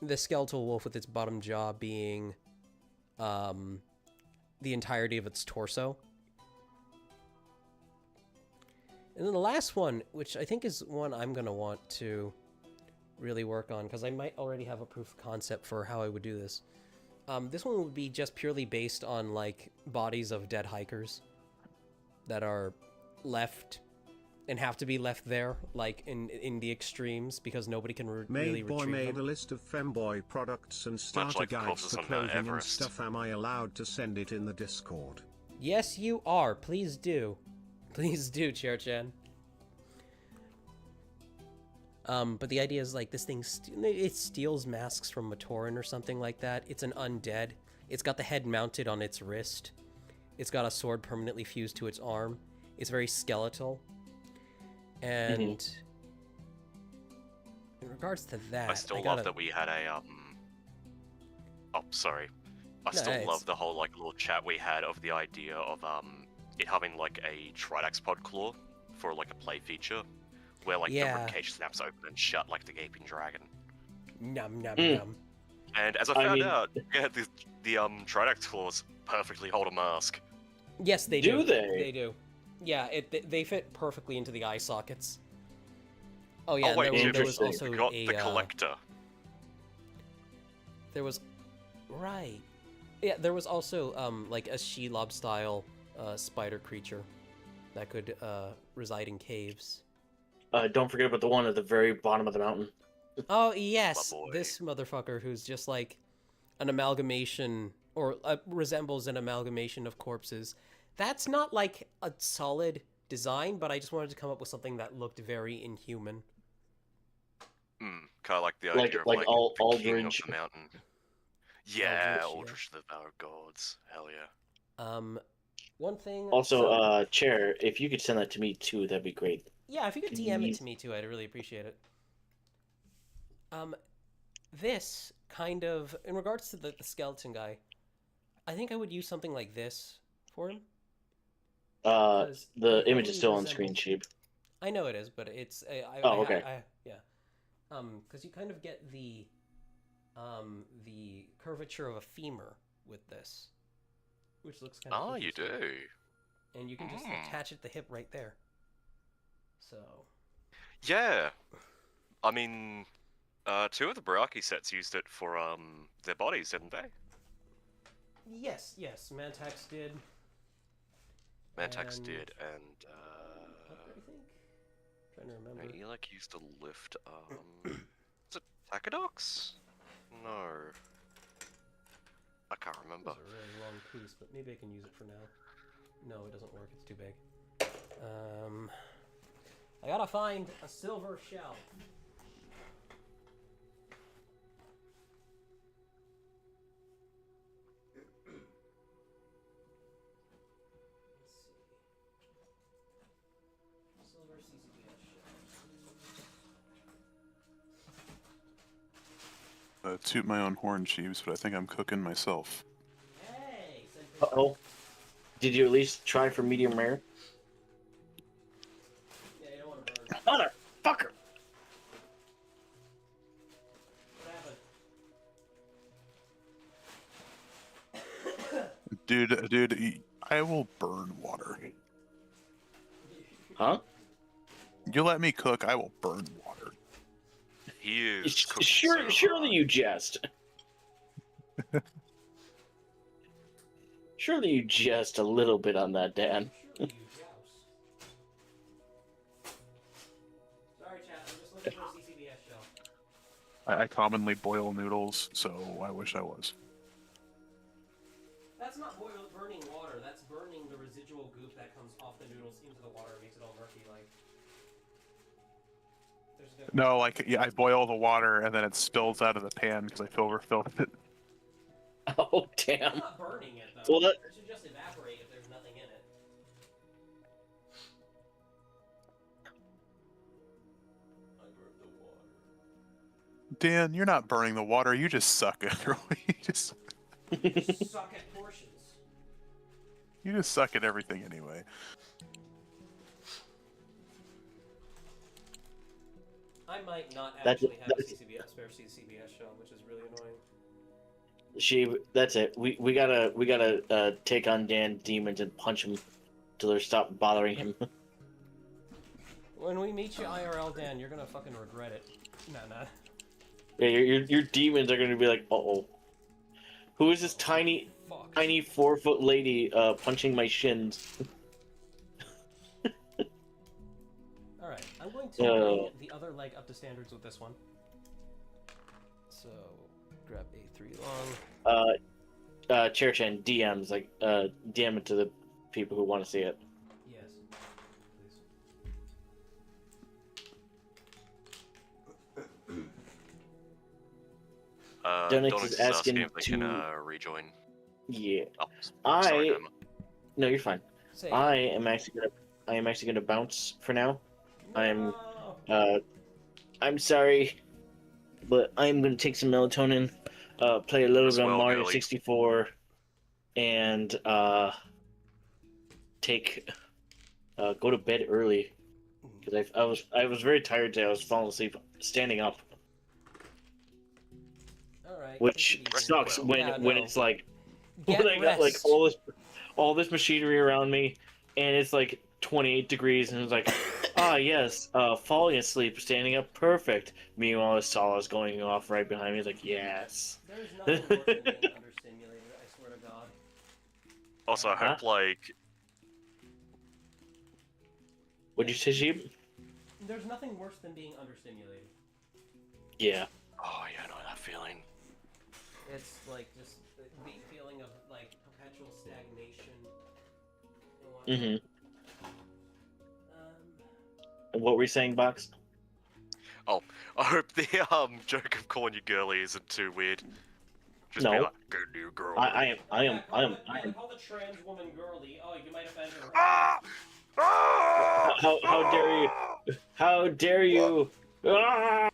The skeletal wolf with its bottom jaw being the entirety of its torso. And then the last one, which I think is one I'm going to want to really work on, because I might already have a proof of concept for how I would do this. This one would be just purely based on, like, bodies of dead hikers that are left and have to be left there, like, in the extremes, because nobody can really Boy retrieve made them. a list of femboy products and starter like the guides corpses for on Mount clothing and Everest. stuff. Am I allowed to send it in the Discord? Yes, you are. Please do. Please do, Chair-chan. But the idea is, like, this thing, it steals masks from Matoran or something like that. It's an undead. It's got the head mounted on its wrist. It's got a sword permanently fused to its arm. It's very skeletal. And in regards to that, I still love that we had a Oh, sorry. I No, still it's- love the whole like little chat we had of the idea of it having like a Tridax pod claw for like a play feature, where like the Yeah. ribcage snaps open and shut like the gaping dragon. Num num Mm. num. And as I I found mean- out, yeah, the Tridax claws perfectly hold a mask. Yes, they Do do. they? They do. Yeah, they fit perfectly into the eye sockets. Oh yeah, oh wait, and there was interesting. also we got a the collector. there was right. Yeah, there was also like a Shelob style spider creature that could reside in caves. Don't forget about the one at the very bottom of the mountain. Oh yes, boy. this motherfucker who's just like an amalgamation or resembles an amalgamation of corpses. That's not like a solid design, but I just wanted to come up with something that looked very inhuman. Kind of like the Like- idea of like like Al- the king of Aldridge. the mountain. Yeah, Aldrich, yeah. Aldrich the Valor Gods. Hell yeah. One thing. Also, so- Chair, if you could send that to me too, that'd be great. yeah, if you could DM it to me too, I'd really appreciate it. This kind of, in regards to the skeleton guy, I think I would use something like this for him. Because The he image is still on resembles- screen, Sheep. I know it is, but it's. Oh, okay. Yeah. Because you kind of get the curvature of a femur with this, which looks kind of. Oh, you do. And you can just attach it to the hip right there. So. Yeah. I mean, two of the Baraki sets used it for their bodies, didn't they? Yes, Mantax did. Mantax And- did, and Tucker, I think. Trying to remember. he like used to lift is it Tacadox? No. I can't remember. This is a really long piece, but maybe I can use it for now. No, it doesn't work. It's too big. I gotta find a silver shell. Let's see. Silver CCBS shell. Toot my own horn, Chiefs, but I think I'm cooking myself. Hey! Uh-oh. Did you at least try for medium rare? Yeah, you don't want to burn. Motherfucker! What happened? Dude, I will burn water. Huh? You let me cook, I will burn water. He is cooking Sure, so surely hard. you jest. Surely you jest a little bit on that, Dan. Surely you joust. Sorry, chat. I'm just looking for a CCBS shell. I commonly boil noodles, so I wish I was. That's not burning water. That's burning the residual goop that comes off the noodles into the water and makes it all murky. Like, No, like yeah, I boil the water and then it spills out of the pan because I overfilled it. Oh damn. It's not burning it though. Well, that... It should just evaporate if there's nothing in it. I burnt the water. Dan, you're not burning the water. You just suck it. You just Suck at portions. you just suck at everything anyway. I might not That's- actually have a that's- spare CCBS shell, which is really annoying. That's it. We gotta take on Dan demons and punch him till they stop bothering him. When we meet you IRL, Dan, you're gonna fucking regret it. Nah. Yeah, your demons are gonna be like, uh-oh. Who is this tiny 4-foot lady punching my shins? Alright, I'm going to bring the other leg up to standards with this one. So, grab a 3 long. Chair-chan, DMs, like, DM it to the people who want to see it. Yes, please. Donix is asking if they can to- rejoin. Yeah. Oh, sorry, Emma. No, you're fine. Say- I am actually gonna bounce for now. I'm sorry, but I'm gonna take some melatonin, play a little bit of Mario 64, and go to bed early because I was very tired today. I was falling asleep standing up, Alright. which sucks when it's like Get when I got like rest. all this machinery around me, and it's like 28 degrees, and it's like, yes, falling asleep, standing up, perfect. Meanwhile, I saw us going off right behind me. It's like, yes. There's nothing worse than being understimulated, I swear to God. Also, I hope, like... What'd you say, Sheep? There's nothing worse than being understimulated. Yeah. Oh, yeah, I know that feeling. It's like just the feeling of like perpetual stagnation. Mm-hmm. And what were you saying, Box? Oh, I hope the joke of calling you girly isn't too weird. Just be No. like, good new girl. I am. Call the trans woman girly. Oh, you might offend her. How dare you? How dare you? Ah!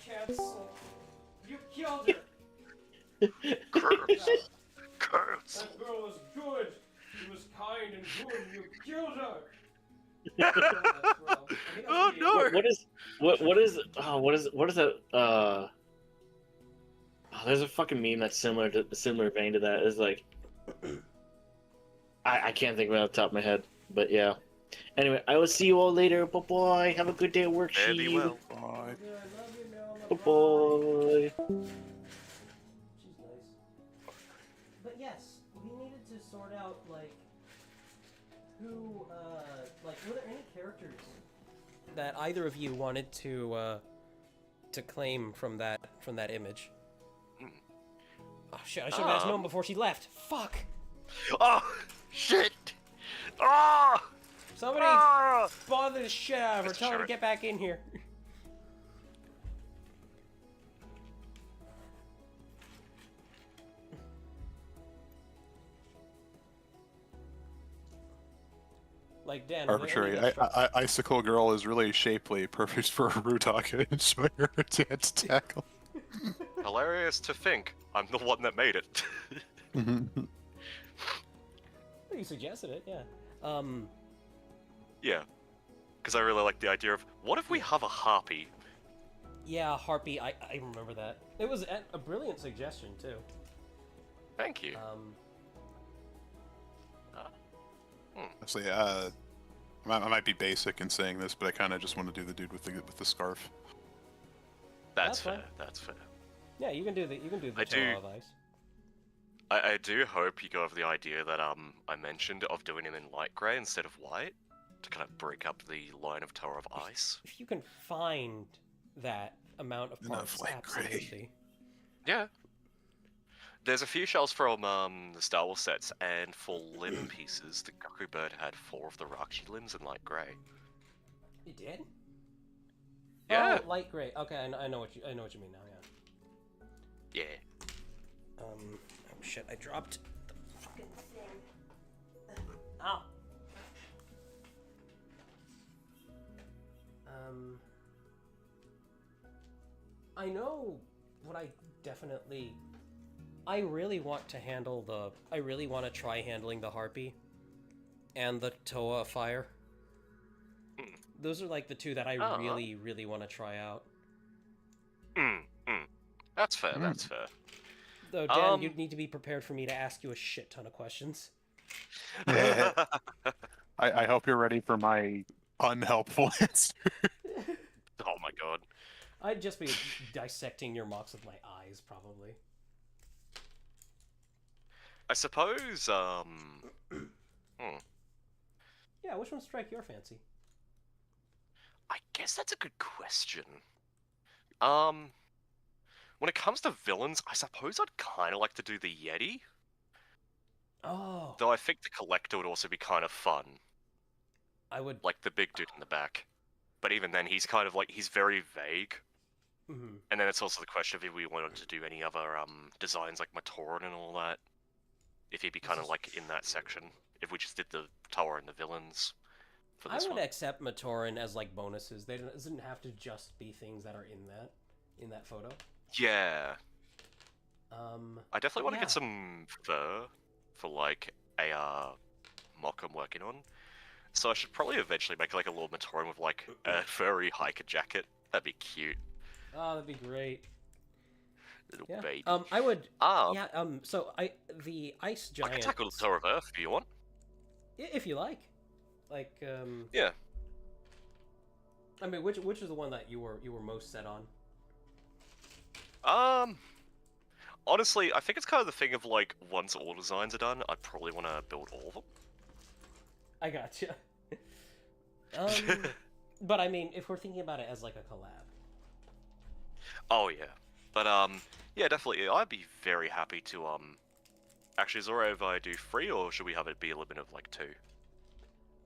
Cancel. You killed her. Curse. Curse. That girl was good. She was kind and good. You killed her. Oh no! What is that? There's a fucking meme that's similar vein to that. It's like, I can't think of it off the top of my head, but yeah. Anyway, I will see you all later. Bye bye. Have a good day at work. Fare thee well. Bye. Bye bye. She's nice. But yes, we needed to sort out like who were there any characters that either of you wanted to claim from that image? Oh shit, I should have asked Gnome before she left. Fuck! Oh, shit! Oh! Somebody bother the shit out of her, tell her to get back in here. Like Dan, Arbitrary. Icicle Girl is really shapely, perfect for a Rudaka and showing her a dance tackle. Hilarious to think I'm the one that made it. Well, you suggested it, yeah. Yeah, because I really like the idea of what if we have a harpy? Yeah, Harpy, I remember that. It was a brilliant suggestion, too. Thank you. Honestly, I might be basic in saying this, but I kind of just want to do the dude with the scarf. That's fine. fair. That's fair. Yeah, you can do the I do- Tower of Ice. I do hope you go over the idea that I mentioned of doing him in light grey instead of white to kind of break up the line of Tower of Ice. If you can find that amount of Enough parts, light gray. absolutely. Yeah. There's a few shells from the Star Wars sets, and for limb pieces, the Goku bird had 4 of the Rakshi limbs in light grey. You did? Yeah. Oh, light gray. Okay, I know what you mean now. Yeah. Yeah. Oh shit! I dropped the fucking thing. Ow. I know what I really want to try handling the harpy and the Toa fire. Those are like the two that I really want to try out. That's fair, that's fair. Though, Dan, you'd need to be prepared for me to ask you a shit ton of questions. I hope you're ready for my unhelpful answer. Oh my god. I'd just be dissecting your mocks with my eyes, probably. I suppose, Yeah, which ones strike your fancy? I guess that's a good question. When it comes to villains, I suppose I'd kind of like to do the Yeti. Oh. Though I think the Collector would also be kind of fun. I would... Like the big dude in the back. But even then, he's kind of like, he's very vague. Mm-hmm. And then it's also the question of if we wanted to do any other designs like Matoran and all that. If he'd be kind of like in that section. If we just did the tower and the villains for this I would one. accept Matoran as like bonuses. They doesn't have to just be things that are in that photo. Yeah. I definitely want to get some fur for like a mock I'm working on. So I should probably eventually make like a little Matoran with like a furry hiker jacket. That'd be cute. Oh, that'd be great. Little baby. I would. So the ice giant. I can tackle the Tower of Earth if you want. Yeah, if you like. Like. Yeah. I mean, which is the one that you were most set on? Honestly, I think it's kind of the thing of like once all designs are done, I'd probably want to build all of them. I gotcha. But I mean, if we're thinking about it as like a collab. Oh yeah, but yeah, definitely. I'd be very happy to Actually, is it alright if I do 3, or should we have it be a limit of like 2?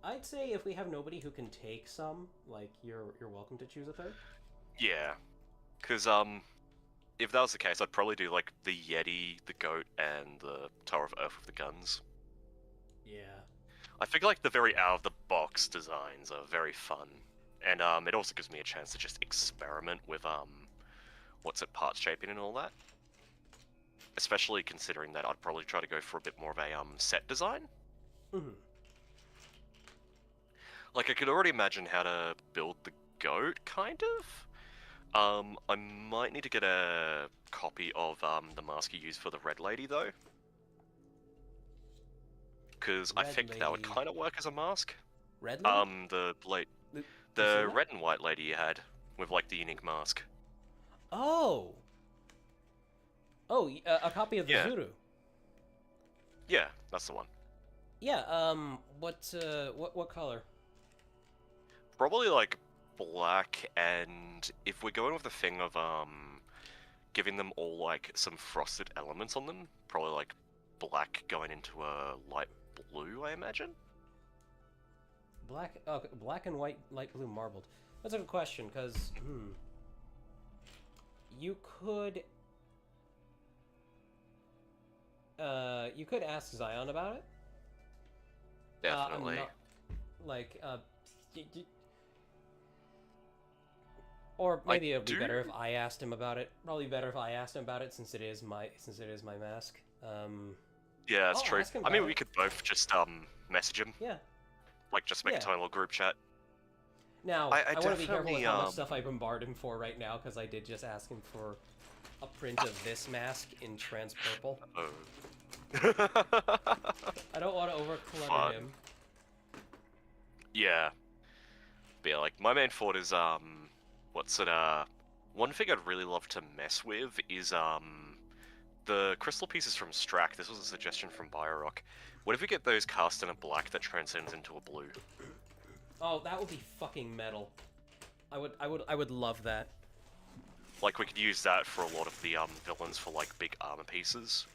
I'd say if we have nobody who can take some, like you're welcome to choose a third. Yeah, because if that was the case, I'd probably do like the Yeti, the goat, and the Tower of Earth with the guns. Yeah. I think like the very out of the box designs are very fun, and it also gives me a chance to just experiment with parts shaping and all that. Especially considering that I'd probably try to go for a bit more of a set design. Mm-hmm. Like I could already imagine how to build the goat, kind of. I might need to get a copy of the mask you use for the Red Lady though. Because I think that would kind of work as a mask. Red Lady? The red and white lady you had with like the unique mask. Oh. Oh, a copy of the Zuru. Yeah, that's the one. Yeah. What color? Probably like black, and if we're going with the thing of giving them all like some frosted elements on them, probably like black going into a light blue, I imagine. Black and white, light blue marbled. That's a good question, because you could ask Zion about it. Definitely. Or maybe it would be better if I asked him about it. Probably better if I asked him about it, since it is my mask. Yeah, that's true. I mean, we could both just message him. Yeah. Like, just make a tiny little group chat. Now, I want to be careful with how much stuff I bombard him for right now, because I did just ask him for a print of this mask in trans purple. I don't want to over-clutter him. Yeah. But yeah, like, my main thought is, one thing I'd really love to mess with is, the crystal pieces from Strack. This was a suggestion from BioRock. What if we get those cast in a black that transcends into a blue? Oh, that would be fucking metal. I would love that. Like, we could use that for a lot of the villains for like big armor pieces.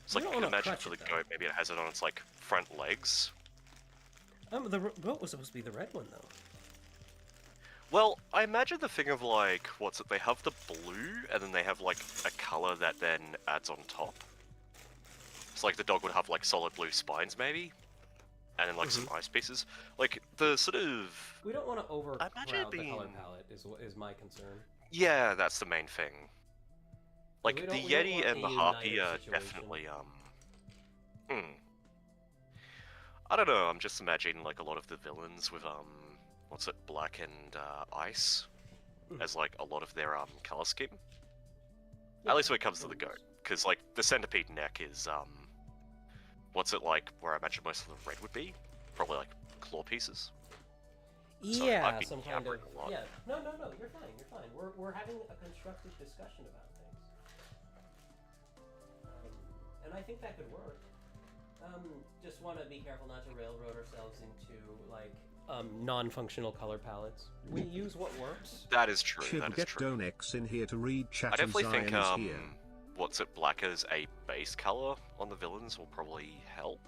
So like, I can imagine for the goat, maybe it has it on its like front legs. The goat was supposed to be the red one though. Well, I imagine the thing of like, what's it? They have the blue, and then they have like a color that then adds on top. It's like the dog would have like solid blue spines, maybe, and then like some ice pieces. Like the sort of. We don't want to overcrowd imagine the being... color palette. Is my concern. Yeah, that's the main thing. Like the we don't Yeti want and a the Harpy united are situation. definitely I don't know. I'm just imagining like a lot of the villains with what's it, black and ice, as like a lot of their color scheme. Yeah. At least when it comes to the goat, because like the centipede neck is what's it like? Where I imagine most of the red would be, probably like claw pieces. So Yeah, I'd be some kind of. yammering a lot. Yeah, no, you're fine. You're fine. We're having a constructive discussion about things, and I think that could work. Just want to be careful not to railroad ourselves into like non-functional color palettes. We use what works. That is true. Should That is get true. Donex in here to read chat. I definitely and think Zion is here. what's it, black as a base color on the villains will probably help.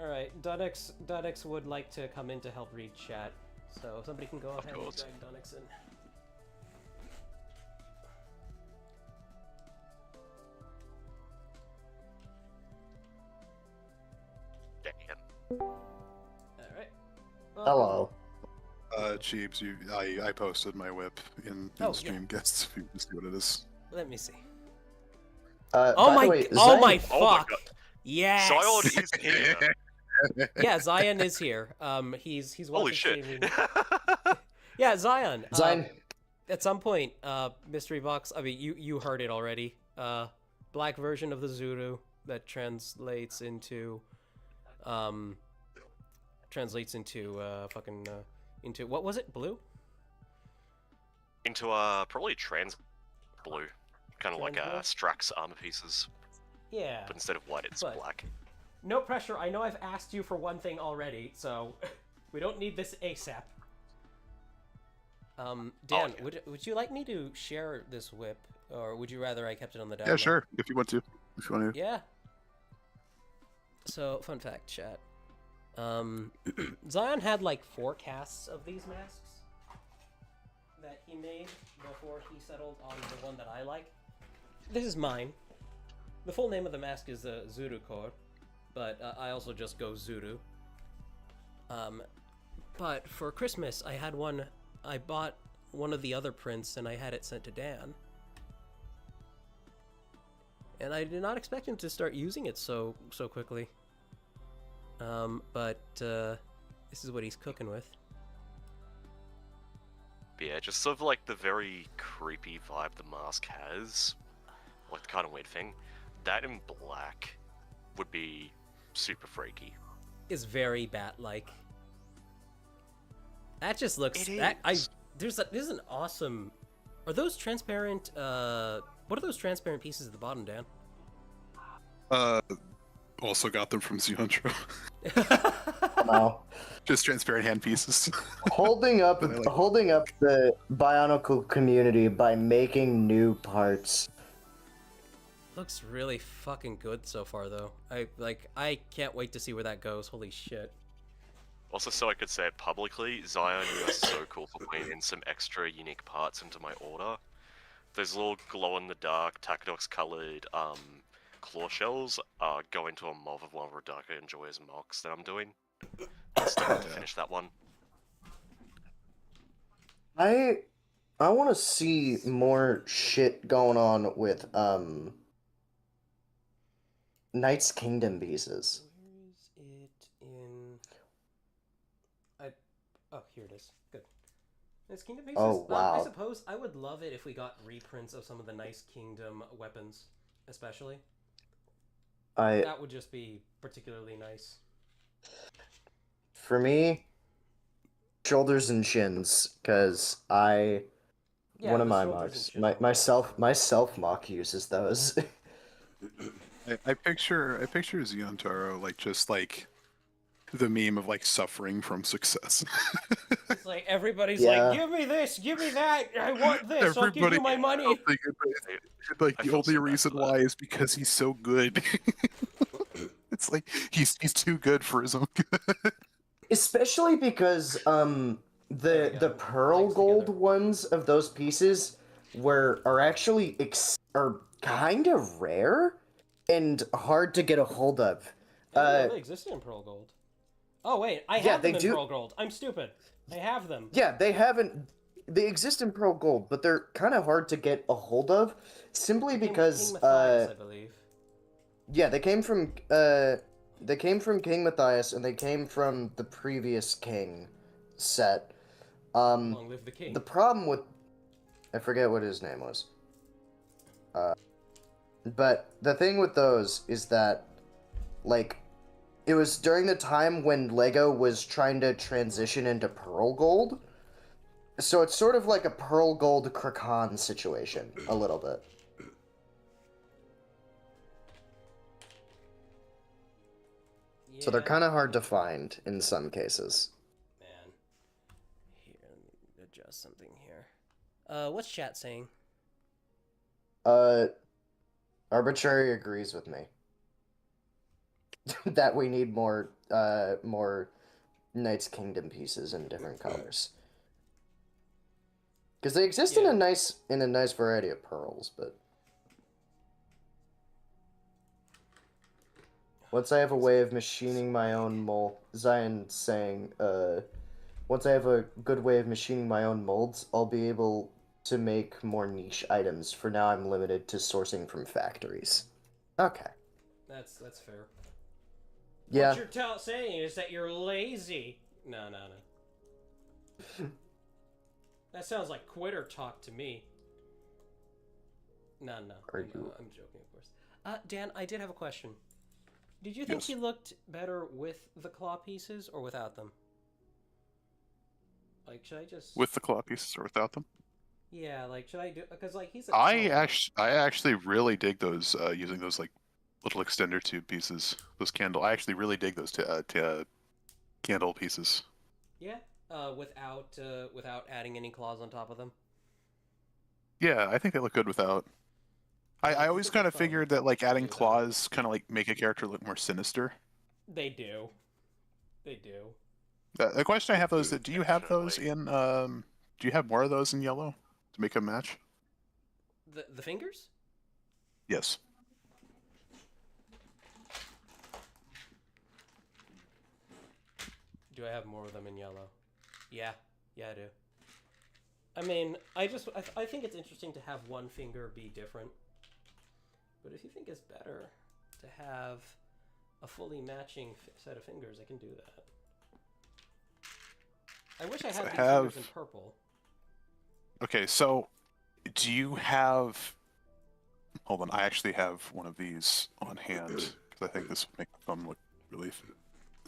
All right, Donex would like to come in to help read chat, so somebody can go ahead and drag Donex in. Alright. Hello. Cheebs, I posted my whip in stream guests if you want to see what it is. Let me see. By the way, oh my Zion- fuck! Oh my God. Yes. Zion is here. Yeah, Zion is here. He's Holy watching shit. streaming. Yeah, Zion. Zion. At some point, mystery box. I mean, you heard it already. Black version of the Zuru that translates into into what was it? Blue? Into probably trans blue, kind of like Strax armor pieces. Yeah. But instead of white, it's black. No pressure. I know I've asked you for one thing already, so we don't need this ASAP. Dan, would you like me to share this whip, or would you rather I kept it on the download? Yeah, sure. If you want to. If you want to. Yeah. So, fun fact, chat. Zion had like 4 casts of these masks that he made before he settled on the one that I like. This is mine. The full name of the mask is Zuru Core, but I also just go Zuru. But for Christmas, I had one. I bought one of the other prints, and I had it sent to Dan. And I did not expect him to start using it so quickly. But this is what he's cooking with. Yeah, just sort of like the very creepy vibe the mask has, like the kind of weird thing. That in black would be super freaky. Is very bat-like. That just looks. There's an awesome. Are those transparent? What are those transparent pieces at the bottom, Dan? Also got them from Zeontro. No. Just transparent hand pieces. holding up the Bionicle community by making new parts. Looks really fucking good so far, though. I can't wait to see where that goes. Holy shit. Also, so I could say it publicly, Zion, you are so cool for putting in some extra unique parts into my order. Those little glow-in-the-dark, Tacadox colored claw shells go into a mob of one of Radaka and Joya's mocks that I'm doing. I'm still to finish that one. I want to see more shit going on with Knight's Kingdom pieces. Where is it in? Oh, here it is. Good. Knight's Kingdom pieces. Oh wow. I suppose I would love it if we got reprints of some of the Knight's Kingdom weapons, especially. That would just be particularly nice. For me, shoulders and shins, because one of my mocks, my self mock uses those. I picture Zeontaro like just like the meme of like suffering from success. It's like everybody's like, give me this, give me that, I want this, I'll give you my money. Like the only reason why is because he's so good. It's like he's too good for his own good. Especially because There we The go. pearl Legs gold together. ones of those pieces are actually are kind of rare and hard to get a hold of. I didn't know they existed in pearl gold. Oh wait, I Yeah, have them they in do. pearl gold. I'm stupid. I have them. Yeah, they haven't. They exist in pearl gold, but they're kind of hard to get a hold of, simply They came from because King Matthias, I believe. yeah, they came from King Matthias, and they came from the previous king set. Long live the king. The problem with I forget what his name was. But the thing with those is that, like, it was during the time when Lego was trying to transition into Pearl Gold. So it's sort of like a Pearl Gold Krakan situation, a little bit. So they're kind of hard to find in some cases. Man. Here, let me adjust something here. What's chat saying? Arbitrary agrees with me. That we need more Knights Kingdom pieces in different colors. Because they exist in a nice variety of pearls, but once I have a way of machining my own mold, Zion saying, once I have a good way of machining my own molds, I'll be able to make more niche items. For now, I'm limited to sourcing from factories. Okay. That's fair. Yeah. What you're saying is that you're lazy. No. That sounds like quitter talk to me. No. I'm joking, of course. Dan, I did have a question. Did you think Yes. he looked better with the claw pieces or without them? Like, should I just... With the claw pieces or without them? Yeah, like, should I do... Because, like, he's a... I actually really dig those using those like little extender tube pieces. Those candle. I actually really dig those candle pieces. Yeah, without adding any claws on top of them. Yeah, I think they look good without. I always kind of fun. figured that like adding claws kind of like make a character look more sinister. They do. They do. The question I have though is that do you have those in do you have more of those in yellow to make a match? The fingers? Yes. Do I have more of them in yellow? Yeah, I do. I mean, I think it's interesting to have one finger be different. But if you think it's better to have a fully matching set of fingers, I can do that. I wish I had these fingers in purple. Okay, so do you have... Hold on, I actually have one of these on hand because I think this would make the thumb look really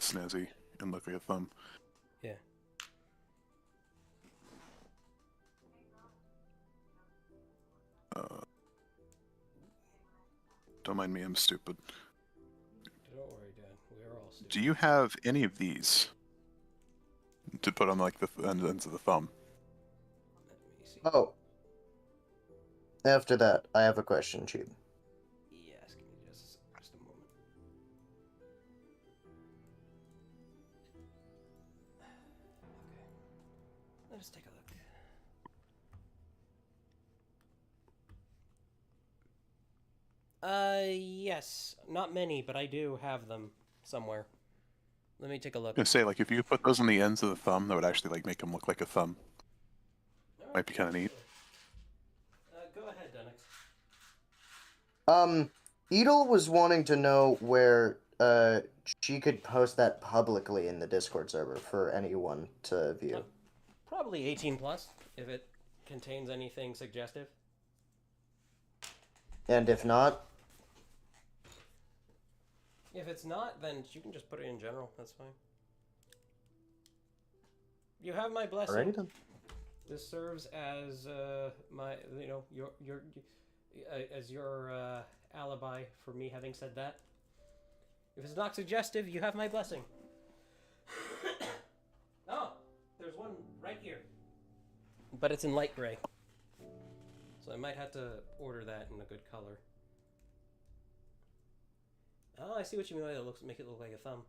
snazzy and look like a thumb. Yeah. Don't mind me, I'm stupid. Don't worry, Dad. We're all stupid. Do you have any of these to put on like the ends of the thumb? Let me see. Oh. After that, I have a question, Cheap. Yes, give me just a moment. Okay. Let's take a look. Yes. Not many, but I do have them somewhere. Let me take a look. I was gonna say, like, if you put those on the ends of the thumb, that would actually like make them look like a thumb. Might be kind of neat. Go ahead, Denix. Edel was wanting to know where she could post that publicly in the Discord server for anyone to view. Probably 18 plus, if it contains anything suggestive. And if not, If it's not, then you can just put it in general. That's fine. You have my blessing. alrighty then. This serves as my, your alibi for me having said that. If it's not suggestive, you have my blessing. Oh, there's one right here. But it's in light gray. So I might have to order that in a good color. Oh, I see what you mean by it make it look like a thumb.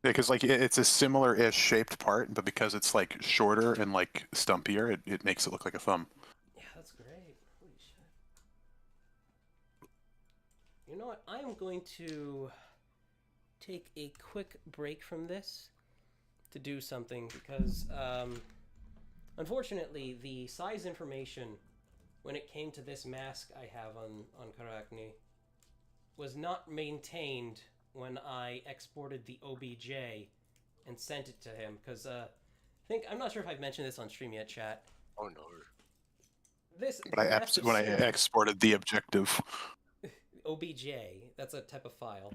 Yeah, because like it's a similar-ish shaped part, but because it's like shorter and like stumpier, it makes it look like a thumb. Yeah, that's great. Holy shit. You know what? I am going to take a quick break from this to do something because, unfortunately, the size information when it came to this mask I have on Karakni was not maintained when I exported the OBJ and sent it to him because I'm not sure if I've mentioned this on stream yet, chat. Oh no. But when I exported the objective. OBJ, that's a type of file.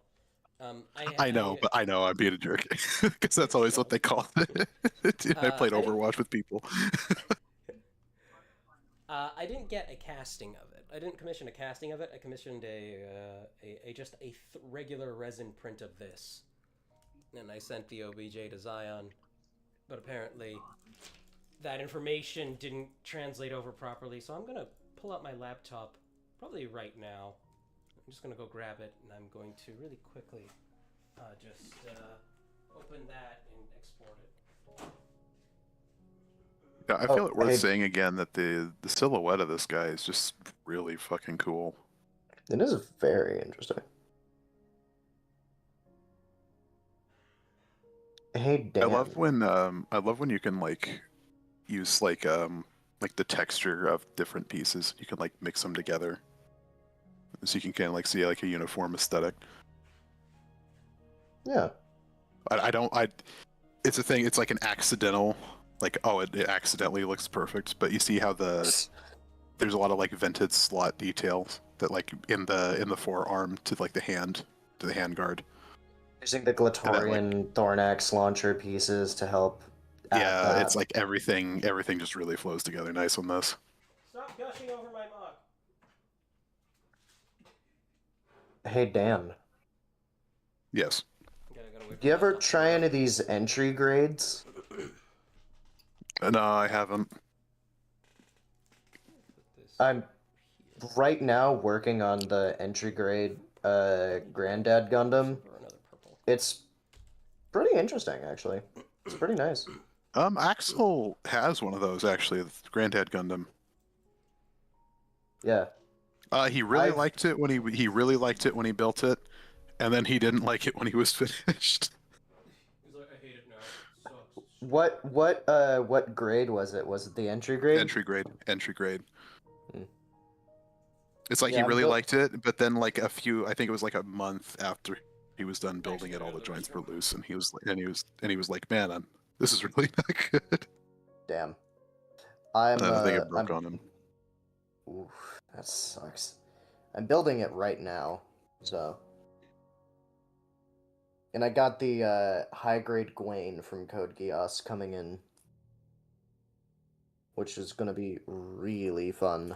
I know, but I know I'm being a jerk because that's always what they call it. I played Overwatch with people. I didn't get a casting of it. I didn't commission a casting of it. I commissioned just a regular resin print of this, and I sent the OBJ to Zion. But apparently, that information didn't translate over properly. So I'm gonna pull out my laptop, probably right now. I'm just gonna go grab it, and I'm going to really quickly just open that and export it. Yeah, I feel it worth saying again that the silhouette of this guy is just really fucking cool. It is very interesting. Hey, Dan. I love when you can like use like the texture of different pieces. You can like mix them together, so you can kind of like see like a uniform aesthetic. Yeah. It's a thing. It's like an accidental. Like, oh, it accidentally looks perfect, but you see how there's a lot of like vented slot details that like in the forearm to like the hand guard. Using the Glatorian Thornax launcher pieces to help. Yeah, it's like everything just really flows together nice on this. Stop gushing over my mug. Hey, Dan. Yes. Do you ever try any of these entry grades? No, I haven't. I'm right now working on the entry grade Granddad Gundam. It's pretty interesting, actually. It's pretty nice. Axel has one of those actually, the Granddad Gundam. Yeah. He really liked it when he really liked it when he built it, and then he didn't like it when he was finished. He's like, I hate it now. It sucks. What grade was it? Was it the entry grade? Entry grade. It's like he really liked it, but then like I think it was like a month after he was done building it, all the joints were loose, and he was like, man, this is really not good. Damn. I think it broke on him. Oof, that sucks. I'm building it right now, so. And I got the high grade Gwaine from Code Geass coming in, which is gonna be really fun.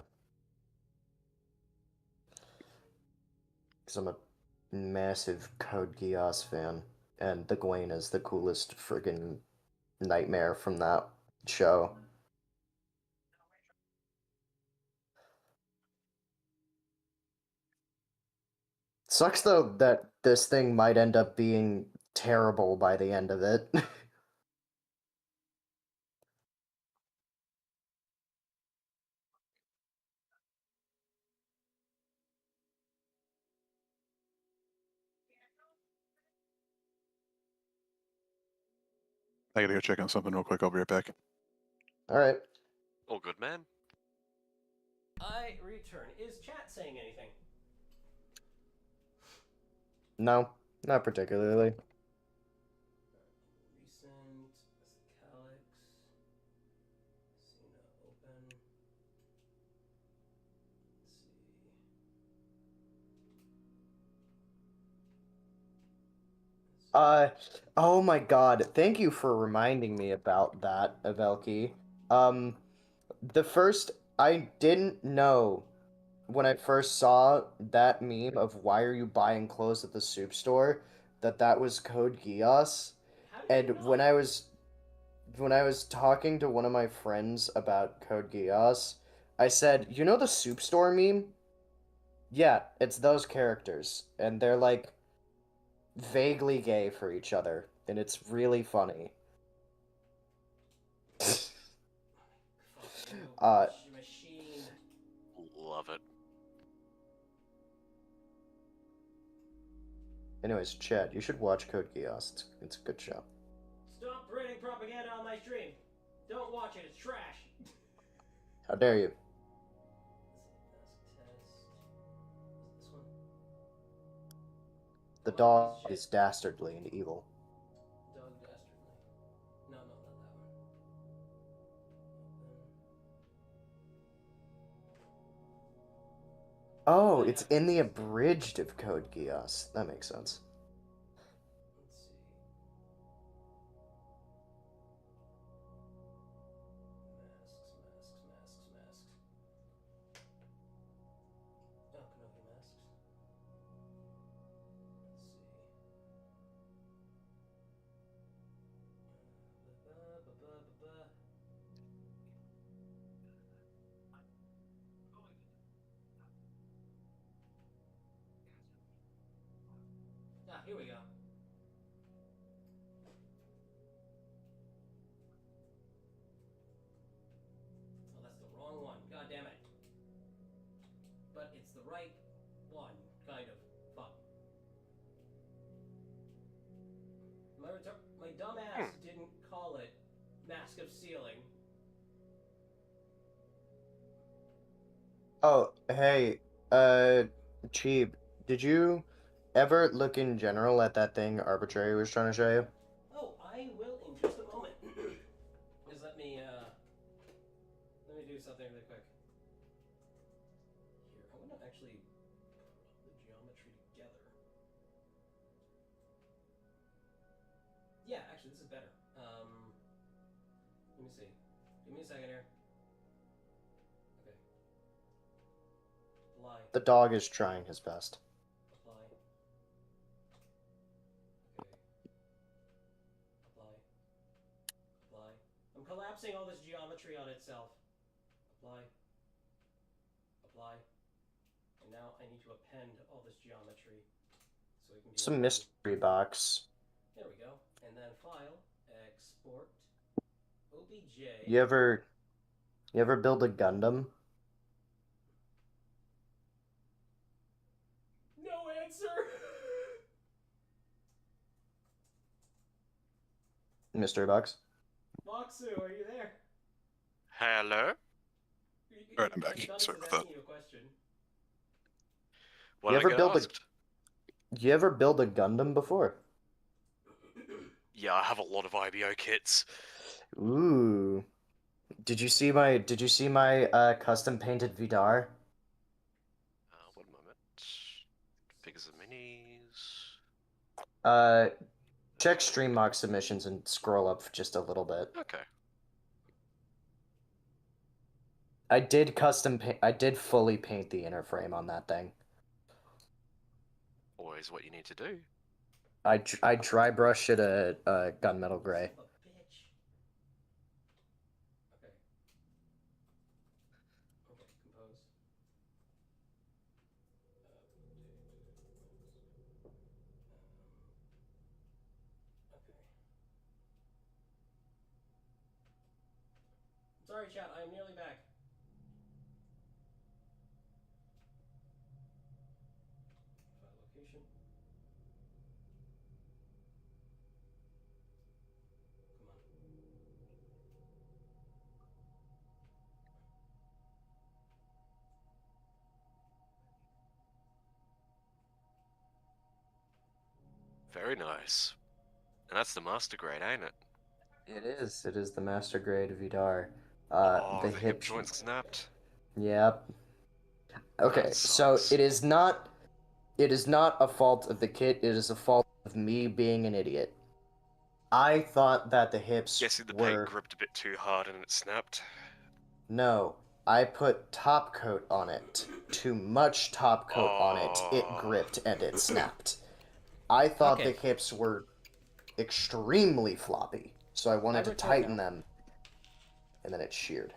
Because I'm a massive Code Geass fan, and the Gwaine is the coolest friggin' nightmare from that show. Sucks though that this thing might end up being terrible by the end of it. I gotta go check on something real quick. I'll be right back. Alright. All good, man. I return. Is chat saying anything? No, not particularly. Recent, Calyx, Cena open. Let's see. Oh my god, thank you for reminding me about that, Avelki. I didn't know when I first saw that meme of why are you buying clothes at the soup store, that was Code Geass. And when I was talking to one of my friends about Code Geass, I said, you know the soup store meme? Yeah, it's those characters. And they're like vaguely gay for each other. and it's really funny. Machine. Love it. Anyways, Chad, you should watch Code Geass. It's a good show. Stop spreading propaganda on my stream. Don't watch it. It's trash. How dare you? This one. The dog is dastardly and evil. Dog dastardly. No, not that one. Oh, it's in the abridged of Code Geass. That makes sense. Let's see. Masks. Oh, Kenobi masks. Let's see. Ah, here we go. Oh, that's the wrong one. God damn it. But it's the right one, kind of. Fuck. My dumbass didn't call it Mask of Sealing. Oh, hey, Cheeb, did you ever look in general at that thing Arbitrary was trying to show you? Oh, I will in just a moment. Just let me do something really quick. Here, I want to actually put the geometry together. Yeah, actually, this is better. Let me see. Give me a second here. Okay. Apply. The dog is trying his best. Apply. Okay. Apply. Apply. I'm collapsing all this geometry on itself. Apply. Apply. And now I need to append all this geometry. So we can do Some that. mystery box. There we go. And then file, export, OBJ. You ever build a Gundam? No answer. Mystery box? Moxu, are you there? Hello? Alright, I'm back. Sorry about that. Asking you a question. What You did I ever get build asked? You ever build a Gundam before? Yeah, I have a lot of IBO kits. Ooh. Did you see my custom painted Vidar? One moment. Figures and minis. Check stream mock submissions and scroll up just a little bit. Okay. I did fully paint the inner frame on that thing. Always what you need to do. I dry brush it a gunmetal gray. Son of a bitch. Okay. Okay, compose. Okay. Sorry, chat. I am nearly back. File location. Come on. Very nice. And that's the master grade, ain't it? It is. It is the master grade Vidar. Oh, The the hip joint snapped. Yep. Okay, That so sucks. it is not a fault of the kit. It is a fault of me being an idiot. I thought that the hips Guessing the were paint gripped a bit too hard and it snapped. No, I put top coat on it. Too much top coat on it. It Oh. gripped and it snapped. I thought Okay. the hips were extremely floppy, so I wanted I've to returned tighten now. them, and then it sheared.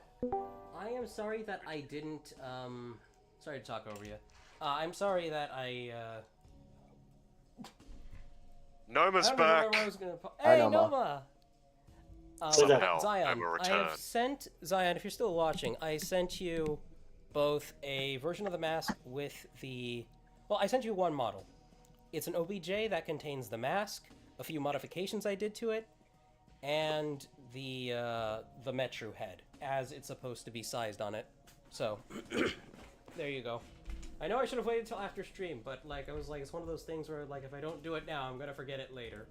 I am sorry that I didn't, sorry to talk over you. I'm sorry that I Noma's I don't remember back. where I was gonna. Hi, Hey, Noma. Noma. Somehow, Zion, Noma I have returned. sent Zion. If you're still watching, I sent you both a version of the mask with the. Well, I sent you one model. It's an OBJ that contains the mask, a few modifications I did to it, and the Metru head as it's supposed to be sized on it. So, there you go. I know I should have waited till after stream, but like I was like, it's one of those things where like if I don't do it now, I'm gonna forget it later.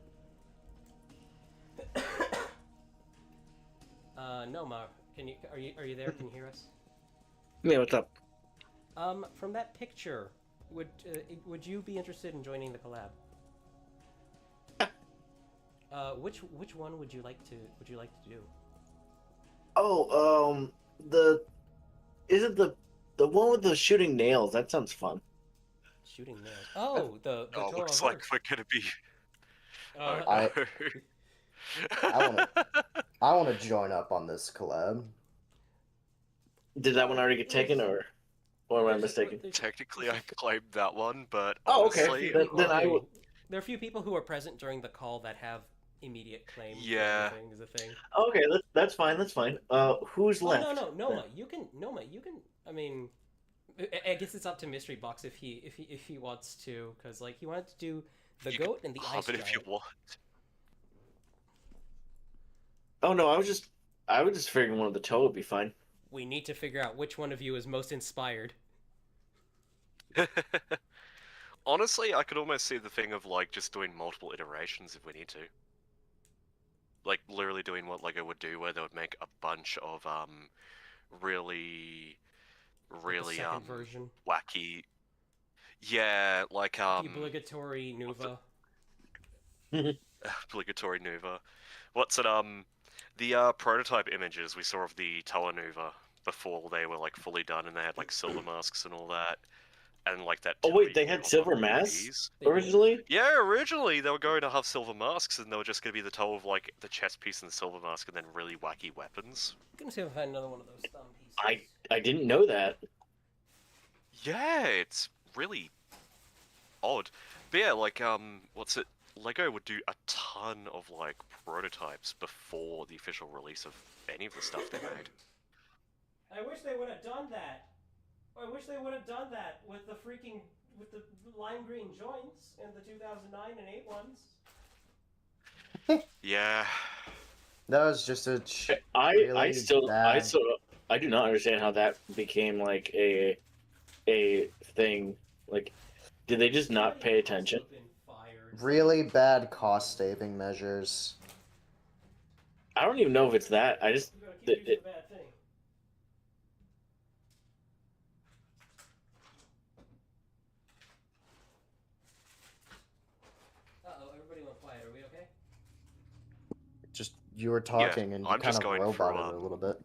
Noma, are you there? Can you hear us? Yeah, what's up? From that picture, would you be interested in joining the collab? Which one would you like to do? Oh, is it the one with the shooting nails? That sounds fun. Shooting nails. Oh, the Oh, Ba-Toa looks like verse. we're gonna be. I want to join up on this collab. Did that one already get taken, or am I mistaken? Technically, I claimed that one, but Oh, okay. honestly, Then I would. There are a few people who are present during the call that have immediate claim. Yeah. To everything is a thing. Okay, that's fine. That's fine. Who's left? No, Noma. You can. I mean, I guess it's up to Mystery Box if he wants to, because like he wanted to do the you goat can and the pop ice it giant. if you want. Oh no, I was just figuring one of the toe would be fine. We need to figure out which one of you is most inspired. Honestly, I could almost see the thing of like just doing multiple iterations if we need to. Like literally doing what Lego would do, where they would make a bunch of really second version. wacky. Yeah, like The obligatory Nuva. obligatory Nuva. What's it the prototype images we saw of the Toa Nuva before they were like fully done and they had like silver masks and all that. And like that. Oh wait, Toa they had on silver the masks trees. originally? Yeah, originally they were going to have silver masks and they were just going to be the toe of like the chest piece and the silver mask and then really wacky weapons. I'm gonna see if I find another one of those thumb pieces. I didn't know that. Yeah, it's really odd. But yeah, like what's it? Lego would do a ton of like prototypes before the official release of any of the stuff they made. I wish they would have done that. I wish they would have done that with the lime green joints in the 2009 and 8 ones. Yeah. That was just a. I do not understand how that became like a thing. Like, did they just not pay attention? Really bad cost saving measures. I don't even know if it's that. I just bad thing. Uh-oh, everybody went quiet. Are we okay? Just you were talking and you I'm kind just of going roboted through, a little bit.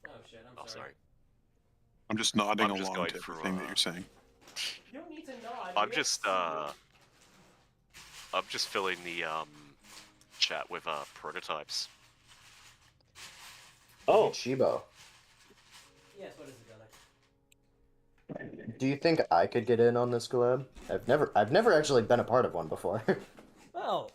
Oh shit, I'm Oh, sorry. sorry. I'm just nodding I'm just along going to through, everything that you're saying. You don't need to nod. I'm just filling the chat with prototypes. Oh, Shibo. Yes, what is it, Gunnar? Do you think I could get in on this collab? I've never actually been a part of one before. Well,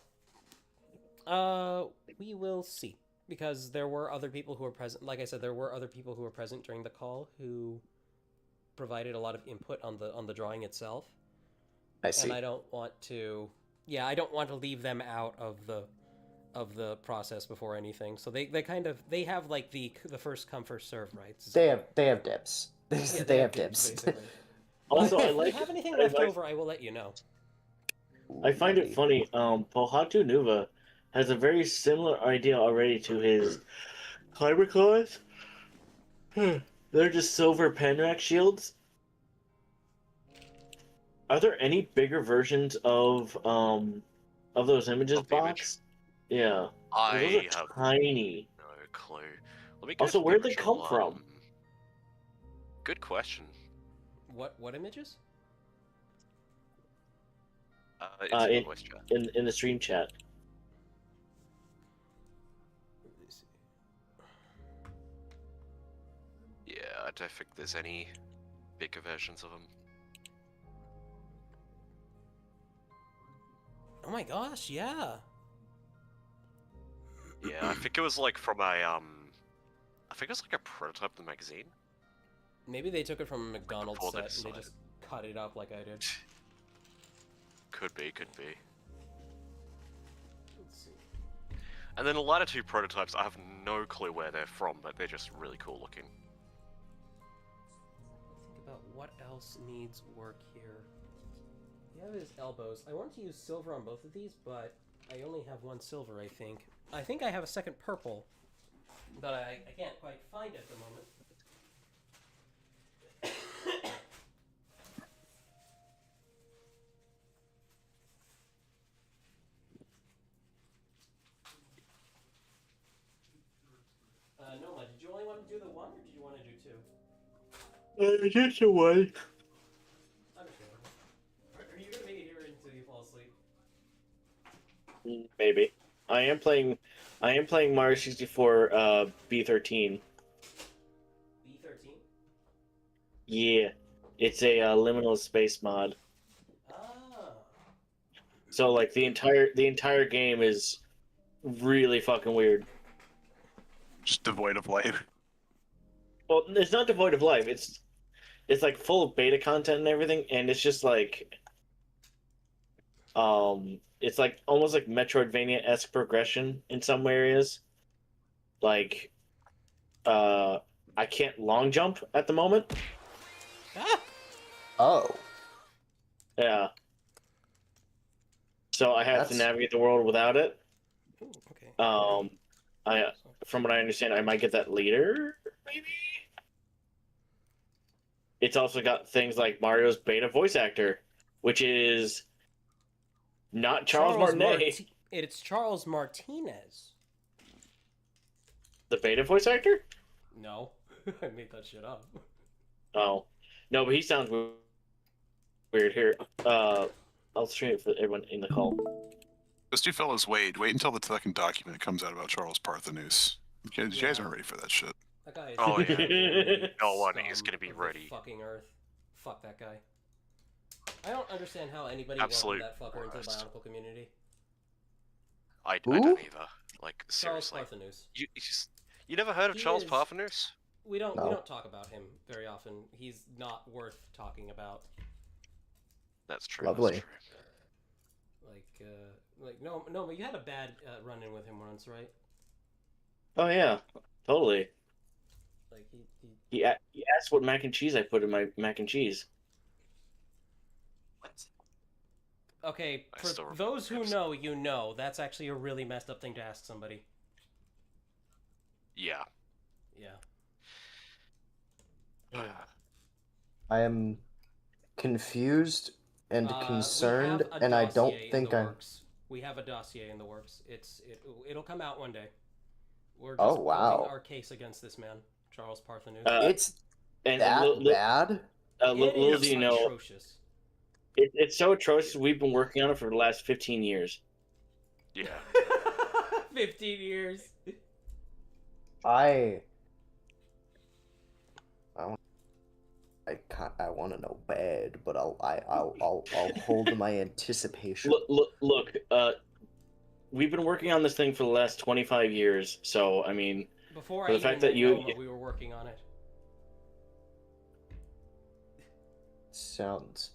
we will see, because there were other people who were present. Like I said, there were other people who were present during the call who provided a lot of input on the drawing itself. I see. And I don't want to leave them out of the process before anything. So they have like the first come first serve rights. They have dibs. Yeah, they have dibs. basically. also, But I if like. you have anything left over, I will let you know. I find it funny. Pohatu Nuva has a very similar idea already to his climber claws. They're just silver penrack shields. Are there any bigger versions of those images Of the image? box? Yeah. I Those are have tiny. no clue. Let me go Also, to the where'd they original, come from? Good question. What images? It's in the in, voice chat. in the stream chat. Let me see. Yeah, I don't think there's any bigger versions of them. my gosh, yeah. Yeah, I think it was like from a I think it was like a prototype of the magazine. Maybe they took it from a McDonald's before they set and they decided. just cut it up like I did. Could be, could be. Let's see. And then the latter two prototypes, I have no clue where they're from, but they're just really cool looking. Think about what else needs work here. You have his elbows. I wanted to use silver on both of these, but I only have one silver, I think. I think I have a second purple, but I can't quite find it at the moment. Noma, did you only want to do the one, or did you want to do two? Just a one. Understandable. Are you gonna make it here until you fall asleep? Maybe. I am playing Mario 64 B13. B13? Yeah. It's a liminal space mod. Ah. So like the entire game is really fucking weird. Just devoid of life. Well, it's not devoid of life. It's like full of beta content and everything, and it's just like it's like almost like Metroidvania-esque progression in some areas. Like I can't long jump at the moment. Ah! Oh. Yeah. So I have to navigate the world without it. Ooh, okay. From what I understand, I might get that later, maybe? It's also got things like Mario's beta voice actor, which is not Charles Martinet. It's Charles Martinez. The beta voice actor? No. I made that shit up. Oh. No, but he sounds weird here. I'll stream it for everyone in the call. Those two fellas wait until the second document comes out about Charles Parthenos. You guys aren't ready for that shit. That guy is Oh, yeah. the No one is scum gonna be of the ready. Fucking Earth. Fuck that guy. I don't understand how anybody Absolute welcomed that fucker into the worst. Bionicle community. I don't either. Like, Charles seriously. Parthenos. You never heard of He Charles is- Parthenos? We don't No. talk about him very often. He's not worth talking about. That's true. Lovely. That's true. No, but you had a bad run-in with him once, right? Oh yeah, totally. Like He asked what mac and cheese I put in my mac and cheese. What? Okay, I for still remember those who him. know, you know. That's actually a really messed up thing to ask somebody. Yeah. Yeah. I am confused and concerned, we have a and I don't dossier in think the I'm. works. We have a dossier in the works. It'll come out one day. We're just Oh, wow. building our case against this man, Charles Parthenos. It's And that bad? little do you know, atrocious. it's so atrocious. We've been working on it for the last 15 years. Yeah. 15 years. I want to know bad, but I'll hold my anticipation. Look. We've been working on this thing for the last 25 years. So I mean, Before for I the fact even that met you, Noma, we were working on it. Sounds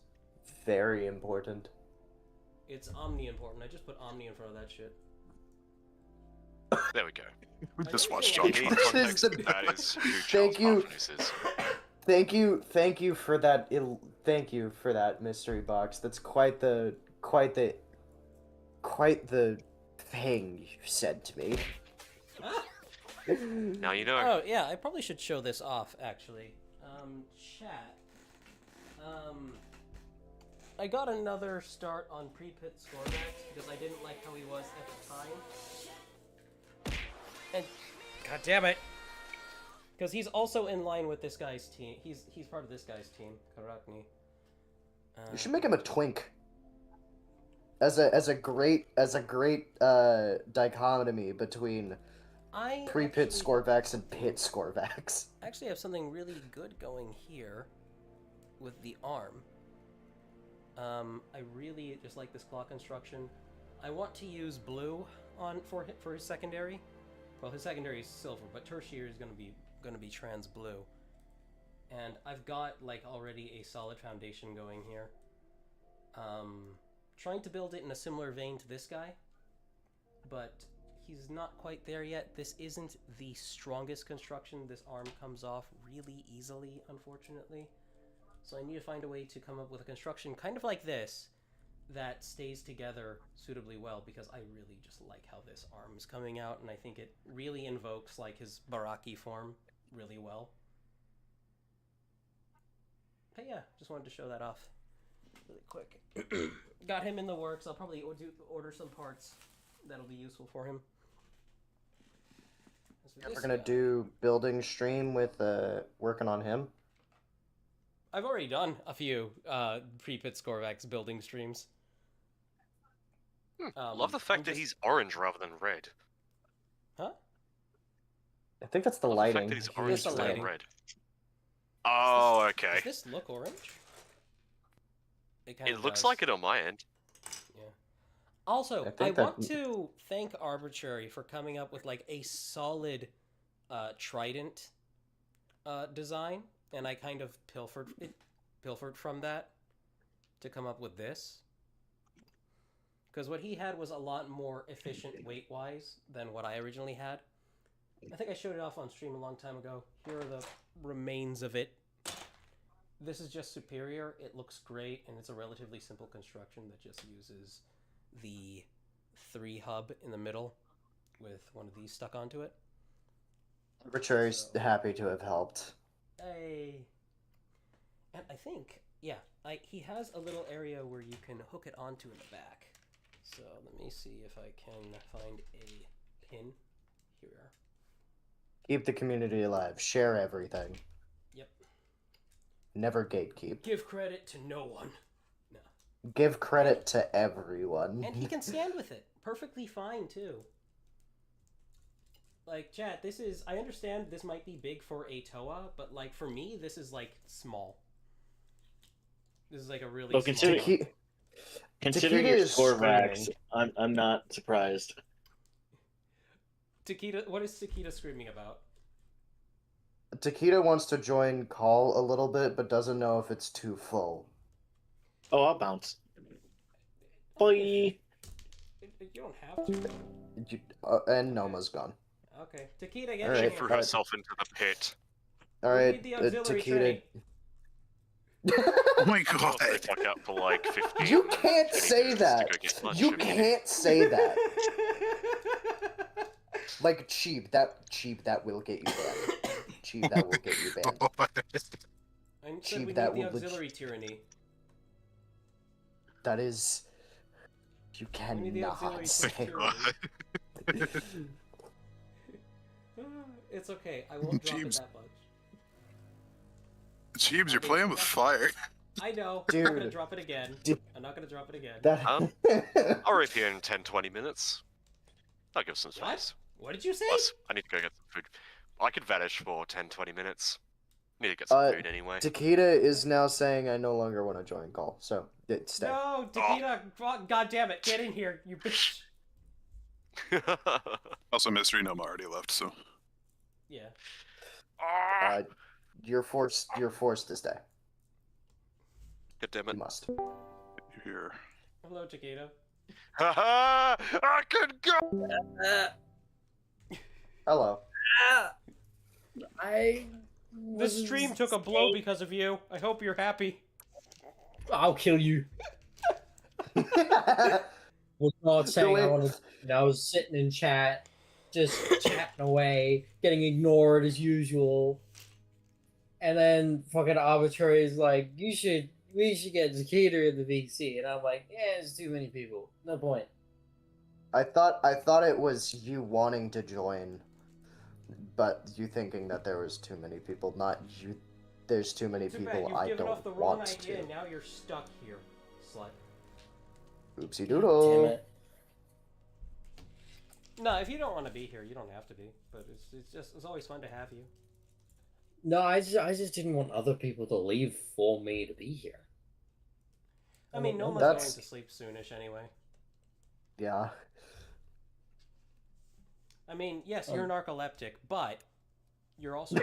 very important. It's omni important. I just put omni in front of that shit. There we go. We just watched You John need Connor. context that is who Charles Thank you. Parthenos is. Thank you for that. Thank you for that mystery box. That's quite the thing you said to me. Now you know. Oh yeah, I probably should show this off actually. Chat. I got another start on pre-pit scorebacks because I didn't like how he was at the time. And god damn it, because he's also in line with this guy's team. He's part of this guy's team, Karakni. You should make him a twink. As a great dichotomy between pre-pit scorebacks and pit scorebacks. I actually have something really good going here with the arm. I really just like this claw construction. I want to use blue on for his secondary. Well, his secondary is silver, but tertiary is gonna be trans blue. And I've got like already a solid foundation going here. Trying to build it in a similar vein to this guy, but he's not quite there yet. This isn't the strongest construction. This arm comes off really easily, unfortunately. So I need to find a way to come up with a construction kind of like this that stays together suitably well, because I really just like how this arm is coming out, and I think it really invokes like his Baraki form really well. But yeah, just wanted to show that off really quick. Got him in the works. I'll probably order some parts that'll be useful for him. We're gonna do building stream with working on him. I've already done a few pre-pit Scorvax building streams. Love the fact that he's orange rather than red. Huh? I think that's the Love lighting. The fact that he's orange the instead of lighting. red. Oh, okay. Does this look orange? It looks like it on my end. Yeah. Also, I think want to thank Arbitrary for coming up with like a solid trident design, and I kind of pilfered from that to come up with this. Because what he had was a lot more efficient weight-wise than what I originally had. I think I showed it off on stream a long time ago. Here are the remains of it. This is just superior. It looks great, and it's a relatively simple construction that just uses the 3 hub in the middle with one of these stuck onto it. Arbitrary's happy to have helped. Hey. And I think, yeah, he has a little area where you can hook it onto in the back. So let me see if I can find a pin. Here we are. Keep the community alive. Share everything. Yep. Never gatekeep. Give credit to no one. No. Give credit to everyone. And he can stand with it perfectly fine too. Like, chat, this is, I understand this might be big for a Toa, but like for me, this is like small. This is like a really small. Considering your Scorvax, I'm not surprised. Takeda, what is Takeda screaming about? Takeda wants to join call a little bit, but doesn't know if it's too full. Oh, I'll bounce. Bye. You don't have to. And Noma's gone. Okay, Takeda, get All right. in She threw here. herself into the pit. All right, We need the auxiliary Takeda. Oh my god! I'll stay fuck up for like 15 You can't say minutes that. to go get lunch You if need. can't say that. Like cheap. That will get you banned. Cheap, that will get you banned. I said Cheap, we that need the will auxiliary tyranny. That is. You We need the cannot auxiliary say. tyranny. It's okay. I won't drop it Jeeves. that much. Jeeves, you're playing with fire. I know. I'm not gonna Dude. drop it again. Dude. I'm not gonna drop it again. That. I'll arrive here in 10-20 minutes. I'll give some What? space. What did you say? Plus, I need to go get some food. I could vanish for 10-20 minutes. Need to get some food anyway. Takeda is now saying I no longer want to join call, so stay. No, Takeda! God damn it! Get in here, you bitch! Also, Mystery Noma already left, so. Yeah. You're forced to stay. God damn You it. must. You're here. Hello, Takeda. Haha! I could go! Hello. The stream took a blow because of you. I hope you're happy. I'll kill you. Was not saying I wanted. I was sitting in chat, just chatting away, getting ignored as usual. And then fucking Arbitrary is like, we should get Zakita in the VC, and I'm like, yeah, it's too many people. No point. I thought it was you wanting to join, but you thinking that there was too many people, not you. There's too many Too bad, people. you've I given don't off the wrong want idea, to. and now you're stuck here, slut. Oopsie Damn doodle. it. No, if you don't want to be here, you don't have to be. But it's always fun to have you. No, I just didn't want other people to leave for me to be here. I mean, Noma's That's- going to sleep soonish anyway. Yeah. I mean, yes, you're narcoleptic, but you're also.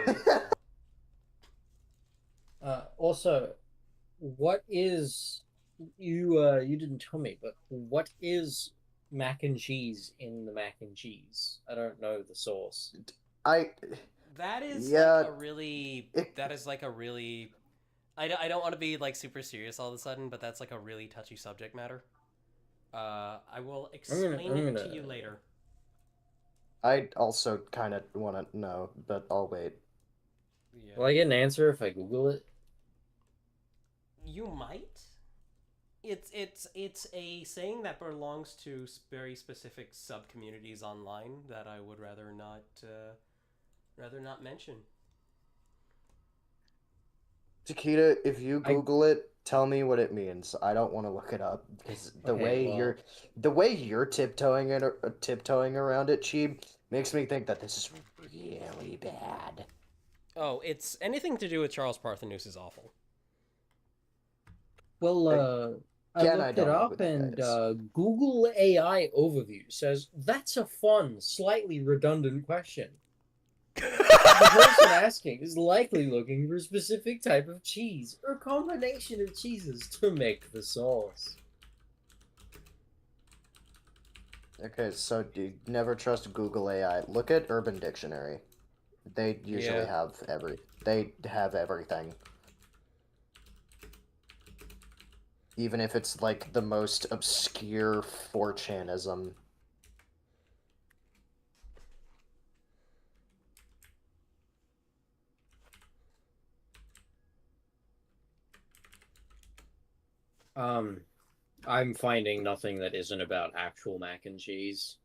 Also, what is you didn't tell me, but what is mac and cheese in the mac and cheese? I don't know the sauce. That is Yeah, like a really. That is like a really. I don't want to be like super serious all of a sudden, but that's like a really touchy subject matter. I will explain it to you later. I also kind of want to know, but I'll wait. Yeah. Will I get an answer if I Google it? You might. It's a saying that belongs to very specific sub communities online that I would rather not mention. Chiquita, if you Google it, tell me what it means. I don't want to look it up because the way you're tiptoeing around it, Cheeb, makes me think that this is really bad. Oh, it's anything to do with Charles Parthenos is awful. Well, I looked it up, and Google AI overview says that's a fun, slightly redundant question. The person asking is likely looking for a specific type of cheese or combination of cheeses to make the sauce. Okay, so do you never trust Google AI. Look at Urban Dictionary. They usually have everything. Even if it's like the most obscure 4chanism. I'm finding nothing that isn't about actual mac and cheese.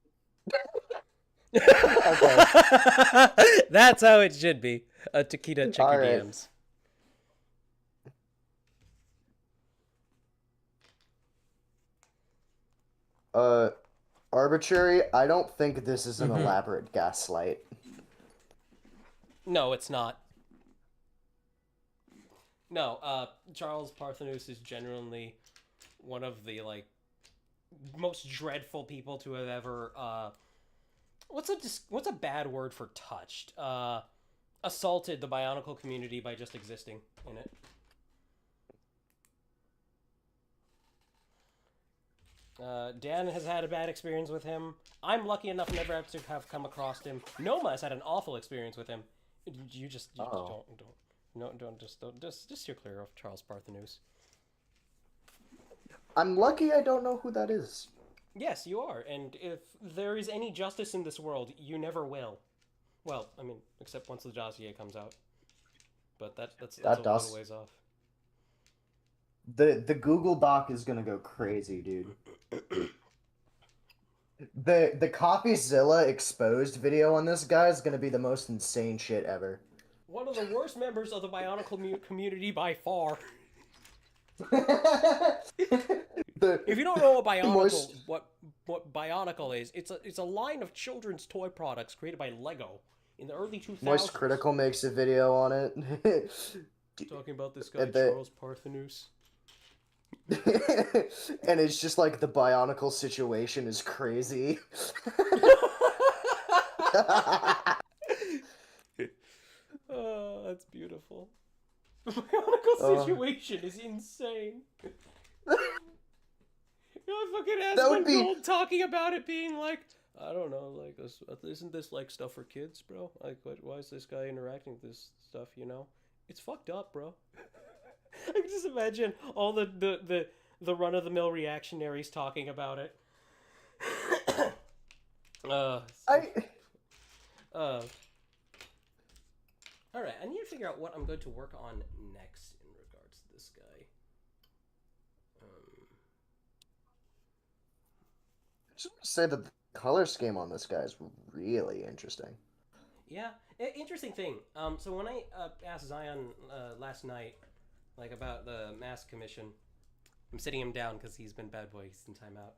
That's how it should be. Taquita, check your DMs. Arbitrary, I don't think this is an elaborate gaslight. No, it's not. No, Charles Parthenos is genuinely one of the, like, most dreadful people to have ever, what's a bad word for touched? Assaulted the Bionicle community by just existing in it. Dan has had a bad experience with him. I'm lucky enough never to have come across him. Noma has had an awful experience with him. You just don't steer clear of Charles Parthenos. I'm lucky I don't know who that is. Yes, you are, and if there is any justice in this world, you never will. Well, I mean, except once the dossier comes out. But that's a little ways off. The Google Doc is gonna go crazy, dude. The CopyZilla exposed video on this guy is gonna be the most insane shit ever. One of the worst members of the Bionicle community by far. If you don't know what Bionicle, what Bionicle is, it's a line of children's toy products created by Lego in the early 2000s. Moist Critical makes a video on it. Talking about this guy, Charles Parthenos. And it's just like the Bionicle situation is crazy. Oh, that's beautiful. The Bionicle situation is insane. I fucking asked Gold talking about it being like, I don't know, like, isn't this like stuff for kids, bro? Like, why is this guy interacting with this stuff, you know? It's fucked up, bro. I can just imagine all the run-of-the-mill reactionaries talking about it. Alright, I need to figure out what I'm going to work on next in regards to this guy. I just want to say that the color scheme on this guy is really interesting. Yeah, interesting thing. So when I asked Zion last night, like, about the mask commission, I'm sitting him down because he's been bad boy, he's in timeout.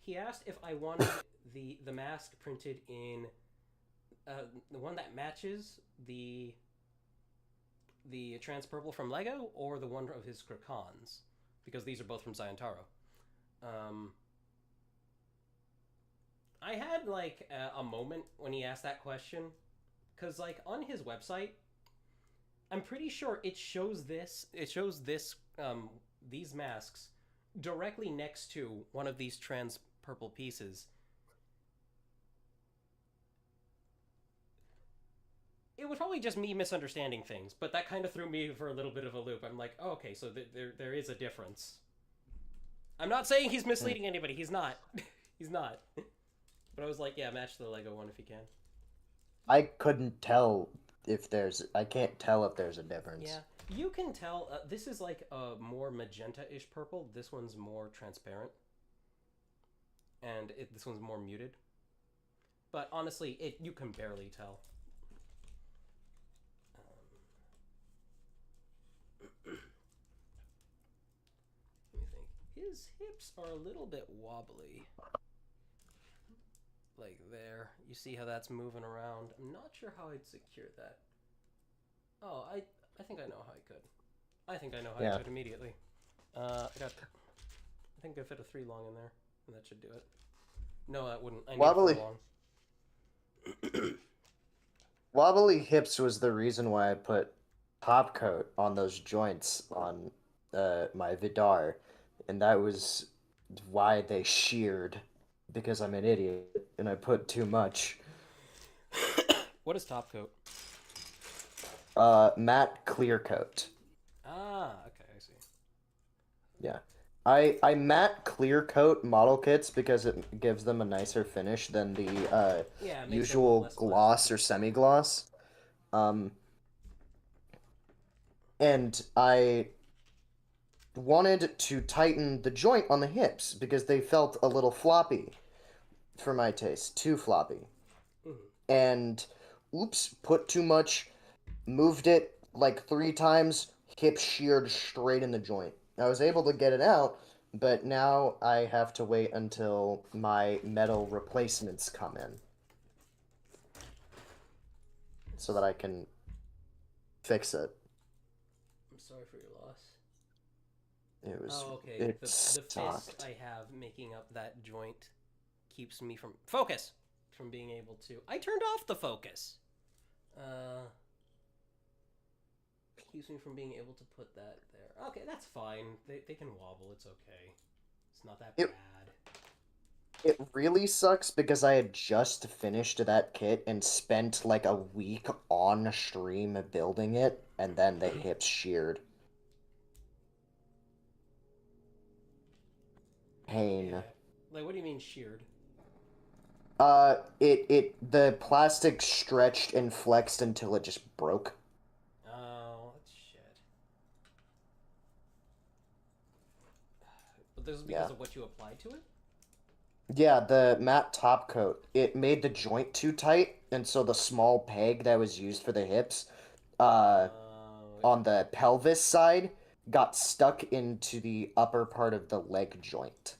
He asked if I wanted the mask printed in the one that matches the trans purple from Lego, or the one of his Krakons, because these are both from Zion Taro. I had like a moment when he asked that question, because like on his website, I'm pretty sure it shows this. It shows this these masks directly next to one of these trans purple pieces. It was probably just me misunderstanding things, but that kind of threw me for a little bit of a loop. I'm like, oh, okay, so there is a difference. I'm not saying he's misleading anybody. He's not. He's not. But I was like, yeah, match the Lego one if you can. I couldn't tell if there's... I can't tell if there's a difference. Yeah, you can tell. This is like a more magenta-ish purple. This one's more transparent. And this one's more muted. But honestly, you can barely tell. Let me think. His hips are a little bit wobbly. Like there. You see how that's moving around? I'm not sure how I'd secure that. Oh, I think I know how I could. I think I know how I could immediately. I think I fit a 3 long in there, and that should do it. No, that wouldn't. I need Wobbly. 4 long. Wobbly hips was the reason why I put top coat on those joints on my Vidar, and that was why they sheared, because I'm an idiot and I put too much. What is top coat? Matte clear coat. Ah, okay, I see. Yeah. I matte clear coat model kits because it gives them a nicer finish than the usual gloss or semi-gloss. And I wanted to tighten the joint on the hips because they felt a little floppy for my taste, too floppy. And oops, put too much, moved it like 3 times, hip sheared straight in the joint. I was able to get it out, but now I have to wait until my metal replacements come in so that I can fix it. I'm sorry for your loss. It was. Oh, okay. It The sucked. fist I have making up that joint keeps me from from being able to. I turned off the focus. Keeps me from being able to put that there. Okay, that's fine. They can wobble. It's okay. It's not that bad. It really sucks because I had just finished that kit and spent like a week on stream building it, and then the hips sheared. Pain. Yeah. Like, what do you mean sheared? The plastic stretched and flexed until it just broke. Oh, that's shit. But this is because of what you applied to it? Yeah, the matte top coat. It made the joint too tight, and so the small peg that was used for the hips, on the pelvis side, got stuck into the upper part of the leg joint.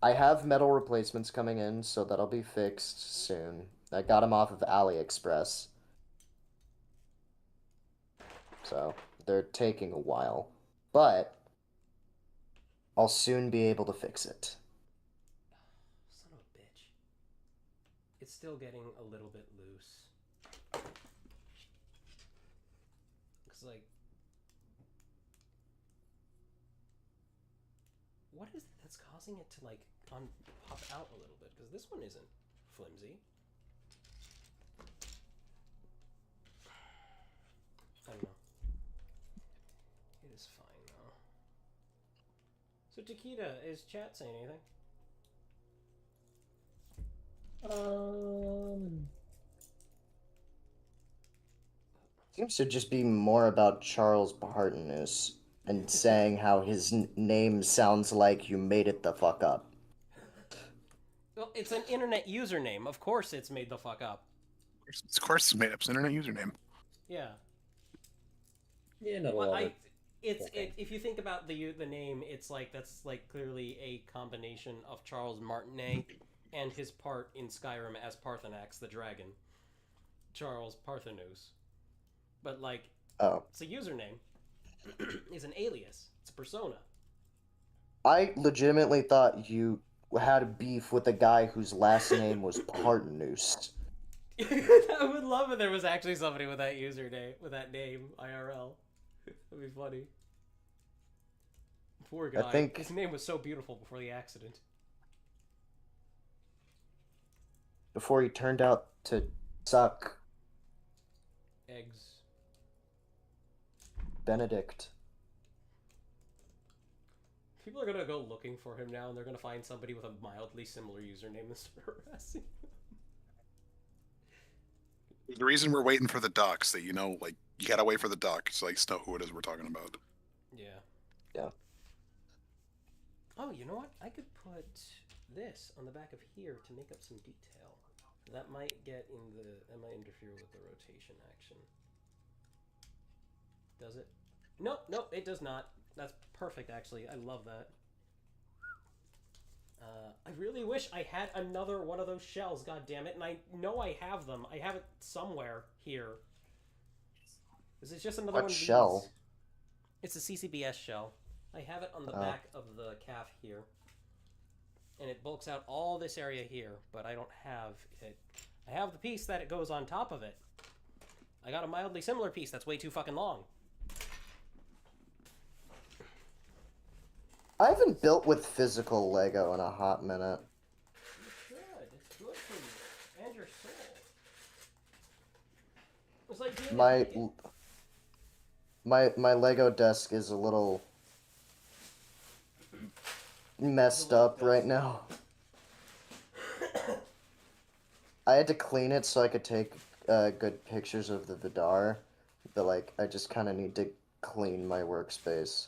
I have metal replacements coming in, so that'll be fixed soon. I got them off of AliExpress. So, they're taking a while. But I'll soon be able to fix it. Son of a bitch. It's still getting a little bit loose. It's like... What is it that's causing it to, like, pop out a little bit? Because this one isn't flimsy. I don't know. It is fine, though. So, Takeda, is chat saying anything? Seems to just be more about Charles Bartonus and saying how his name sounds like you made it the fuck up. Well, it's an internet username. Of course it's made the fuck up. Of course it's made up. It's an internet username. Yeah. Yeah, not a Well, lot. if you think about the name, it's like that's like clearly a combination of Charles Martinet and his part in Skyrim as Parthenax the dragon, Charles Parthenus. But like, it's a username. It's an alias. It's a persona. I legitimately thought you had a beef with a guy whose last name was Partnoose. I would love if there was actually somebody with that username, with that name, IRL. That'd be funny. Poor guy. I think His name was so beautiful before the accident. before he turned out to suck Eggs. Benedict. People are gonna go looking for him now, and they're gonna find somebody with a mildly similar username and start harassing him. The reason we're waiting for the docs, that like you gotta wait for the docs so know who it is we're talking about. Yeah. Yeah. Oh, you know what? I could put this on the back of here to make up some detail. That might interfere with the rotation action. Does it? No, it does not. That's perfect, actually. I love that. I really wish I had another one of those shells, god damn it, and I know I have them. I have it somewhere here. This is just another What one of these. shell? It's a CCBS shell. I have it on the back of the calf here. And it bulks out all this area here, but I don't have it. I have the piece that it goes on top of it. I got a mildly similar piece that's way too fucking long. I haven't built with physical Lego in a hot minute. You should. It's good for you. And your soul. It's like doing My Lego desk is a little messed up right now. I had to clean it so I could take good pictures of the Vidar, but like I just kind of need to clean my workspace.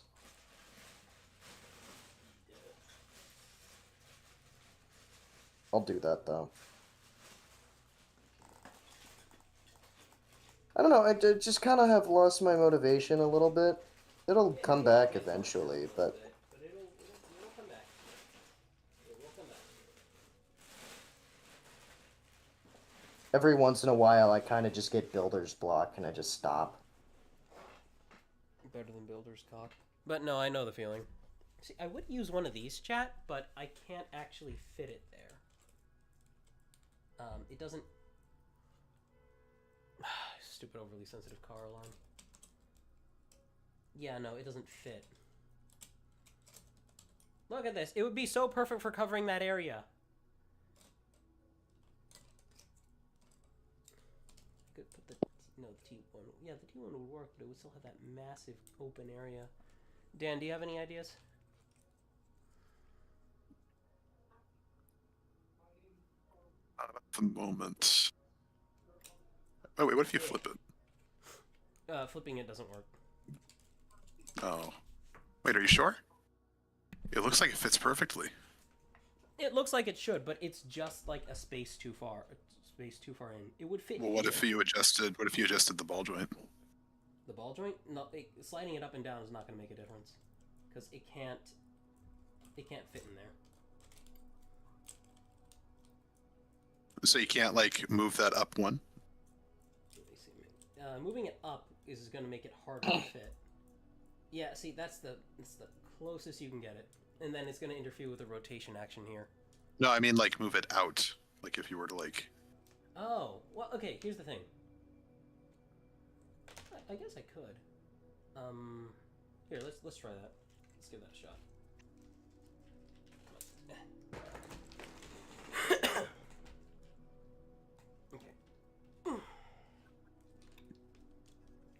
I'll do that though. I don't know, I just kind of have lost my motivation a little bit. It'll come back eventually, but it'll come back. It will come back. every once in a while I kind of just get builder's block and I just stop. Better than builder's cock. But no, I know the feeling. See, I would use one of these, chat, but I can't actually fit it there. It doesn't... Stupid overly sensitive car alarm. Yeah, no, it doesn't fit. Look at this. It would be so perfect for covering that area. I could put the T1. Yeah, the T1 would work, but it would still have that massive open area. Dan, do you have any ideas? Not at the moment. Oh wait, what if you flip it? Flipping it doesn't work. Oh. Wait, are you sure? It looks like it fits perfectly. It looks like it should, but it's just like a space too far. Space too far in. It would fit. Well, what if you adjusted the ball joint? The ball joint? No, sliding it up and down is not going to make a difference, because it can't fit in there. So you can't like move that up one? Let me see. Moving it up is going to make it harder to fit. Yeah, see, that's the closest you can get it, and then it's going to interfere with the rotation action here. No, I mean like move it out. Like if you were to like. Oh, well, okay. Here's the thing. I guess I could. Here, let's try that. Let's give that a shot. Okay.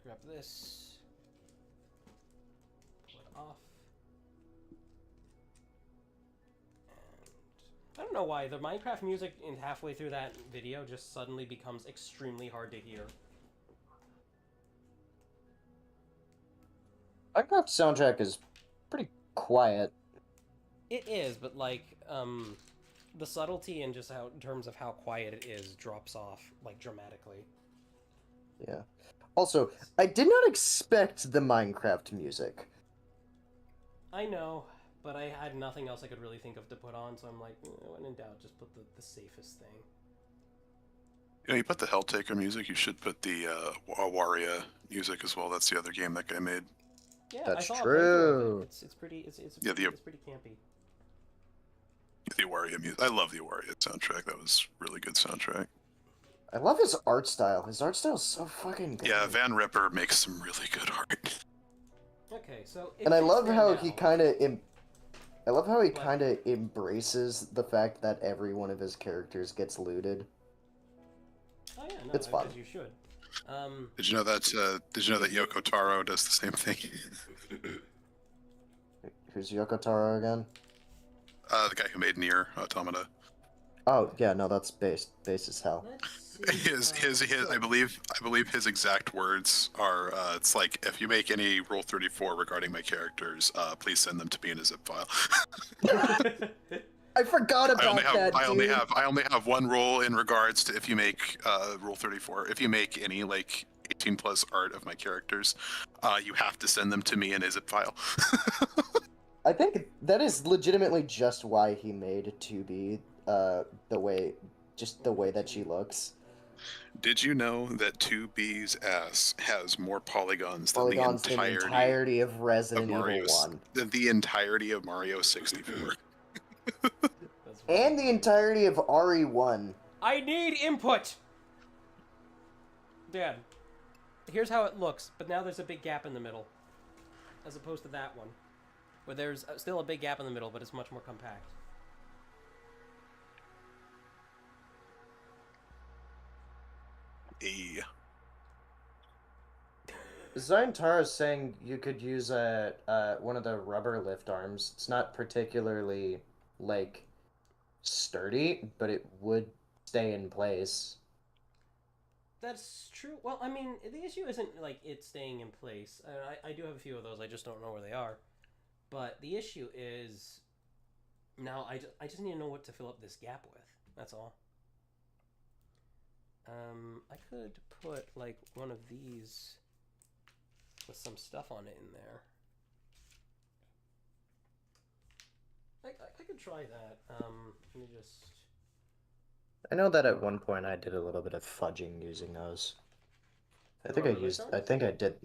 Grab this. Pull it off. And I don't know why the Minecraft music in halfway through that video just suddenly becomes extremely hard to hear. Minecraft soundtrack is pretty quiet. It is, but like, the subtlety and just how, in terms of how quiet it is, drops off, like, dramatically. Yeah. Also, I did not expect the Minecraft music. I know, but I had nothing else I could really think of to put on, so I'm like, when in doubt, just put the safest thing. You know, you put the Helltaker music, you should put the Waria music as well. That's the other game that guy made. Yeah, I That's saw a playthrough of true. it. It's pretty. It's Yeah, it's pretty campy. The Awaria music. I love the Awaria soundtrack. That was really good soundtrack. I love his art style. His art style is so fucking good. Yeah, Van Ripper makes some really good art. Okay, so And I love how now. he kind of I love how he But- kind of embraces the fact that every one of his characters gets looted. Oh yeah, no, It's fun. as you should. Did you know that? Did you know that Yoko Taro does the same thing? Who's Yoko Taro again? The guy who made Nier Automata. Oh yeah, no, that's base as hell. Let's see. I believe his exact words are, it's like, if you make any Rule 34 regarding my characters, please send them to me in a zip file. I forgot about that, I only dude. have one rule in regards to if you make Rule 34. If you make any like 18 plus art of my characters, you have to send them to me in a zip file. I think that is legitimately just why he made 2B the way that she looks. Did you know that 2B's ass has more polygons than the Polygons entirety of Resident Mario, Evil 1. than the entirety of Mario 64? And the entirety of RE1. I need input. Dad, here's how it looks, but now there's a big gap in the middle, as opposed to that one, where there's still a big gap in the middle, but it's much more compact. Zaintara is saying you could use one of the rubber lift arms. It's not particularly, like, sturdy, but it would stay in place. That's true. Well, I mean, the issue isn't, like, it staying in place. I do have a few of those, I just don't know where they are. But the issue is, now I just need to know what to fill up this gap with. That's all. I could put, like, one of these with some stuff on it in there. I could try that. Let me just... I know that at one point I did a little bit of fudging using those. I think I did.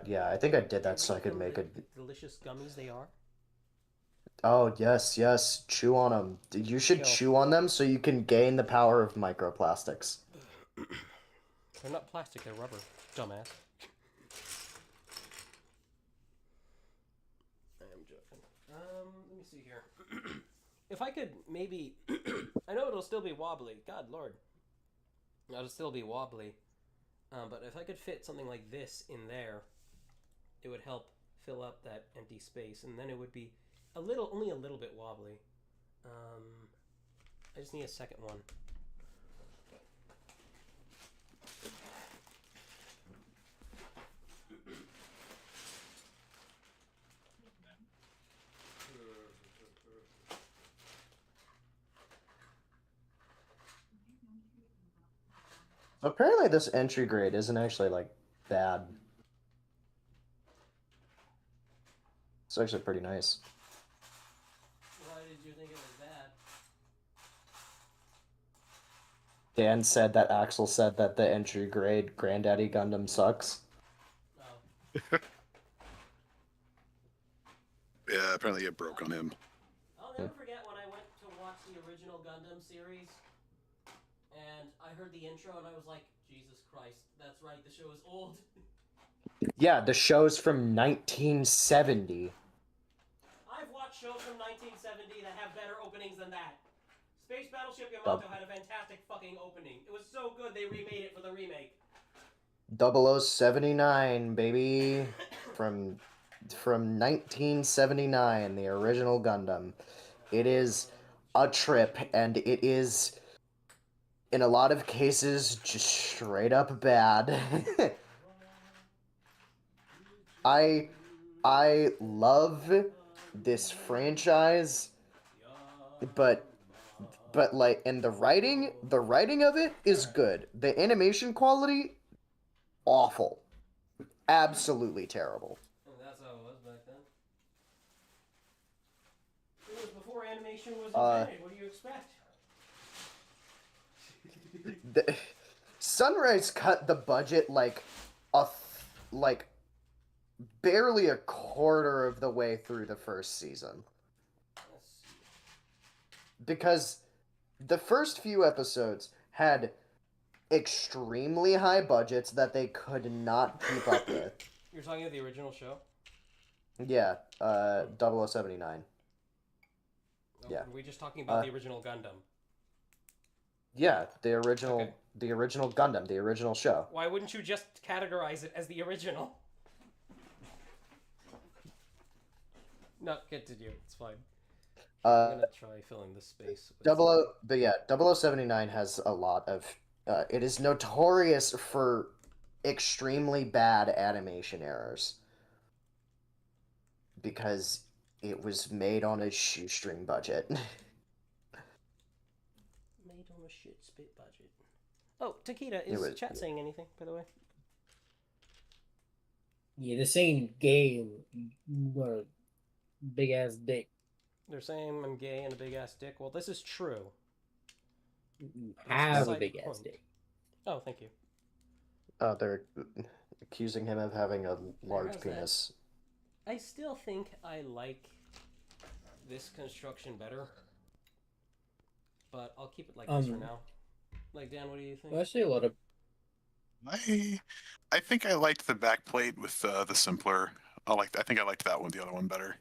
Yeah, I think I did that so I could make a... delicious gummies they are. Oh, yes. Chew on them. You should chew on them so you can gain the power of microplastics. They're not plastic, they're rubber. Dumbass. I am joking. Let me see here. If I could maybe... I know it'll still be wobbly. God, Lord. It'll still be wobbly. But if I could fit something like this in there, it would help fill up that empty space. And then it would be only a little bit wobbly. I just need a second one. Apparently this entry grade isn't actually, like, bad. It's actually pretty nice. Why did you think it was bad? Dan said that Axel said that the entry grade Granddaddy Gundam sucks. Oh. Yeah, apparently it broke on him. I'll never forget when I went to watch the original Gundam series, and I heard the intro and I was like, Jesus Christ, that's right, the show is old. Yeah, the show's from 1970. I've watched shows from 1970 that have better openings than that. Space Battleship Yamato had a fantastic fucking opening. It was so good they remade it for the remake. 0079, baby. From 1979, the original Gundam. It is a trip, and it is, in a lot of cases, just straight up bad. I love this franchise, but like, and the writing of it is good. The animation quality, awful. Absolutely terrible. That's how it was back then. It was before animation was invented. What do you expect? Sunrise cut the budget like barely a quarter of the way through the first season. Because the first few episodes had extremely high budgets that they could not keep up with. You're talking about the original show? Yeah, 0079. Yeah. Are we just talking about the original Gundam? Yeah, the original Gundam, the original show. Why wouldn't you just categorize it as the original? No, continue. It's fine. I'm gonna try filling this space. But yeah, 0079 has a lot of. It is notorious for extremely bad animation errors because it was made on a shoestring budget. Made on a shit spit budget. Oh, Takeda, is chat saying anything, by the way? Yeah, the same game. Big ass dick. They're saying I'm gay and a big ass dick. Well, this is true. Have a big ass dick. Oh, thank you. They're accusing him of having a large penis. I still think I like this construction better, but I'll keep it like this for now. Like, Dan, what do you think? I see a lot of. I think I liked the backplate with the simpler. I think I liked that one, the other one better.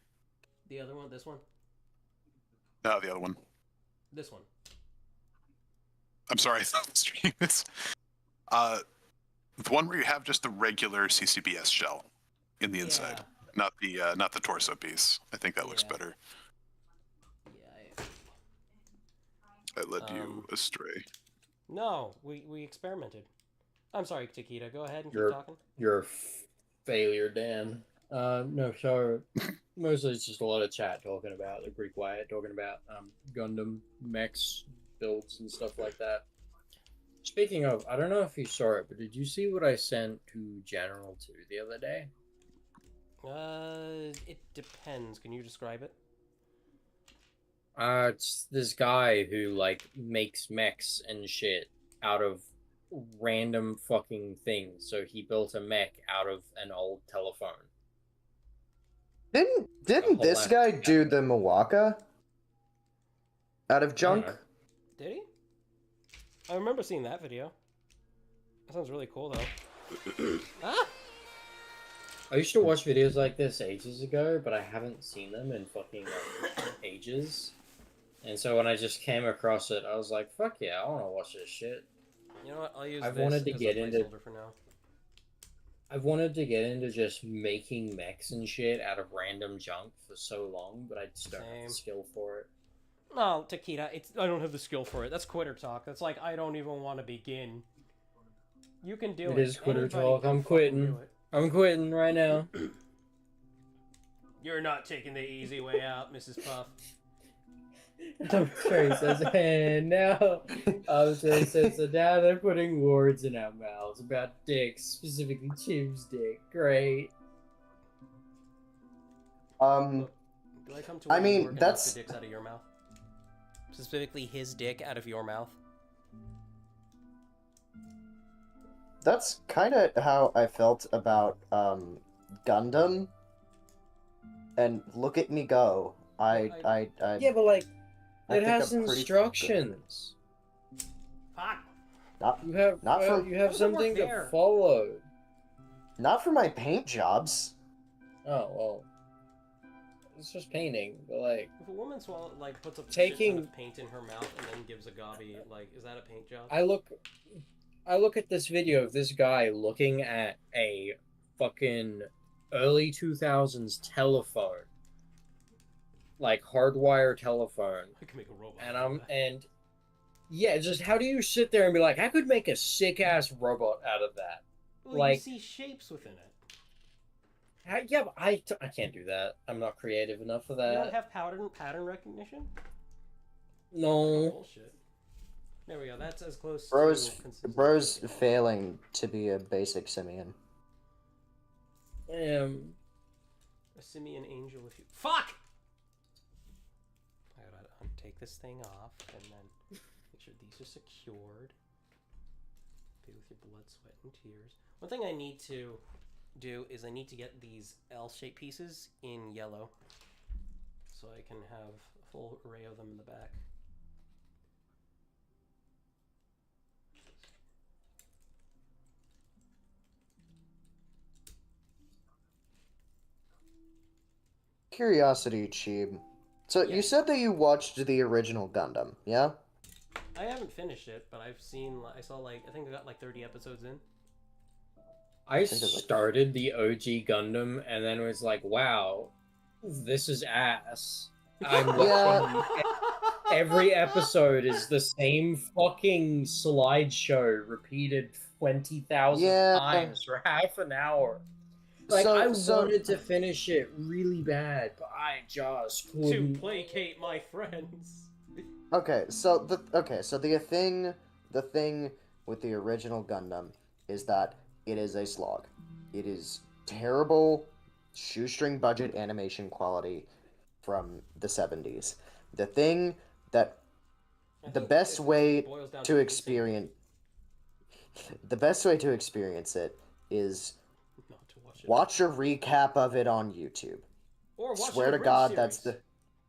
The other one, this one? No, the other one. This one. I'm sorry, I thought the stream is. The one where you have just the regular CCBS shell in the inside, not the torso piece. I think that looks better. Yeah, I led you astray. No, we experimented. I'm sorry, Takeda. Go ahead and keep talking. You're a failure, Dan. No, so mostly it's just a lot of chat talking about, like, pretty quiet, talking about Gundam mechs, builds, and stuff like that. Speaking of, I don't know if you saw it, but did you see what I sent to General 2 the other day? It depends. Can you describe it? It's this guy who, like, makes mechs and shit out of random fucking things. So he built a mech out of an old telephone. Didn't this guy do the Mawaka out of junk? Did he? I remember seeing that video. That sounds really cool, though. Ah! I used to watch videos like this ages ago, but I haven't seen them in fucking ages. And so when I just came across it, I was like, "Fuck yeah, I want to watch this shit." You know what? I'll use I've this wanted to as get a into. placeholder for now. I've wanted to get into just making mechs and shit out of random junk for so long, but I just don't have the skill for it. No, Takeda, I don't have the skill for it. That's quitter talk. That's like, I don't even want to begin. You can do it. It is quitter talk. I'm quitting. I'm quitting right now. You're not taking the easy way out, Mrs. Puff. Arbitrary says, and now Arbitrary says, so now they're putting words in our mouths about dicks, specifically Chim's dick. Great. Do I come to where you work and knock the dicks out of your mouth? Specifically his dick out of your mouth? That's kind of how I felt about Gundam. And look at me go. I yeah, but like, it has instructions. Fuck. You have something to follow. Not for my paint jobs. Oh well. It's just painting, but like. If a woman puts a shit ton of paint in her mouth and then gives a gobby, like, is that a paint job? I look at this video of this guy looking at a fucking early 2000s telephone, like hardwire telephone. I can make a robot. And yeah, just how do you sit there and be like, I could make a sick ass robot out of that? Well, like, you see shapes within it. Yeah, but I can't do that. I'm not creative enough for that. You don't have pattern recognition? No. Oh, bullshit. There we go. That's as close to... Bro's failing to be a basic simian. A simian angel if you... Fuck! I gotta take this thing off and then make sure these are secured. Pay with your blood, sweat, and tears. One thing I need to do is I need to get these L-shaped pieces in yellow, so I can have a full array of them in the back. Curiosity, Cheeb. So Yeah. you said that you watched the original Gundam, yeah? I haven't finished it, but I saw like, I think I got like 30 episodes in. I started the OG Gundam and then was like, wow, this is ass. I'm watching every episode is the same fucking slideshow repeated 20,000 times for half an hour. Like, I wanted to finish it really bad, but I just couldn't. To placate my friends. Okay, so the thing with the original Gundam is that it is a slog. It is terrible shoestring budget animation quality from the 70s. The thing that the best way to experience it is watch a recap of it on YouTube. Or watch Swear an to abridged God, series. that's the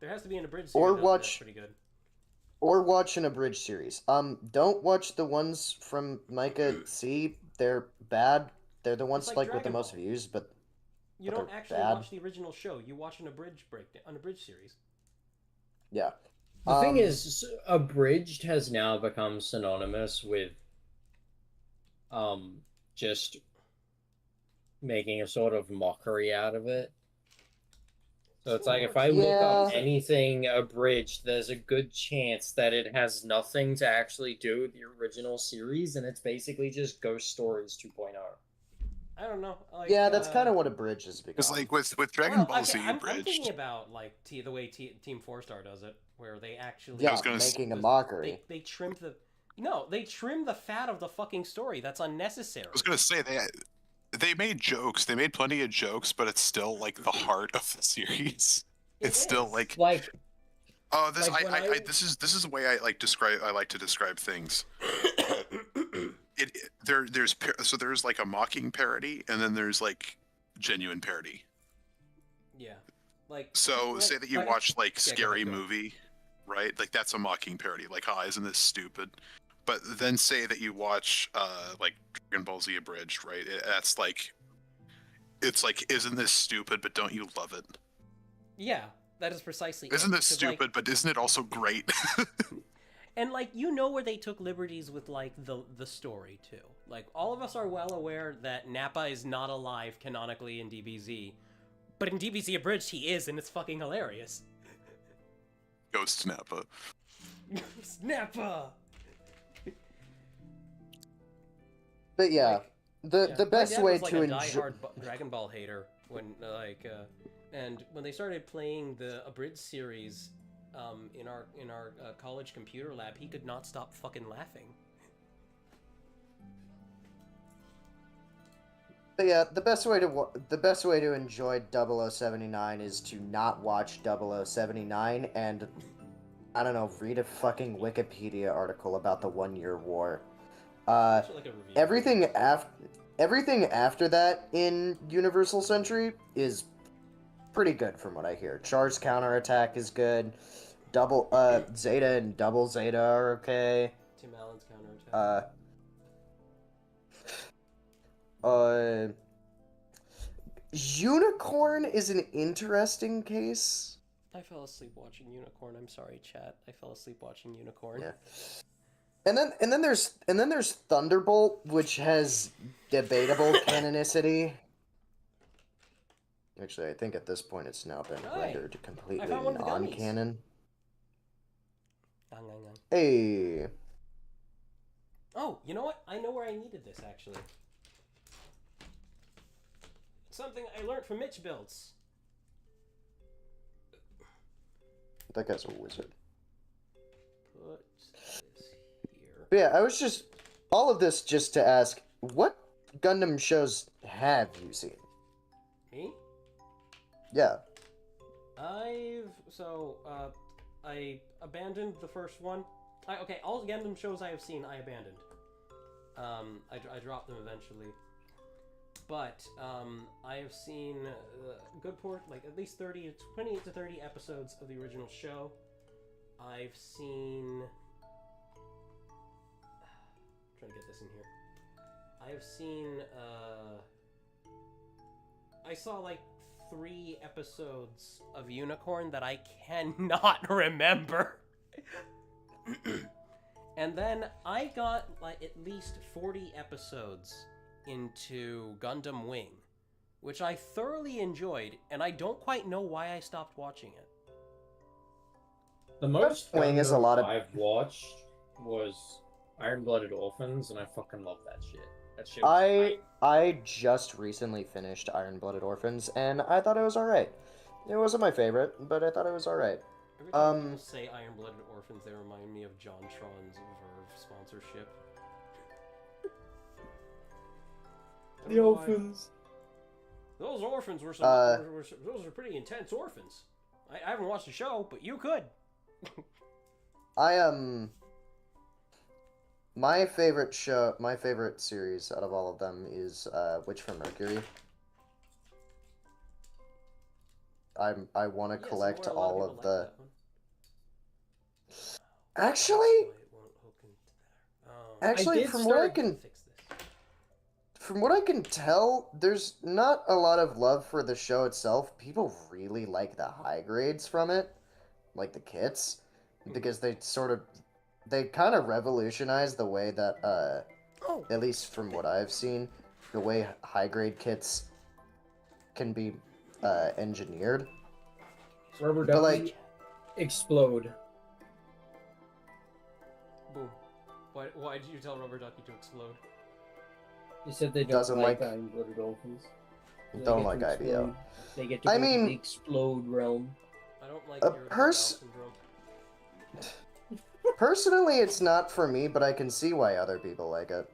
There has to be an abridged series. or that's watch pretty good. or watch an abridged series. Don't watch the ones from Micah C. They're bad. They're the ones like with the Dragon most Ball. views, but You but don't they're actually bad. watch the original show. You watch an abridged breakdown, an abridged series. Yeah. The thing is, abridged has now become synonymous with just making a sort of mockery out of it. So it's like if I look up anything abridged, there's a good chance that it has nothing to actually do with the original series, and it's basically just Ghost Stories 2.0. I don't know. Like, yeah, that's kind of what abridged has become. Because like with Dragon Ball Z I'm abridged, thinking about like the way Team 4-Star does it, where they actually making a mockery. They trim they trim the fat of the fucking story. That's unnecessary. I was gonna say they made jokes. They made plenty of jokes, but it's still like the heart of the series. It's still like this. Like this is the way I like to describe things. There's like a mocking parody, and then there's like genuine parody. Yeah, like so say that you watch like Scary Movie, right? Like that's a mocking parody. Like, isn't this stupid? But then say that you watch like Dragon Ball Z abridged, right? That's like, it's like, isn't this stupid? But don't you love it? Yeah, that is precisely. Isn't this stupid? But isn't it also great? And like, you know, where they took liberties with like the story too. Like, all of us are well aware that Nappa is not alive canonically in DBZ, but in DBZ abridged he is, and it's fucking hilarious. Ghost Nappa. Nappa. But yeah, the best way was, like, to a enjoy diehard Dragon Ball hater when and when they started playing the abridged series in our college computer lab, he could not stop fucking laughing. But yeah, the best way to enjoy 0079 is to not watch 0079 and, I don't know, read a fucking Wikipedia article about the 1 Year War. Everything after that in Universal Century is pretty good from what I hear. Char's counterattack is good. Zeta and Double Zeta are okay. Tim Allen's counterattack. Unicorn is an interesting case. I fell asleep watching Unicorn. I'm sorry, chat. I fell asleep watching Unicorn. Yeah. And then there's Thunderbolt, which has debatable canonicity. Actually, I think at this point it's now been rendered completely non-canon. Hey. Oh, you know what? I know where I needed this actually. Something I learned from Mitch builds. That guy's a wizard. Put this here. But yeah, I was just all of this just to ask, what Gundam shows have you seen? Me? Yeah. I abandoned the first one. All Gundam shows I have seen, I abandoned. I dropped them eventually. But I have seen good like at least 20 to 30 episodes of the original show. I've seen. Trying to get this in here. I have seen. I saw like 3 episodes of Unicorn that I cannot remember. And then I got like at least 40 episodes into Gundam Wing, which I thoroughly enjoyed, and I don't quite know why I stopped watching it. The most Wing is a lot of. I've watched was Iron-Blooded Orphans, and I fucking love that shit. That shit was great. I just recently finished Iron-Blooded Orphans, and I thought it was alright. It wasn't my favorite, but I thought it was alright. Every time people say Iron-Blooded Orphans, they remind me of JonTron's Verve sponsorship. The orphans. Those orphans were those are pretty intense orphans. I haven't watched the show, but you could. My favorite series out of all of them is Witch from Mercury. I want to collect all of the. Actually, from what I can tell, there's not a lot of love for the show itself. People really like the high grades from it, like the kits, because they kind of revolutionized the way that, at least from what I've seen, the way high grade kits can be engineered. Rubber ducky, explode. Boom. Why did you tell Rubber Ducky to explode? You said they don't like Iron-Blooded Orphans. Don't like IBO. They get to go to the explode realm. I don't like your syndrome. Personally, it's not for me, but I can see why other people like it.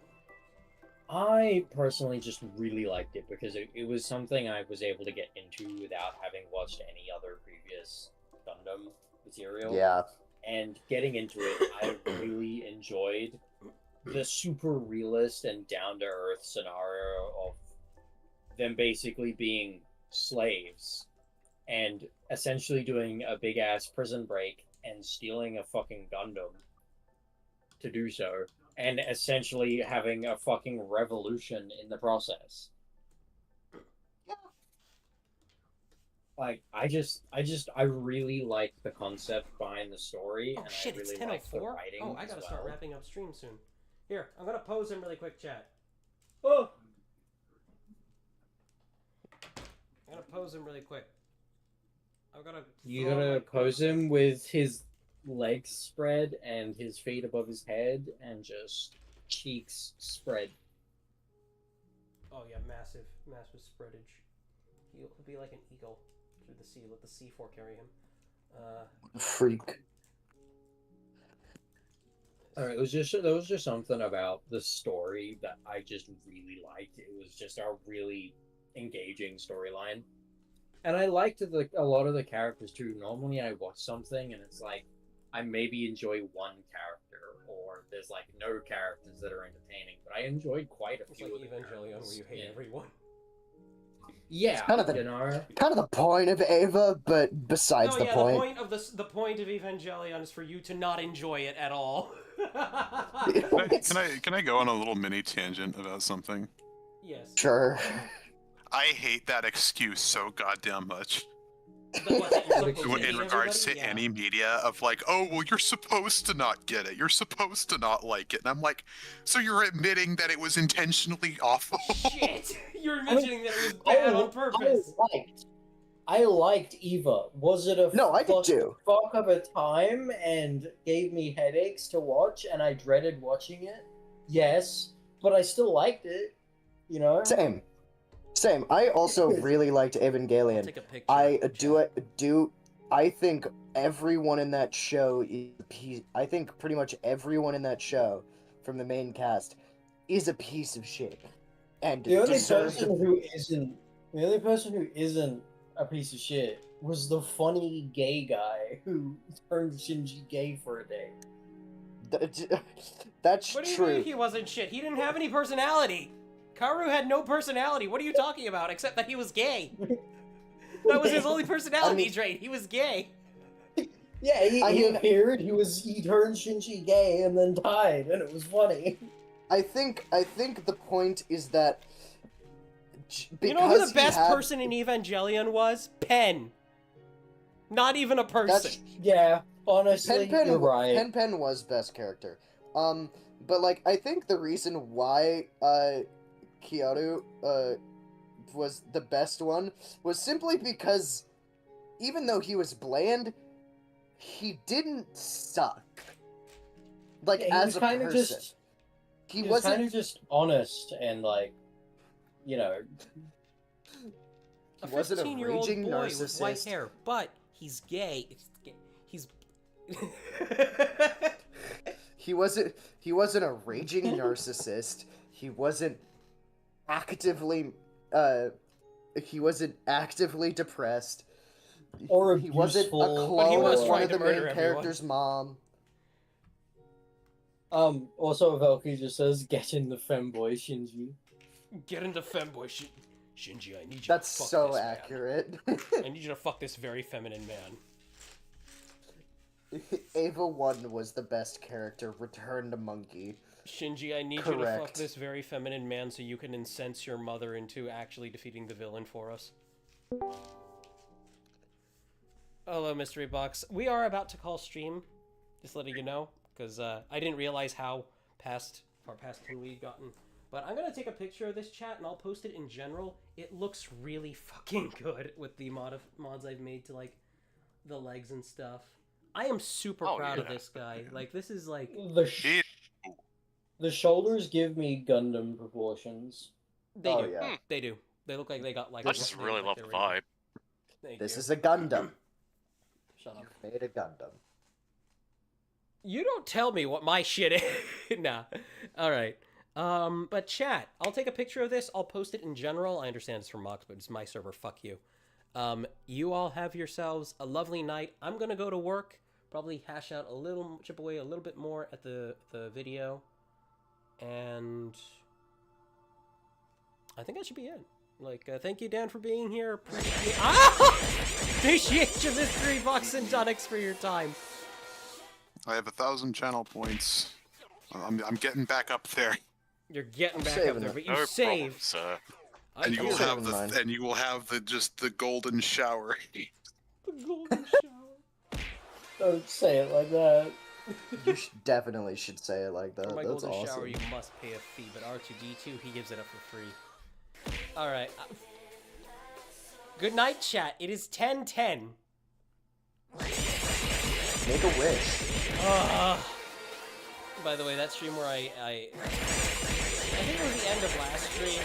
I personally just really liked it because it was something I was able to get into without having watched any other previous Gundam material. Yeah. And getting into it, I really enjoyed the super realist and down-to-earth scenario of them basically being slaves and essentially doing a big-ass prison break and stealing a fucking Gundam to do so, and essentially having a fucking revolution in the process. Like, I really like the concept behind the story, and shit, I really it's like the 10:04? writing. Oh, I gotta start wrapping up stream soon. Here, I'm gonna pose him really quick, chat. Oh! I'm gonna pose him really quick. I'm gonna. You gotta pose him with his legs spread and his feet above his head and just cheeks spread. Oh yeah, massive spreadage. He'll be like an eagle through the sea. Let the C4 carry him. Freak. Alright, there was just something about the story that I just really liked. It was just a really engaging storyline. And I liked a lot of the characters too. Normally I watch something and it's like, I maybe enjoy one character, or there's like no characters that are entertaining, but I enjoyed quite a few of the Evangelion, where you hate everyone. Yeah, kind of the point of Ava, but besides the point. The point of Evangelion is for you to not enjoy it at all. Can I go on a little mini tangent about something? Yes. Sure. I hate that excuse so goddamn much. In regards to any media of like, oh, well, you're supposed to not get it. You're supposed to not like it. And I'm like, so you're admitting that it was intentionally awful? Shit! You're admitting that it was bad on purpose. I liked Eva. Was it a I did too. Fuck of a time and gave me headaches to watch, and I dreaded watching it? Yes, but I still liked it. You know? Same. I also really liked Evangelion. Take a picture. I think everyone in that show I think pretty much everyone in that show from the main cast is a piece of shit. And the only person who isn't a piece of shit was the funny gay guy who turned Shinji gay for a day. That's what do you true. mean he wasn't shit? He didn't have any personality. Karu had no personality. What are you talking about? Except that he was gay. That was his only personality trait. He was gay. Yeah, he appeared. He turned Shinji gay and then died, and it was funny. I think the point is that you know who the best person in Evangelion was? Pen. Not even a person. Yeah, honestly, you're right. Pen was best character. But like I think the reason why Kyoto was the best one was simply because even though he was bland, he didn't suck. Like Yeah, as a person. He was kind of just honest and like, you know. A 15-year-old boy with white hair, but he's gay. He's. He wasn't a raging narcissist. He wasn't actively depressed. Or he wasn't a clone of one of the main character's mom. Also Velky just says, get in the femboy, Shinji. Get into femboy, Shinji, I need you That's to fuck so this accurate. man. I need you to fuck this very feminine man. Ava 1 was the best character, returned a monkey. Shinji, I need you to fuck this very feminine man so you can incense your mother into actually defeating the villain for us. Hello, Mystery Box. We are about to call stream, just letting you know, because I didn't realize how far past 10 we'd gotten. But I'm going to take a picture of this chat and I'll post it in general. It looks really fucking good with the mods I've made to, like, the legs and stuff. I am super proud of this guy. Like, this is like... The shoulders give me Gundam proportions. They do. Yeah. They do. They look like they got, like... I just really love the vibe. This is a Gundam. Shut up. You made a Gundam. You don't tell me what my shit is. Nah. Alright. But chat, I'll take a picture of this. I'll post it in general. I understand it's from Mox, but it's my server. Fuck you. You all have yourselves a lovely night. I'm gonna go to work. Probably chip away a little bit more at the video. And I think that should be it. Like, thank you, Dan, for being here. Appreciate you, Mystery Box and Dunix, for your time. I have 1,000 channel points. I'm getting back up there. You're getting back up there, but you saved. Sir. And you will have the golden shower. The golden shower. Don't say it like that. You definitely should say it like that. For my That's golden awesome. shower, you must pay a fee, but R2-D2, he gives it up for free. Alright. Good night, chat. It is 10:10. Make a wish. By the way, that stream where I think it was the end of last stream,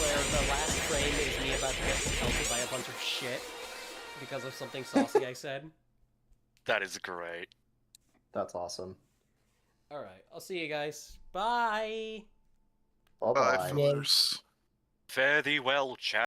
where the last frame is me about to get pelted by a bunch of shit because of something saucy I said. That is great. That's awesome. Alright, I'll see you guys. Bye! Bye, fellas. Fare thee well, chat.